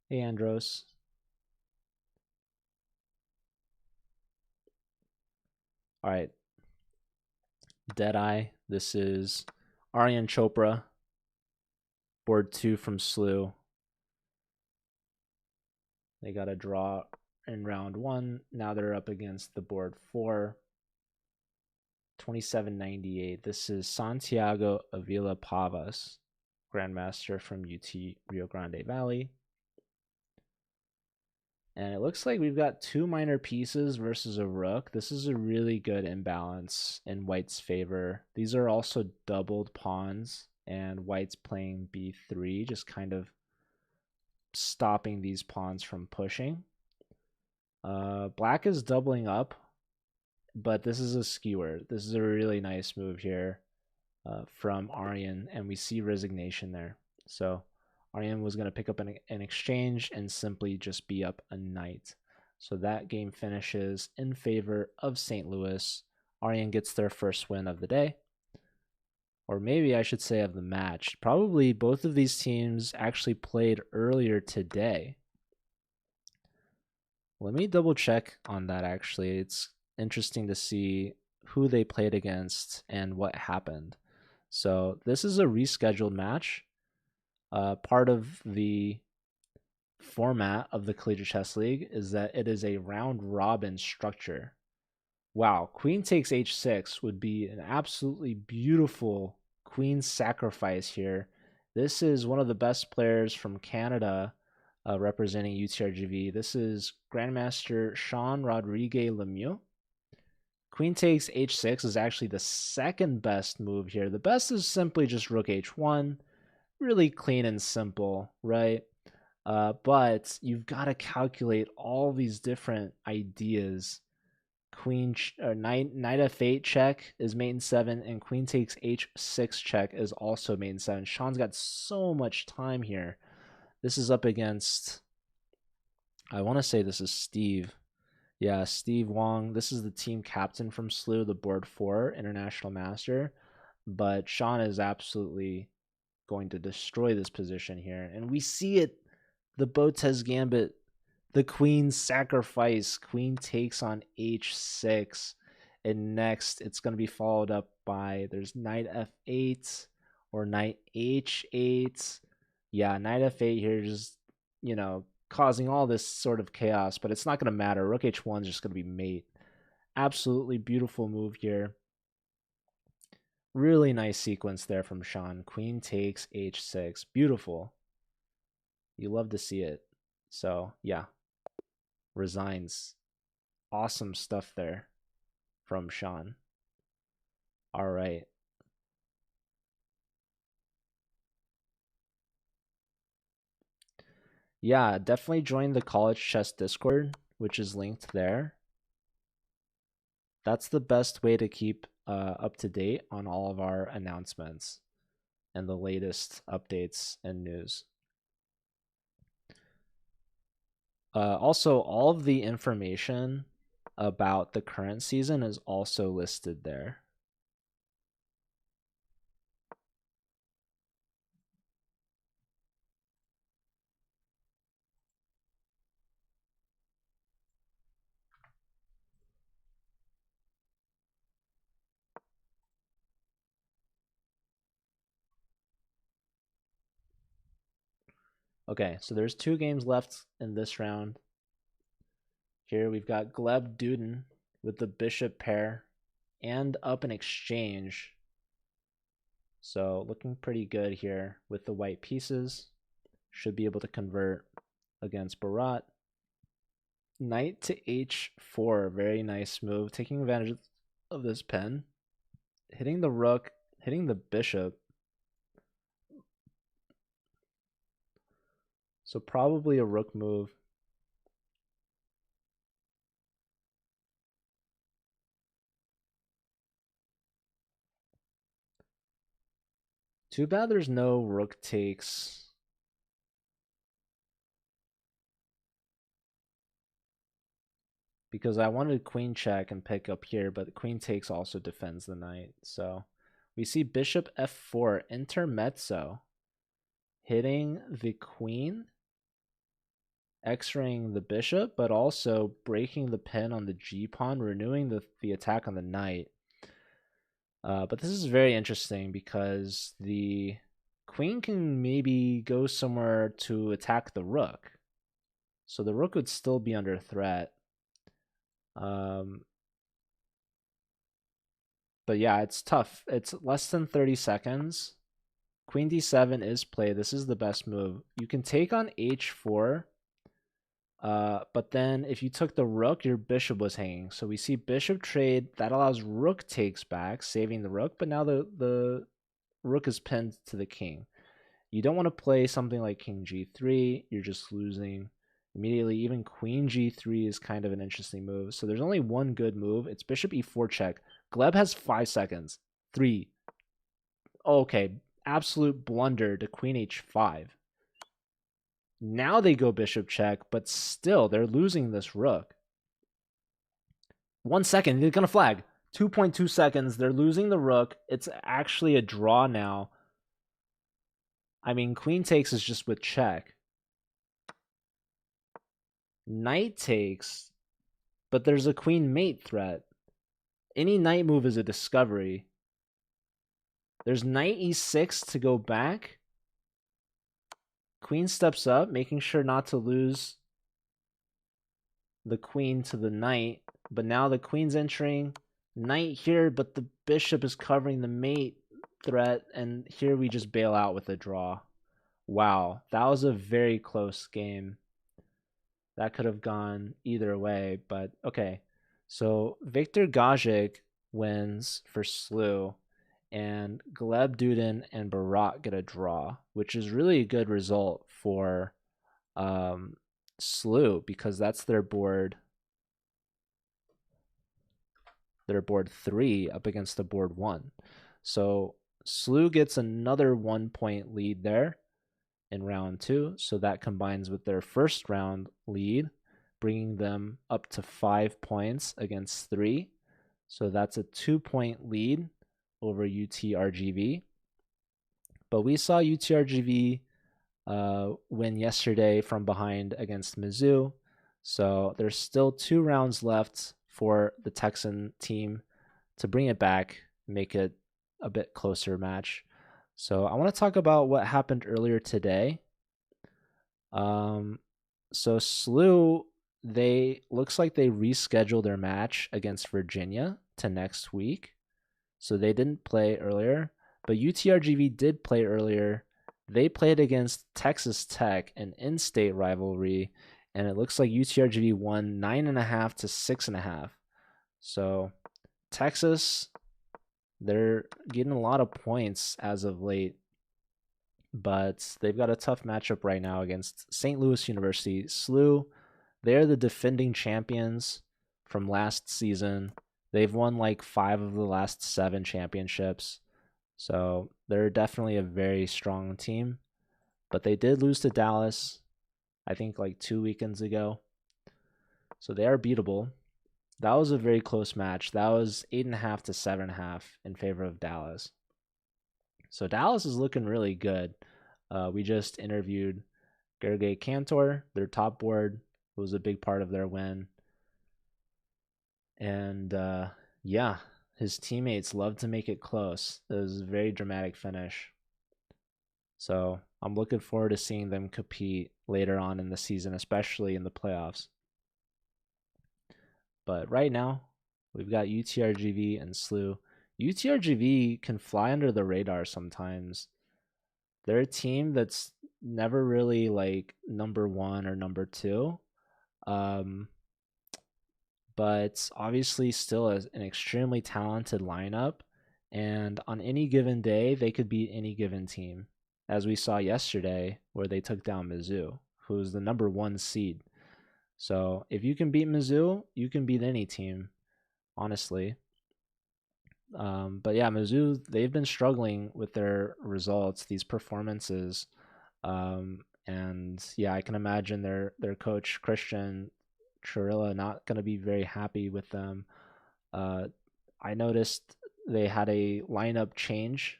Hey, Andros. All right. Deadeye. This is Aryan Chopra. Board 2 from SLU. They got a draw in round 1. Now they're up against the board 4. 2798. This is Santiago Avila Pavas, Grandmaster from UT Rio Grande Valley. And it looks like we've got 2 minor pieces versus a rook. This is a really good imbalance in White's favor. These are also doubled pawns, and White's playing b3, just kind of stopping these pawns from pushing. Black is doubling up, but this is a skewer. This is a really nice move here from Aryan, and we see resignation there. So Aryan was going to pick up an exchange and simply just be up a knight. So that game finishes in favor of St. Louis. Aryan gets their first win of the day. Or maybe I should say of the match. Probably both of these teams actually played earlier today. Let me double check on that actually. It's interesting to see who they played against and what happened. So this is a rescheduled match. Part of the format of the Collegiate Chess League is that it is a round robin structure. Wow, queen takes h6 would be an absolutely beautiful queen sacrifice here. This is one of the best players from Canada representing UTRGV. This is Grandmaster Sean Rodriguez Lemieux. Queen takes h6 is actually the second best move here. The best is simply just rook h1. Really clean and simple, right? But you've got to calculate all these different ideas. Knight f8 check is mate in 7, and queen takes h6 check is also mate in 7. Sean's got so much time here. This is up against, I want to say this is Steve. Yeah, Steve Wong. This is the team captain from SLU, the board 4 international master. But Sean is absolutely going to destroy this position here. And we see it, the Botez Gambit, the queen sacrifice. Queen takes on h6. And next, it's going to be followed up by, there's knight f8 or knight h8. Yeah, knight f8 here, just, causing all this sort of chaos, but it's not going to matter. Rook h1 is just going to be mate. Absolutely beautiful move here. Really nice sequence there from Sean. Queen takes h6. Beautiful. You love to see it. So, yeah. Resigns. Awesome stuff there from Sean. All right. Yeah, definitely join the College Chess Discord, which is linked there. That's the best way to keep up to date on all of our announcements and the latest updates and news. Also, all of the information about the current season is also listed there. Okay, so there's 2 games left in this round. Here we've got Gleb Duden with the bishop pair and up an exchange. So looking pretty good here with the white pieces. Should be able to convert against Barat. Knight to h4, very nice move. Taking advantage of this pen. Hitting the rook, hitting the bishop. So probably a rook move. Too bad there's no rook takes. Because I wanted queen check and pick up here, but queen takes also defends the knight. So we see bishop f4, intermezzo, hitting the queen, x-raying the bishop, but also breaking the pin on the g-pawn, renewing the attack on the knight. But this is very interesting because the queen can maybe go somewhere to attack the rook. So the rook would still be under threat. But yeah, it's tough. It's less than 30 seconds. Queen d7 is played. This is the best move. You can take on h4. But then if you took the rook, your bishop was hanging. So we see bishop trade. That allows rook takes back, saving the rook. But now the rook is pinned to the king. You don't want to play something like king g3. You're just losing immediately. Even queen g3 is kind of an interesting move. So there's only one good move. It's bishop e4 check. Gleb has 5 seconds. 3. Okay, absolute blunder to queen h5. Now they go bishop check, but still they're losing this rook. 1 second, they're gonna flag. 2.2 seconds, they're losing the rook. It's actually a draw now. I mean, queen takes is just with check. Knight takes, but there's a queen mate threat. Any knight move is a discovery. There's knight e6 to go back. Queen steps up, making sure not to lose the queen to the knight. But now the queen's entering. Knight here, but the bishop is covering the mate threat. And here we just bail out with a draw. Wow, that was a very close game. That could have gone either way, but okay. So Viktor Gajic wins for Slew, and Gleb Dudin and Barat get a draw, which is really a good result for Slew because that's their board 3 up against the board 1. So Slew gets another 1-point lead there in round 2, so that combines with their first round lead, bringing them up to 5 points against 3. So that's a 2-point lead over UTRGV. But we saw UTRGV win yesterday from behind against Mizzou. So there's still 2 rounds left for the Texan team to bring it back, make it a bit closer match. So I want to talk about what happened earlier today. So Slew, looks like they rescheduled their match against Virginia to next week. So they didn't play earlier, but UTRGV did play earlier. They played against Texas Tech, an in-state rivalry, and it looks like UTRGV won 9.5 to 6.5. So Texas, they're getting a lot of points as of late, but they've got a tough matchup right now against St. Louis University. Slew, they're the defending champions from last season. They've won like 5 of the last 7 championships. So they're definitely a very strong team. But they did lose to Dallas, I think like 2 weekends ago. So they are beatable. That was a very close match. That was 8.5 to 7.5 in favor of Dallas. So Dallas is looking really good. We just interviewed Gergely Cantor, their top board, who was a big part of their win. And yeah, his teammates love to make it close. It was a very dramatic finish. So I'm looking forward to seeing them compete later on in the season, especially in the playoffs. But right now, we've got UTRGV and Slew. UTRGV can fly under the radar sometimes. They're a team that's never really like number 1 or number 2. But obviously still an extremely talented lineup. And on any given day, they could beat any given team, as we saw yesterday where they took down Mizzou, who's the number 1 seed. So if you can beat Mizzou, you can beat any team, honestly. But yeah, Mizzou, they've been struggling with their results, these performances. And yeah, I can imagine their coach, Christian Churilla, not going to be very happy with them. I noticed they had a lineup change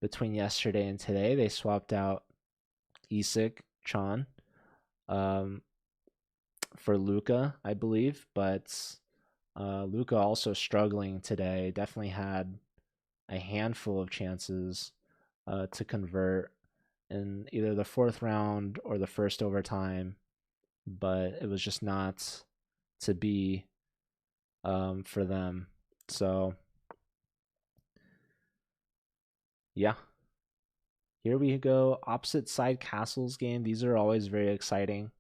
between yesterday and today. They swapped out Isak Chan for Luca, I believe, but Luca also struggling today. Definitely had a handful of chances to convert in either the 4th round or the first overtime, but it was just not to be for them. So yeah, here we go. Opposite side castles game. These are always very exciting.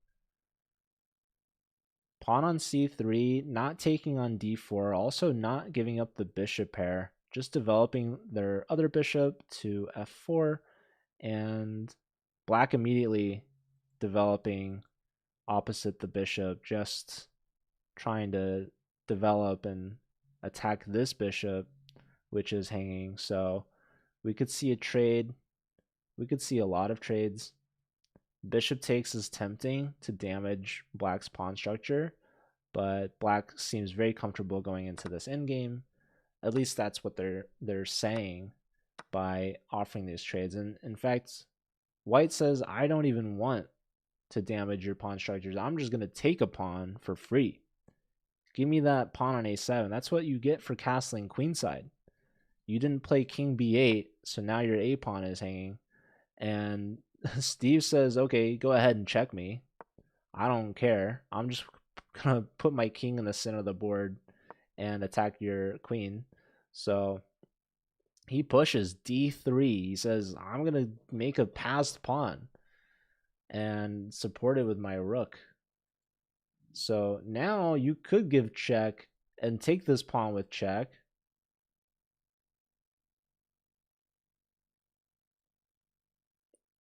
Pawn on c3, not taking on d4, also not giving up the bishop pair, just developing their other bishop to f4, and black immediately developing opposite the bishop, just trying to develop and attack this bishop, which is hanging. So we could see a trade. We could see a lot of trades. Bishop takes is tempting to damage black's pawn structure, but black seems very comfortable going into this endgame. At least that's what they're saying by offering these trades. And in fact, white says, I don't even want to damage your pawn structures. I'm just going to take a pawn for free. Give me that pawn on a7. That's what you get for castling queenside. You didn't play king b8, so now your a pawn is hanging. And Steve says, okay, go ahead and check me. I don't care. I'm just gonna put my king in the center of the board and attack your queen. So he pushes d3. He says, I'm gonna make a passed pawn and support it with my rook. So now you could give check and take this pawn with check.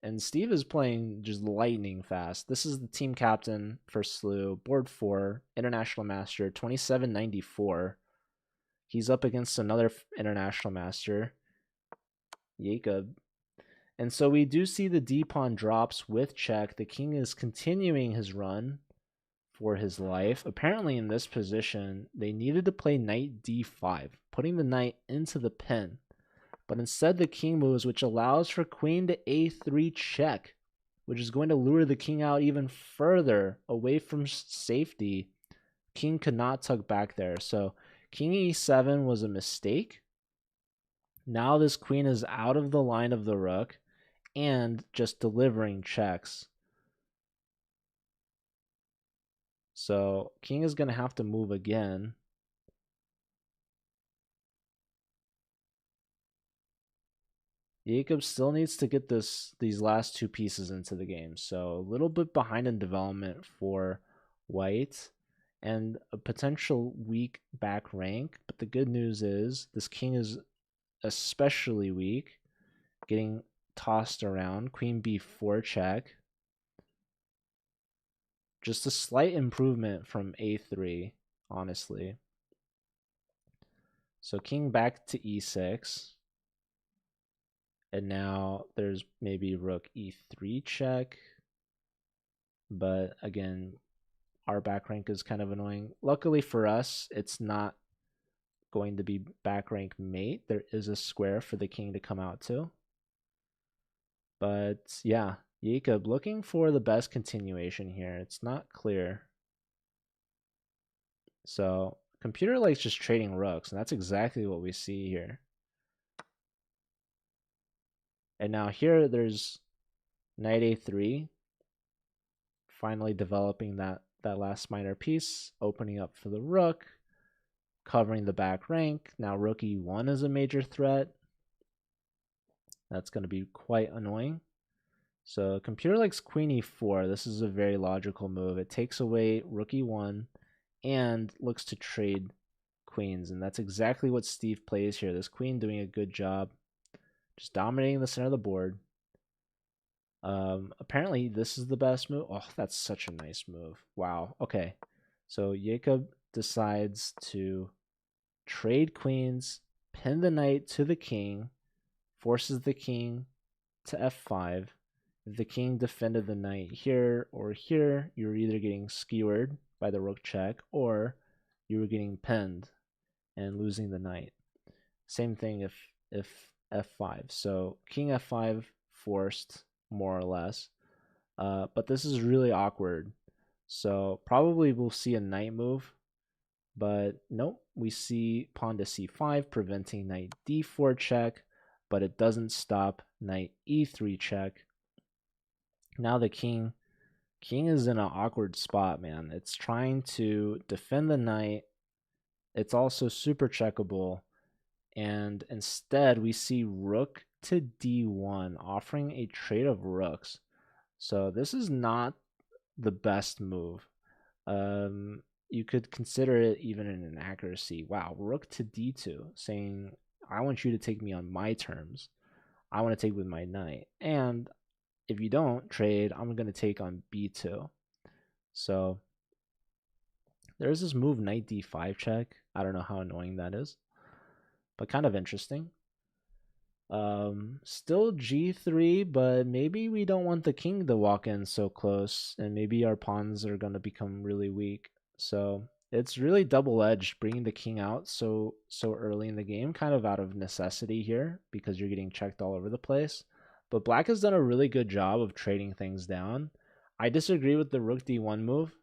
And Steve is playing just lightning fast. This is the team captain for SLU, board 4, international master, 2794. He's up against another international master, Jacob. And so we do see the d pawn drops with check. The king is continuing his run for his life. Apparently, in this position, they needed to play knight d5, putting the knight into the pin. But instead, the king moves, which allows for queen to a3 check, which is going to lure the king out even further away from safety. King could not tuck back there. So king e7 was a mistake. Now this queen is out of the line of the rook and just delivering checks. So king is going to have to move again. Jacob still needs to get these last two pieces into the game. So a little bit behind in development for white and a potential weak back rank. But the good news is this king is especially weak, getting tossed around. Queen b4 check. Just a slight improvement from a3, honestly. So king back to e6. And now there's maybe rook e3 check. But again, our back rank is kind of annoying. Luckily for us, it's not going to be back rank mate. There is a square for the king to come out to. But yeah, Jacob looking for the best continuation here. It's not clear. So computer likes just trading rooks, and that's exactly what we see here. And now here there's knight a3, finally developing that last minor piece, opening up for the rook, covering the back rank. Now rook e1 is a major threat. That's going to be quite annoying. So computer likes queen e4. This is a very logical move. It takes away rook e1 and looks to trade queens, and that's exactly what Steve plays here. This queen doing a good job, just dominating the center of the board. Apparently this is the best move. Oh, that's such a nice move. Wow. Okay. So Jacob decides to trade queens, pin the knight to the king, forces the king to f5. If the king defended the knight here or here, you're either getting skewered by the rook check or you were getting pinned and losing the knight. Same thing if f5. So king f5 forced, more or less. But this is really awkward. So probably we'll see a knight move. But nope, we see pawn to c5, preventing knight d4 check, but it doesn't stop knight e3 check. Now the king is in an awkward spot, man. It's trying to defend the knight. It's also super checkable. And instead, we see rook to d1, offering a trade of rooks. So this is not the best move. You could consider it even an inaccuracy. Wow, rook to d2, saying, I want you to take me on my terms. I want to take with my knight. And if you don't trade, I'm going to take on b2. So there's this move knight d5 check. I don't know how annoying that is, but kind of interesting. Still g3, but maybe we don't want the king to walk in so close, and maybe our pawns are going to become really weak. So it's really double-edged bringing the king out so early in the game, kind of out of necessity here because you're getting checked all over the place. But black has done a really good job of trading things down. I disagree with the rook d1 move,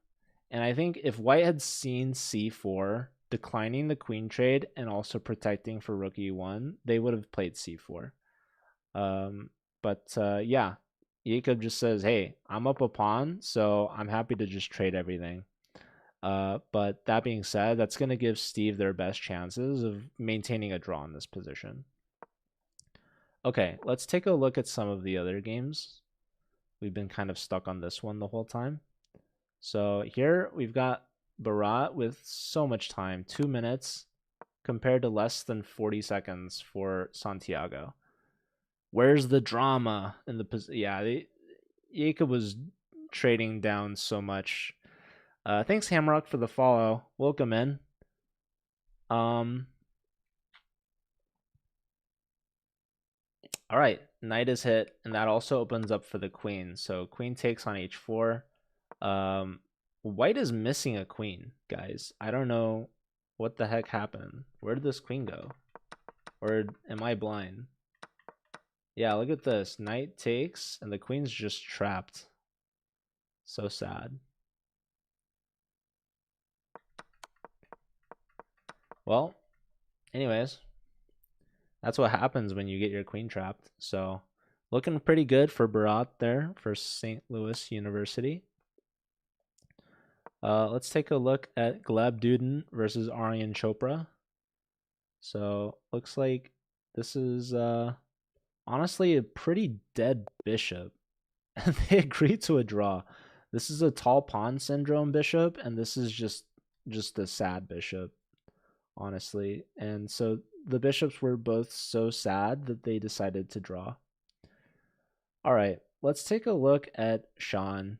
and I think if white had seen c4, declining the queen trade and also protecting for rook e1, they would have played c4. Yeah, Jacob just says, "Hey, I'm up a pawn, so I'm happy to just trade everything." But that being said, that's going to give Steve their best chances of maintaining a draw in this position. Okay, let's take a look at some of the other games. We've been kind of stuck on this one the whole time. So here we've got Barat with so much time, 2 minutes, compared to less than 40 seconds for Santiago. Where's the drama in the Jacob was trading down so much. Thanks Hamrock for the follow. Welcome in. All right, knight is hit, and that also opens up for the queen. So queen takes on h4. White is missing a queen, guys. I don't know what the heck happened. Where did this queen go? Or am I blind? Yeah, look at this. Knight takes, and the queen's just trapped. So sad. Well, anyways, that's what happens when you get your queen trapped. So, looking pretty good for Barat there for St. Louis University. Let's take a look at Gleb Duden versus Aryan Chopra. So, looks like this is honestly a pretty dead bishop. And they agreed to a draw. This is a tall pawn syndrome bishop, and this is just a sad bishop, honestly. And so the bishops were both so sad that they decided to draw. All right, let's take a look at Sean.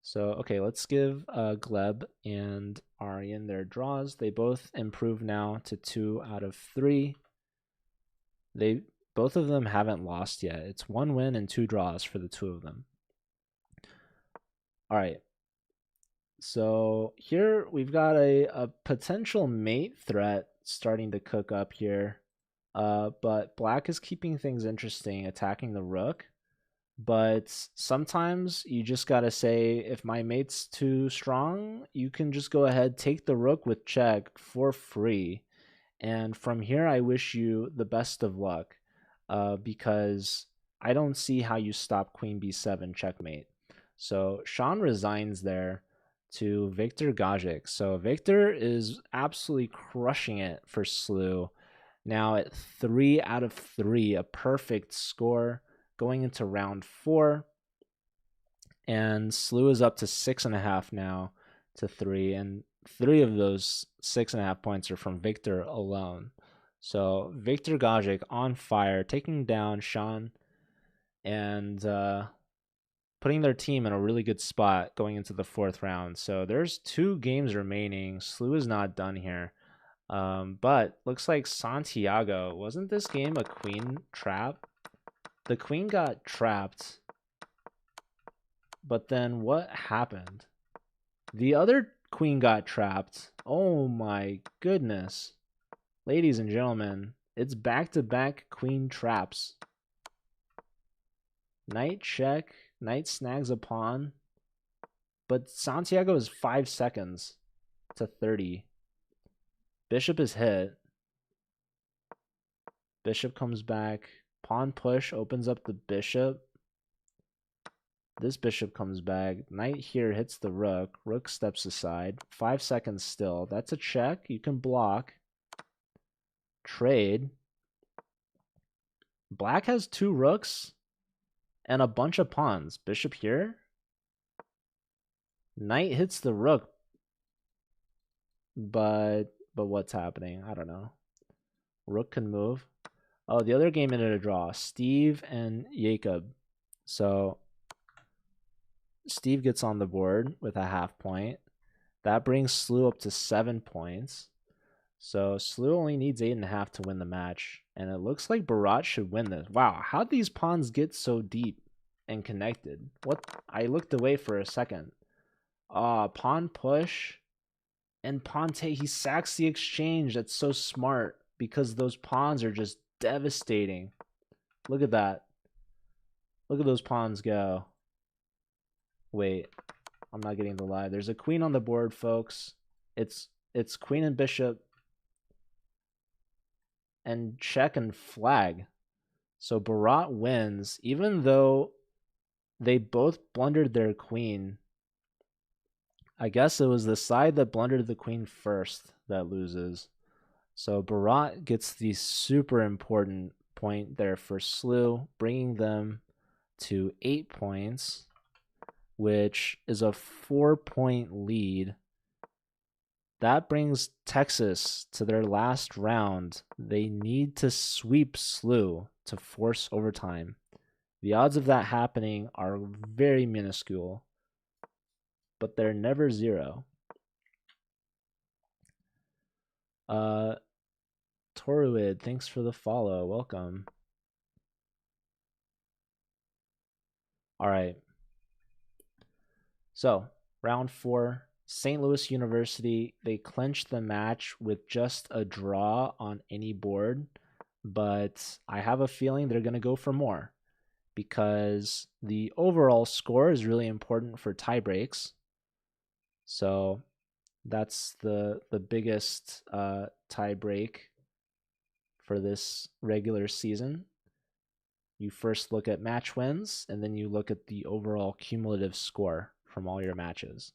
So, okay, let's give Gleb and Aryan their draws. They both improve now to 2 out of 3. Both of them haven't lost yet. It's 1 win and 2 draws for the two of them. All right. So here we've got a potential mate threat starting to cook up here. But black is keeping things interesting, attacking the rook. But sometimes you just got to say, if my mate's too strong, you can just go ahead, take the rook with check for free. And from here, I wish you the best of luck. Because I don't see how you stop queen b7 checkmate. So Sean resigns there to Victor Gajic. So Victor is absolutely crushing it for Slew. Now at 3 out of 3, a perfect score going into round 4. And Slew is up to 6.5 now to 3. And 3 of those 6.5 points are from Victor alone. So Victor Gajic on fire, taking down Sean and putting their team in a really good spot going into the 4th round. So there's 2 games remaining. Slew is not done here. But looks like Santiago, wasn't this game a queen trap? The queen got trapped. But then what happened? The other queen got trapped. Oh my goodness. Ladies and gentlemen, it's back-to-back queen traps. Knight check. Knight snags a pawn. But Santiago is 5 seconds to 30. Bishop is hit. Bishop comes back. Pawn push opens up the bishop. This bishop comes back. Knight here hits the rook. Rook steps aside. 5 seconds still. That's a check. You can block. Trade. Black has 2 rooks and a bunch of pawns. Bishop here. Knight hits the rook. But what's happening? I don't know. Rook can move. Oh, the other game ended a draw. Steve and Jacob. So Steve gets on the board with a half point. That brings Slew up to 7 points. So Slew only needs 8.5 to win the match. And it looks like Barat should win this. Wow, how'd these pawns get so deep and connected? What? I looked away for a second. Pawn push. And pawn take. He sacks the exchange. That's so smart. Because those pawns are just devastating. Look at that. Look at those pawns go. Wait, I'm not getting the lie. There's a queen on the board, folks. It's queen and bishop. And check and flag. So Barat wins, even though they both blundered their queen. I guess it was the side that blundered the queen first that loses. So Barat gets the super important point there for Slew, bringing them to 8 points, which is a 4-point lead. That brings Texas to their last round. They need to sweep Slew to force overtime. The odds of that happening are very minuscule, but they're never zero. Toruid, thanks for the follow. Welcome. All right. So, round 4, St. Louis University, they clinched the match with just a draw on any board, but I have a feeling they're going to go for more because the overall score is really important for tie breaks. So, that's the biggest tie break for this regular season. You first look at match wins, and then you look at the overall cumulative score from all your matches.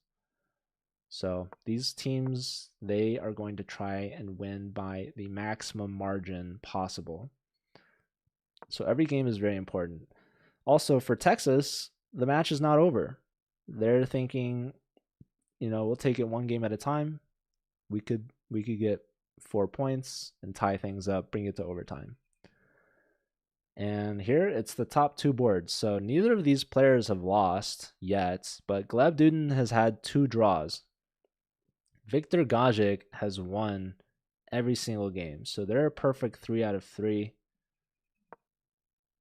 So these teams, they are going to try and win by the maximum margin possible. So every game is very important. Also for Texas, the match is not over. They're thinking, we'll take it one game at a time. We could get 4 points and tie things up, bring it to overtime. And here it's the top 2 boards. So neither of these players have lost yet, but Gleb Duden has had 2 draws. Victor Gajic has won every single game. So they're a perfect 3 out of 3.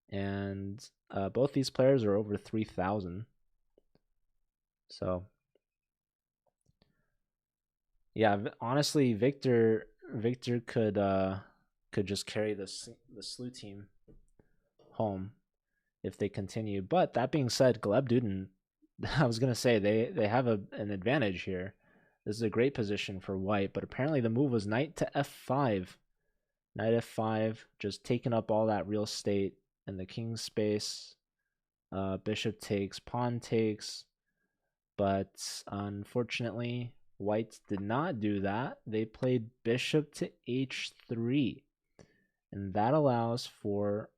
And both these players are over 3,000. So yeah, honestly, Victor could just carry the Slew team home if they continue. But that being said, Gleb Duden, I was gonna say they have an advantage here. This is a great position for white, but apparently the move was knight to f5. Knight f5, just taking up all that real estate in the king's space. Bishop takes, pawn takes, but unfortunately, white did not do that. They played bishop to h3, and that allows for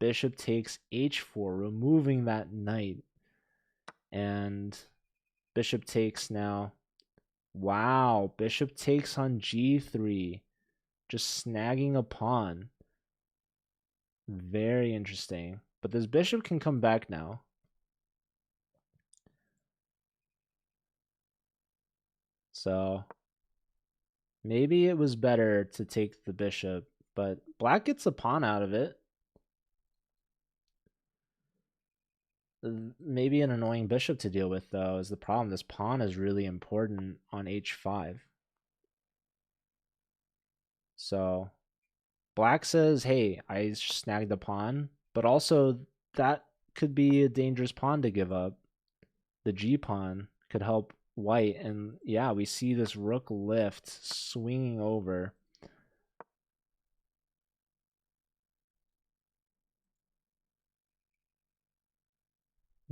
bishop takes h4, removing that knight. And bishop takes now. Wow, bishop takes on g3, just snagging a pawn. Very interesting. But this bishop can come back now. So maybe it was better to take the bishop, but black gets a pawn out of it. Maybe an annoying bishop to deal with, though, is the problem. This pawn is really important on h5. So black says, hey, I snagged the pawn, but also that could be a dangerous pawn to give up. The g pawn could help white, and yeah, we see this rook lift swinging over.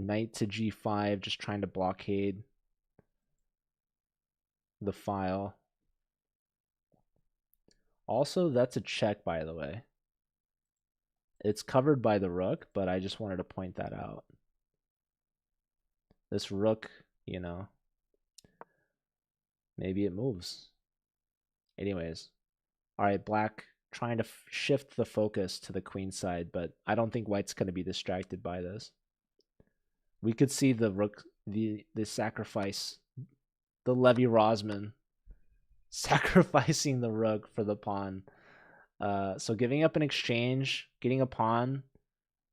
Knight to g5, just trying to blockade the file. Also, that's a check, by the way. It's covered by the rook, but I just wanted to point that out. This rook, maybe it moves. Anyways, all right, black trying to shift the focus to the queen side, but I don't think white's going to be distracted by this. We could see the rook, the sacrifice, the Levy Rosman sacrificing the rook for the pawn. So giving up an exchange, getting a pawn,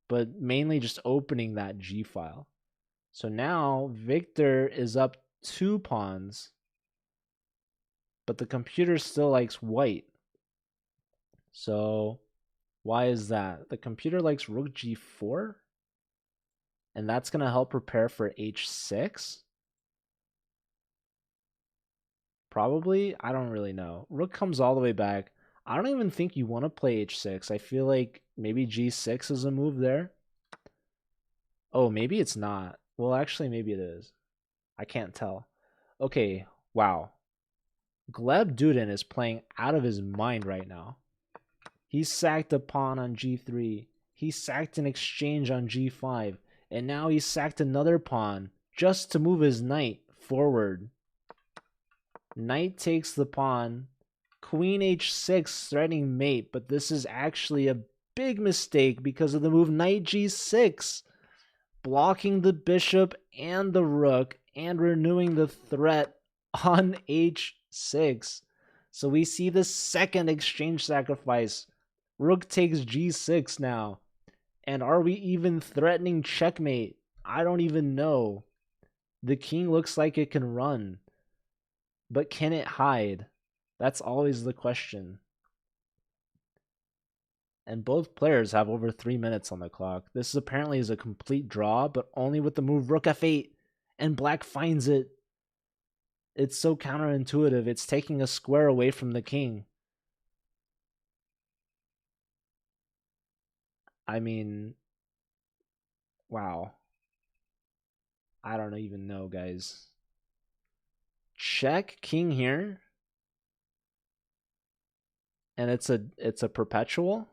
but mainly just opening that G file. So now Victor is up 2 pawns, but the computer still likes white. So why is that? The computer likes rook g4, and that's going to help prepare for h6. Probably, I don't really know. Rook comes all the way back. I don't even think you want to play h6. I feel like maybe g6 is a move there. Oh, maybe it's not. Well, actually, maybe it is. I can't tell. Okay, wow. Gleb Duden is playing out of his mind right now. He sacked a pawn on g3. He sacked an exchange on g5. And now he sacked another pawn just to move his knight forward. Knight takes the pawn. Queen h6 threatening mate, but this is actually a big mistake because of the move knight g6, blocking the bishop and the rook and renewing the threat on h6. So we see the second exchange sacrifice. Rook takes g6 now. And are we even threatening checkmate? I don't even know. The king looks like it can run. But can it hide? That's always the question. And both players have over 3 minutes on the clock. This apparently is a complete draw, but only with the move rook f8. And black finds it. It's so counterintuitive. It's taking a square away from the king. I mean, wow. I don't even know, guys. Check king here. And it's a perpetual.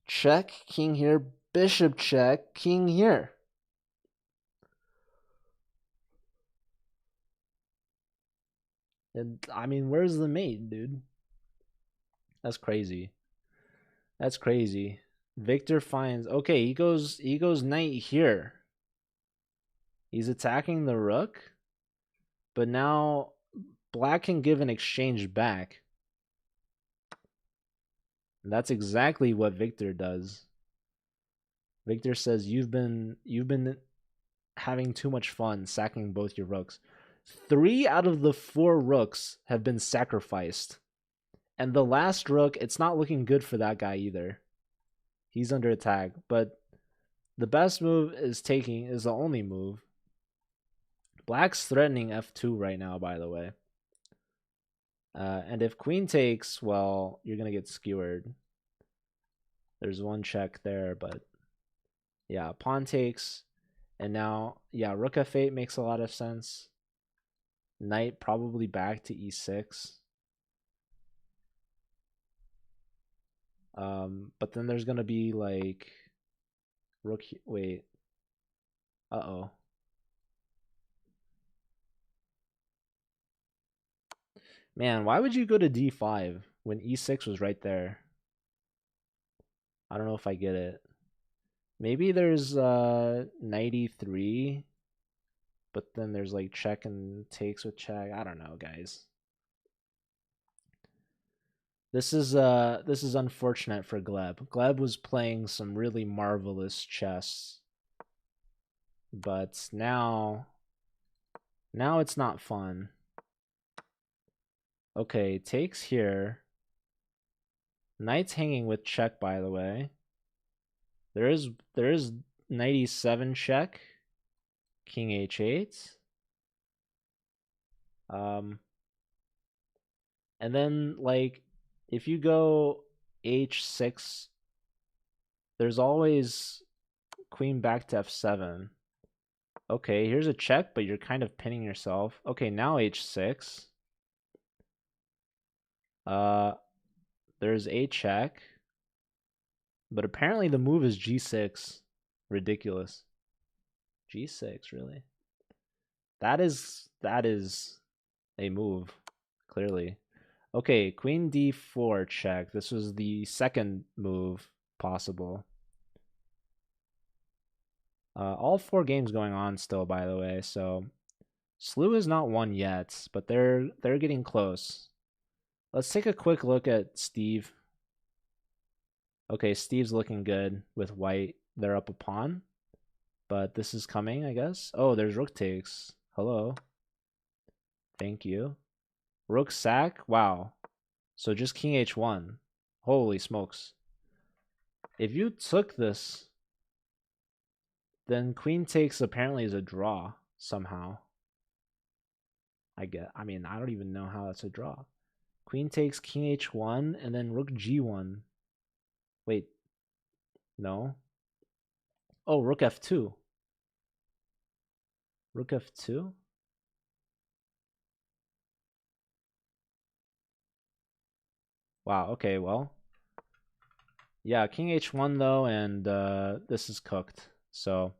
Check king here, bishop check, king here. And I mean, where's the mate, dude? That's crazy. That's crazy. Victor finds, okay, he goes knight here. He's attacking the rook, but now black can give an exchange back. And that's exactly what Victor does. Victor says you've been having too much fun sacking both your rooks. 3 out of the 4 rooks have been sacrificed. And the last rook, it's not looking good for that guy either. He's under attack, but the best move is the only move. Black's threatening f2 right now, by the way. And if queen takes, well, you're going to get skewered. There's one check there, but yeah, pawn takes. And now, yeah, rook f8 makes a lot of sense. Knight probably back to e6. But then there's going to be like rook, wait. Uh-oh. Man, why would you go to d5 when e6 was right there? I don't know if I get it. Maybe there's knight e3, but then there's like check and takes with check. I don't know, guys. This is unfortunate for Gleb. Gleb was playing some really marvelous chess. But now it's not fun. Okay, takes here. Knight's hanging with check, by the way. There is knight e7 check. King h8. And then like if you go h6, there's always queen back to f7. Okay, here's a check, but you're kind of pinning yourself. Okay, now h6. There's a check. But apparently the move is g6. Ridiculous. G6, really? That is a move, clearly. Okay, queen d4 check. This was the second move possible. All 4 games going on still, by the way, so Slew is not won yet, but they're getting close. Let's take a quick look at Steve. Okay, Steve's looking good with white. They're up a pawn, but this is coming, I guess. Oh, there's rook takes. Hello. Thank you. Rook sack. Wow. So just king h1. Holy smokes. If you took this, then queen takes apparently is a draw somehow. I mean, I don't even know how that's a draw. Queen takes king h1 and then rook g1. Wait, no. Oh, rook f2. Rook f2? Wow, okay, well. Yeah, king h1 though, and this is cooked. So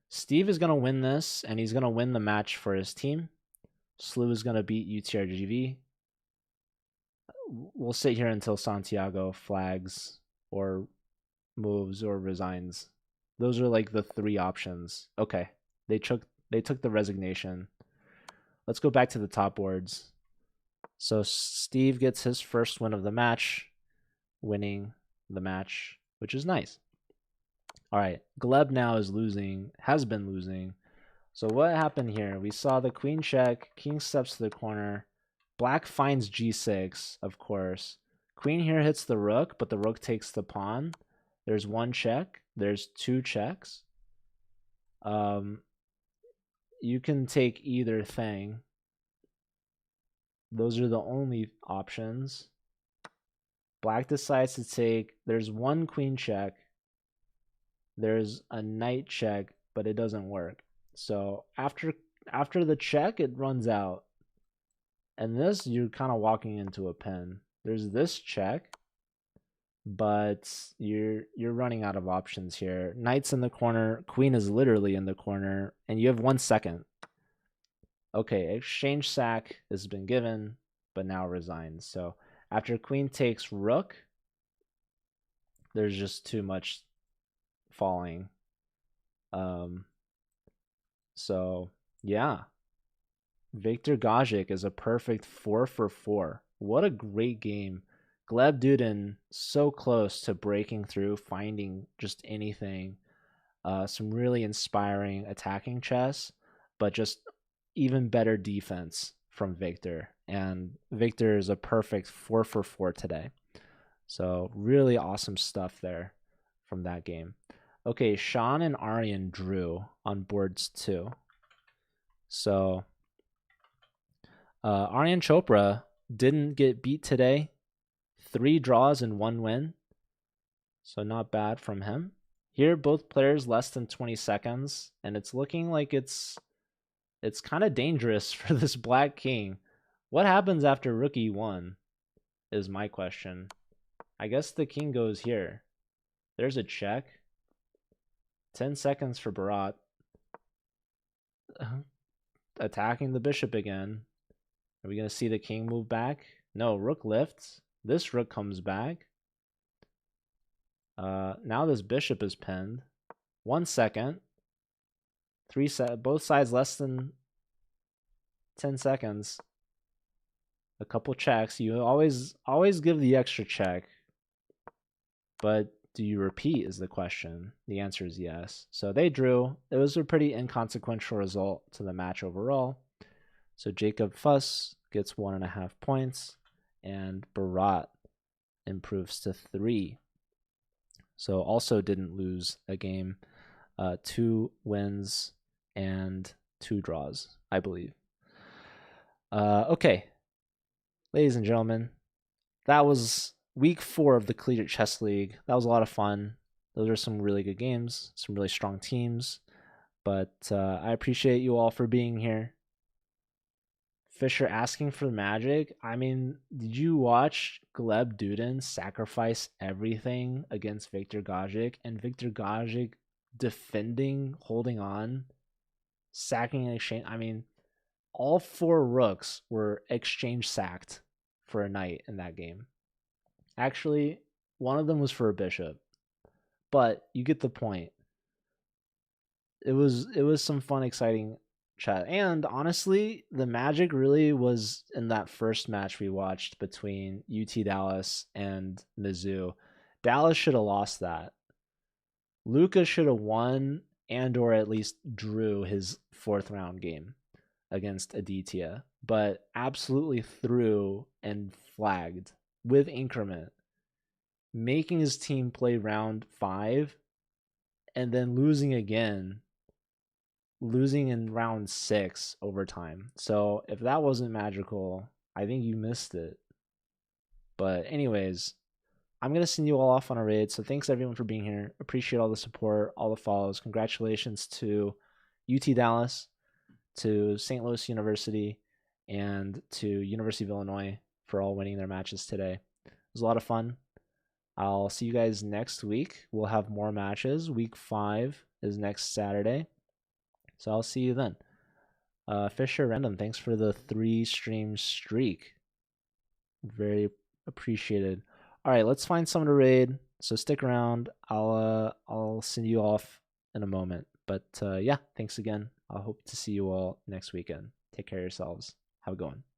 Steve is going to win this, and he's going to win the match for his team. Slew is going to beat UTRGV. We'll sit here until Santiago flags or moves or resigns. Those are like the three options. Okay, they took the resignation. Let's go back to the top boards. So Steve gets his first win of the match, winning the match, which is nice. All right, Gleb now is losing, has been losing. So what happened here? We saw the queen check, king steps to the corner, black finds g6, of course. Queen here hits the rook, but the rook takes the pawn. There's one check. There's two checks. You can take either thing. Those are the only options. Black decides to take, there's one queen check. There's a knight check, but it doesn't work. So after the check, it runs out. And this, you're kind of walking into a pin. There's this check, but you're running out of options here. Knight's in the corner, queen is literally in the corner, and you have 1 second. Okay, exchange sack has been given, but now resigns. So after queen takes rook, there's just too much falling. So yeah, Viktor Gajic is a perfect 4 for 4. What a great game. Gleb Dudin so close to breaking through, finding just anything. Some really inspiring attacking chess, but just even better defense from Viktor. And Viktor is a perfect 4 for 4 today. So really awesome stuff there from that game. Okay, Sean and Aryan drew on boards 2. So Aryan Chopra didn't get beat today. 3 draws and 1 win. So not bad from him. Here, both players less than 20 seconds, and it's looking like it's kind of dangerous for this black king. What happens after rook e1 is my question. I guess the king goes here. There's a check. 10 seconds for Barat. Attacking the bishop again. Are we going to see the king move back? No, rook lifts. This rook comes back. Now this bishop is pinned. 1 second. Both sides less than 10 seconds. A couple checks. You always give the extra check. But do you repeat is the question. The answer is yes. So they drew. It was a pretty inconsequential result to the match overall. So Jacob Fuss gets 1.5 points, and Barat improves to 3. So also didn't lose a game. 2 wins and 2 draws, I believe. Okay, ladies and gentlemen, that was week 4 of the Collegiate Chess League. That was a lot of fun. Those are some really good games, some really strong teams. But I appreciate you all for being here. Fisher asking for magic. I mean, did you watch Gleb Dudin sacrifice everything against Viktor Gajic, and Viktor Gajic defending, holding on, sacking and exchange? I mean, all 4 rooks were exchange sacked for a knight in that game. Actually, one of them was for a bishop, but you get the point. It was some fun, exciting chat. And honestly, the magic really was in that first match we watched between UT Dallas and Mizzou. Dallas should have lost that. Luca should have won and or at least drew his 4th round game against Aditya, but absolutely threw and flagged with increment, making his team play round 5 and then losing again, losing in round 6 overtime. So if that wasn't magical, I think you missed it. But anyways, I'm going to send you all off on a raid. So thanks everyone for being here. Appreciate all the support, all the follows. Congratulations to UT Dallas, to St. Louis University, and to University of Illinois for all winning their matches today. It was a lot of fun. I'll see you guys next week. We'll have more matches. Week 5 is next Saturday. So I'll see you then. Fisher Random, thanks for the 3-stream streak. Very appreciated. All right, let's find someone to raid. So stick around. I'll send you off in a moment. But yeah, thanks again. I hope to see you all next weekend. Take care of yourselves. Have a good one.